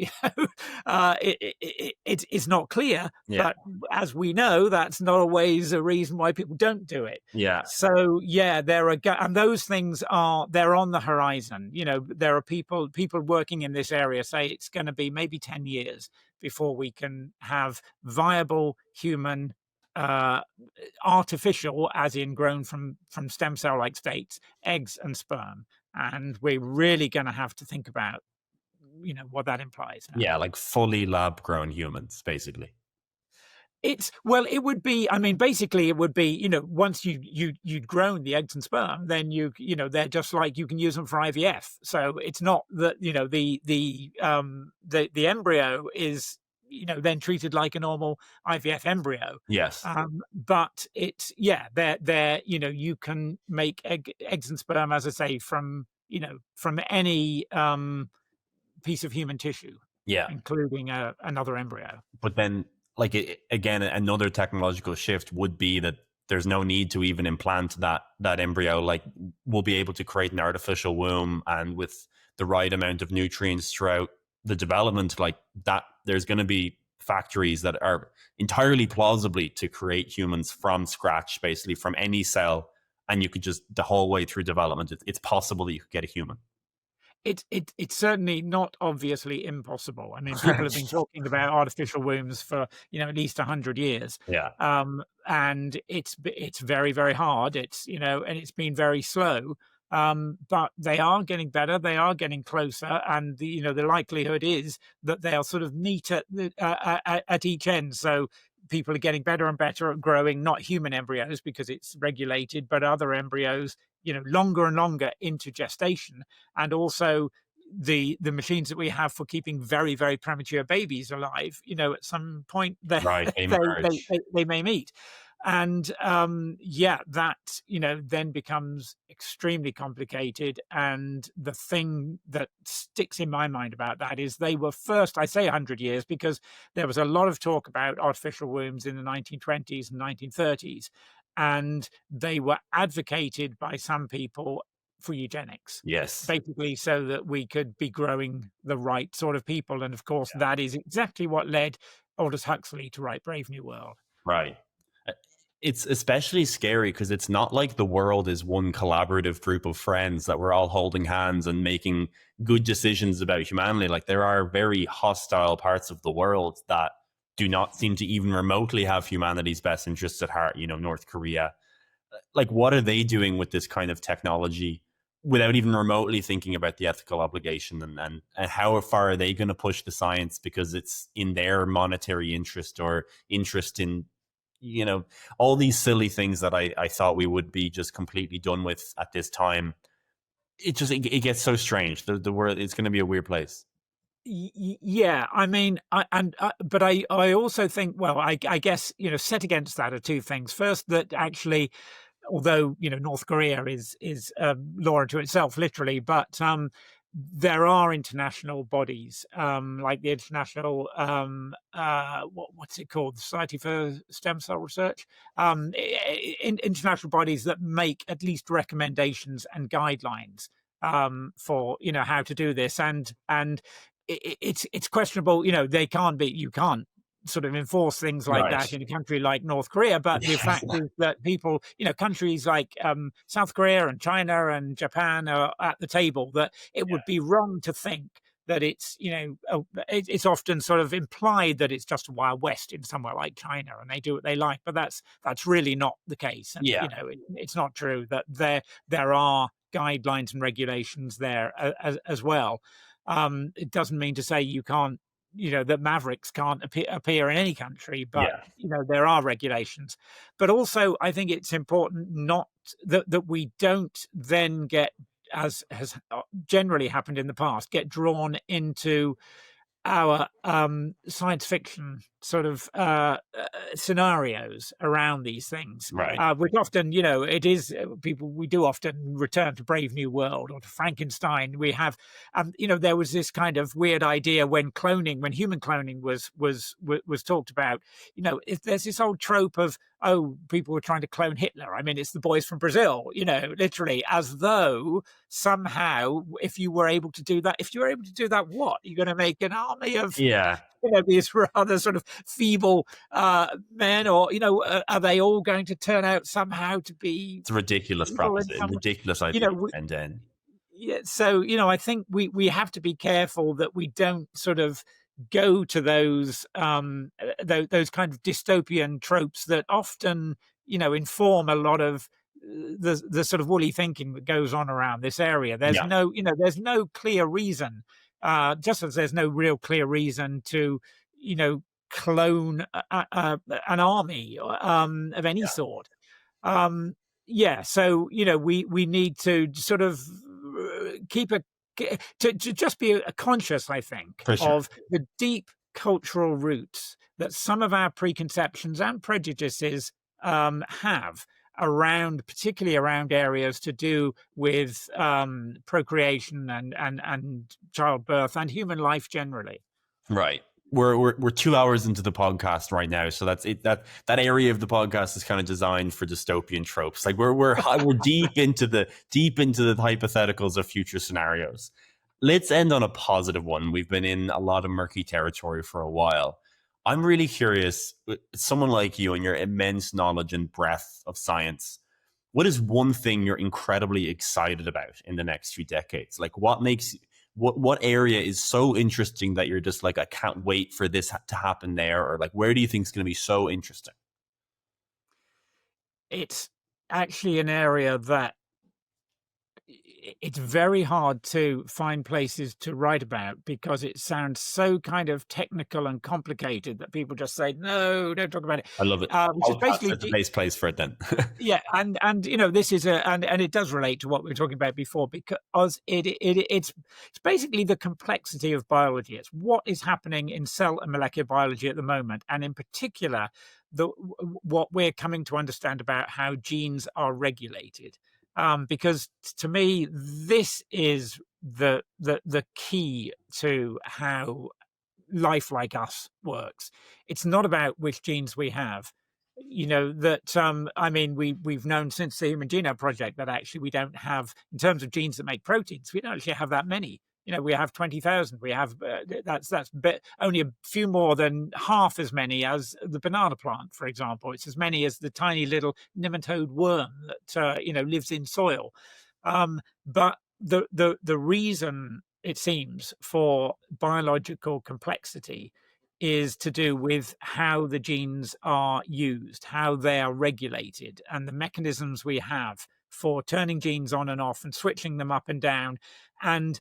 it's not clear. Yeah. But as we know, that's not always a reason why people don't do it. Yeah. So yeah, and those things they're on the horizon. There are people working in this area say it's going to be maybe 10 years before we can have viable human artificial, as in grown from stem cell like states, eggs and sperm. And we're really going to have to think about what that implies now. Yeah, like fully lab grown humans, basically. It would be, I mean, basically it would be, once you'd grown the eggs and sperm, then they're just like, you can use them for IVF. So it's not that, the embryo is, then treated like a normal IVF embryo. Yes. But it's, they're you can make eggs and sperm, as I say, from any piece of human tissue. Yeah. Including another embryo. But then, again, another technological shift would be that there's no need to even implant that embryo. Like, we'll be able to create an artificial womb, and with the right amount of nutrients throughout the development, like that, there's going to be factories that are entirely plausibly to create humans from scratch, basically from any cell, and you could just, the whole way through development, it's possible that you could get a human. It's certainly not obviously impossible. I mean, people have been talking about artificial wombs for at least 100 years. Yeah. And it's very, very hard. It's and it's been very slow. But they are getting better. They are getting closer, and the likelihood is that they'll sort of meet at each end. So people are getting better and better at growing not human embryos because it's regulated, but other embryos, longer and longer into gestation, and also the machines that we have for keeping very, very premature babies alive. At some point they may meet. And that then becomes extremely complicated. And the thing that sticks in my mind about that is they were first, I say 100 years, because there was a lot of talk about artificial wombs in the 1920s and 1930s, and they were advocated by some people for eugenics. Yes. Basically so that we could be growing the right sort of people. And of course, that is exactly what led Aldous Huxley to write Brave New World. Right. It's especially scary because it's not like the world is one collaborative group of friends that we're all holding hands and making good decisions about humanity. Like, there are very hostile parts of the world that do not seem to even remotely have humanity's best interests at heart. North Korea. Like, what are they doing with this kind of technology without even remotely thinking about the ethical obligation, and how far are they going to push the science because it's in their monetary interest or interest in, all these silly things that I thought we would be just completely done with at this time. It gets so strange. The world, it's going to be a weird place. Yeah, I mean, but I also think, well, I guess, set against that are two things. First, that actually, although, North Korea is law unto itself, literally, but there are international bodies like the International, what's it called? The Society for Stem Cell Research. International bodies that make at least recommendations and guidelines for, how to do this. And it's questionable, you can't sort of enforce things like that in a country like North Korea. But the fact is that people, countries like South Korea and China and Japan are at the table, that it would be wrong to think that it's, it's often sort of implied that it's just a Wild West in somewhere like China and they do what they like. But that's really not the case. And, it's not true that there are guidelines and regulations there as well. It doesn't mean to say you can't, that mavericks can't appear in any country, but there are regulations. But also, I think it's important not that we don't then get, as has generally happened in the past, get drawn into our science fiction sort of scenarios around these things, Right. which often, it is people. We do often return to Brave New World or to Frankenstein. We have, there was this kind of weird idea when human cloning was talked about. If there's this old trope of, oh, people were trying to clone Hitler. I mean, it's the boys from Brazil, literally, as though somehow, if you were able to do that, what? You're going to make an army of these rather sort of feeble men, or are they all going to turn out somehow to be? It's a ridiculous proposition, ridiculous idea. And yeah, so I think we have to be careful that we don't sort of go to those kind of dystopian tropes that often inform a lot of the sort of woolly thinking that goes on around this area. There's there's no clear reason, just as there's no real clear reason to clone an army of any sort. So we need to sort of keep to just be conscious, I think, of the deep cultural roots that some of our preconceptions and prejudices have particularly around areas to do with procreation and childbirth and human life generally. Right. We're 2 hours into the podcast right now, so that's it. That area of the podcast is kind of designed for dystopian tropes. Like we're deep into the hypotheticals of future scenarios. Let's end on a positive one. We've been in a lot of murky territory for a while. I'm really curious, someone like you and your immense knowledge and breadth of science, what is one thing you're incredibly excited about in the next few decades? Like what area is so interesting that you're just like, I can't wait for this to happen there? Or like, where do you think is going to be so interesting? It's actually an area that it's very hard to find places to write about because it sounds so kind of technical and complicated that people just say, no, don't talk about it. I love it. Which is basically the base place for it then. Yeah. And this is and it does relate to what we were talking about before, because it's basically the complexity of biology. It's what is happening in cell and molecular biology at the moment. And in particular, what we're coming to understand about how genes are regulated. Because to me, this is the key to how life like us works. It's not about which genes we have. We've known since the Human Genome Project that actually we don't have, in terms of genes that make proteins, we don't actually have that many. We have 20,000. We have that's only a few more than half as many as the banana plant, for example. It's as many as the tiny little nematode worm that lives in soil. But the reason, it seems, for biological complexity is to do with how the genes are used, how they are regulated, and the mechanisms we have for turning genes on and off and switching them up and down. And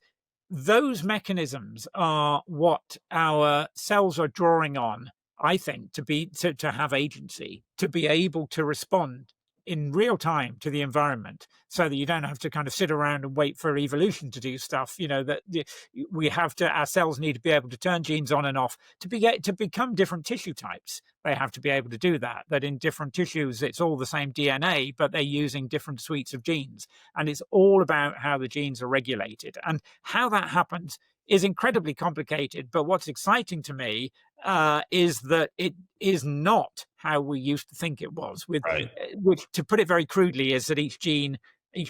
those mechanisms are what our cells are drawing on, I think, to have agency, to be able to respond in real time to the environment, so that you don't have to kind of sit around and wait for evolution to do stuff. Our cells need to be able to turn genes on and off to become different tissue types. They have to be able to do that. That in different tissues, it's all the same DNA, but they're using different suites of genes. And it's all about how the genes are regulated. And how that happens is incredibly complicated. But what's exciting to me is that it is not how we used to think it was. Which, to put it very crudely, is that each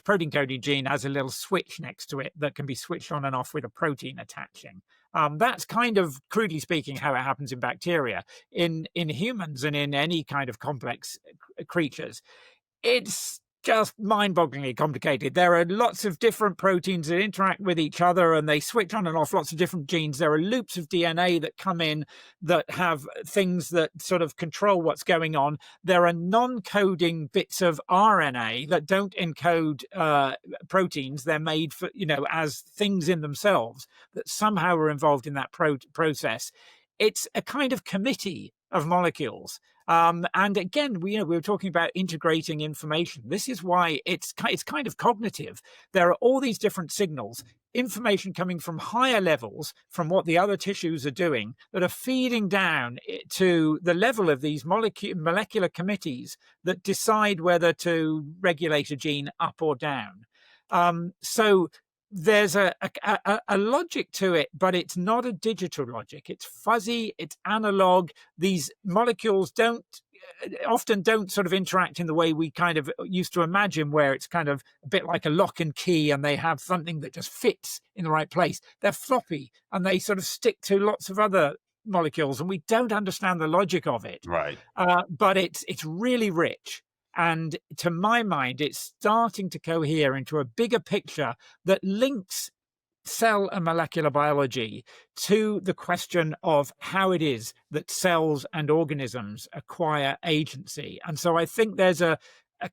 protein coding gene has a little switch next to it that can be switched on and off with a protein attaching. That's kind of, crudely speaking, how it happens in bacteria. In humans and in any kind of complex creatures, it's just mind-bogglingly complicated. There are lots of different proteins that interact with each other, and they switch on and off lots of different genes. There are loops of DNA that come in that have things that sort of control what's going on. There are non-coding bits of RNA that don't encode proteins. They're made for, as things in themselves that somehow are involved in that process. It's a kind of committee of molecules. And again, we were talking about integrating information. This is why it's kind of cognitive. There are all these different signals information coming from higher levels, from what the other tissues are doing, that are feeding down to the level of these molecular committees that decide whether to regulate a gene up or down. So there's a logic to it, but it's not a digital logic. It's fuzzy, it's analog. These molecules often don't sort of interact in the way we kind of used to imagine, where it's kind of a bit like a lock and key and they have something that just fits in the right place. They're floppy and they sort of stick to lots of other molecules, and we don't understand the logic of it. Right. But it's really rich. And to my mind, it's starting to cohere into a bigger picture that links cell and molecular biology to the question of how it is that cells and organisms acquire agency. And so I think there's a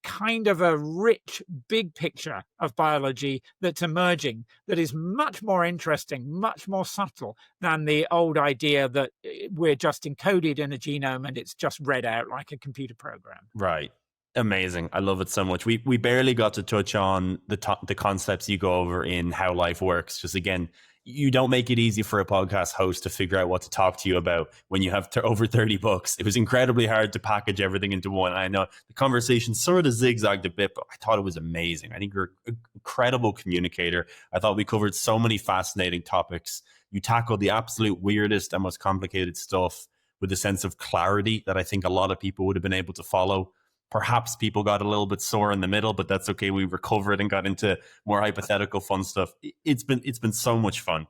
kind of a rich, big picture of biology that's emerging that is much more interesting, much more subtle than the old idea that we're just encoded in a genome and it's just read out like a computer program. Right. Amazing. I love it so much. We barely got to touch on the concepts you go over in How Life Works. Just again, you don't make it easy for a podcast host to figure out what to talk to you about when you have over 30 books. It was incredibly hard to package everything into one. I know the conversation sort of zigzagged a bit, but I thought it was amazing. I think you're an incredible communicator. I thought we covered so many fascinating topics. You tackled the absolute weirdest and most complicated stuff with a sense of clarity that I think a lot of people would have been able to follow. Perhaps people got a little bit sore in the middle, but that's okay. We recovered and got into more hypothetical fun stuff. It's been so much fun.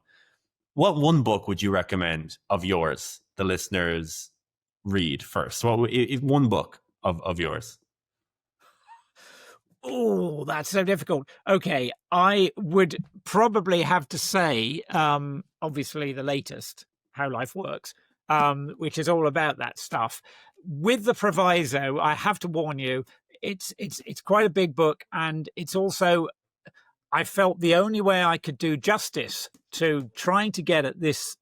What one book would you recommend of yours the listeners read first? Well, if one book of yours. Oh, that's so difficult. Okay, I would probably have to say, obviously, the latest, How Life Works, which is all about that stuff. With the proviso, I have to warn you, it's quite a big book, and it's also, I felt the only way I could do justice to trying to get at this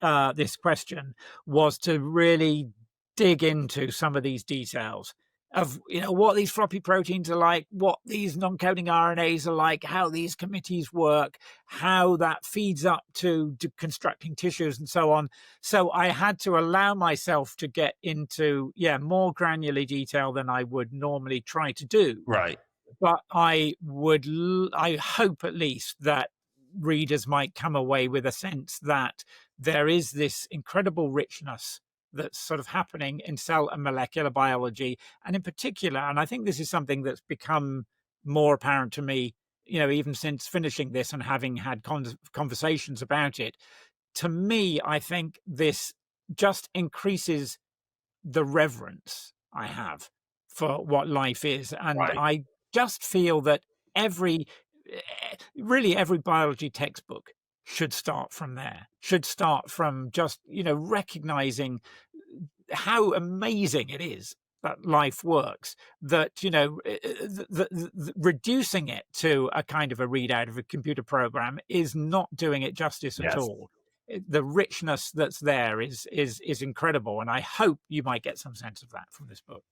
question was to really dig into some of these details of what these floppy proteins are like, what these non-coding RNAs are like, how these committees work, how that feeds up to constructing tissues and so on. So I had to allow myself to get into more granular detail than I would normally try to do. Right. But I hope at least that readers might come away with a sense that there is this incredible richness that's sort of happening in cell and molecular biology. And in particular, and I think this is something that's become more apparent to me, even since finishing this and having had conversations about it, to me, I think this just increases the reverence I have for what life is. And Right. I just feel that every biology textbook should start from there, should start from just, recognizing how amazing it is that life works, that, reducing it to a kind of a readout of a computer program is not doing it justice at all. The richness that's there is incredible. And I hope you might get some sense of that from this book.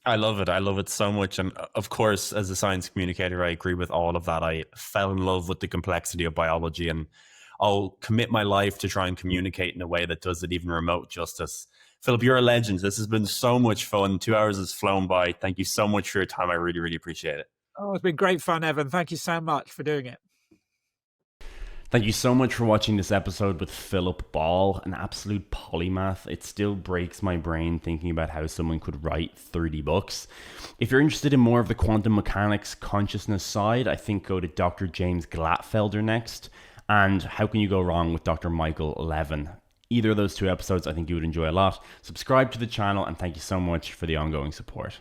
I love it. I love it so much. And of course, as a science communicator, I agree with all of that. I fell in love with the complexity of biology, and I'll commit my life to try and communicate in a way that does it even remote justice. Philip, you're a legend. This has been so much fun. 2 hours has flown by. Thank you so much for your time. I really, really appreciate it. Oh, it's been great fun, Evan. Thank you so much for doing it. Thank you so much for watching this episode with Philip Ball, an absolute polymath. It still breaks my brain thinking about how someone could write 30 books. If you're interested in more of the quantum mechanics consciousness side, I think go to Dr. James Glatfelder next. And How Can You Go Wrong with Dr. Michael Levin. Either of those two episodes I think you would enjoy a lot. Subscribe to the channel, and thank you so much for the ongoing support.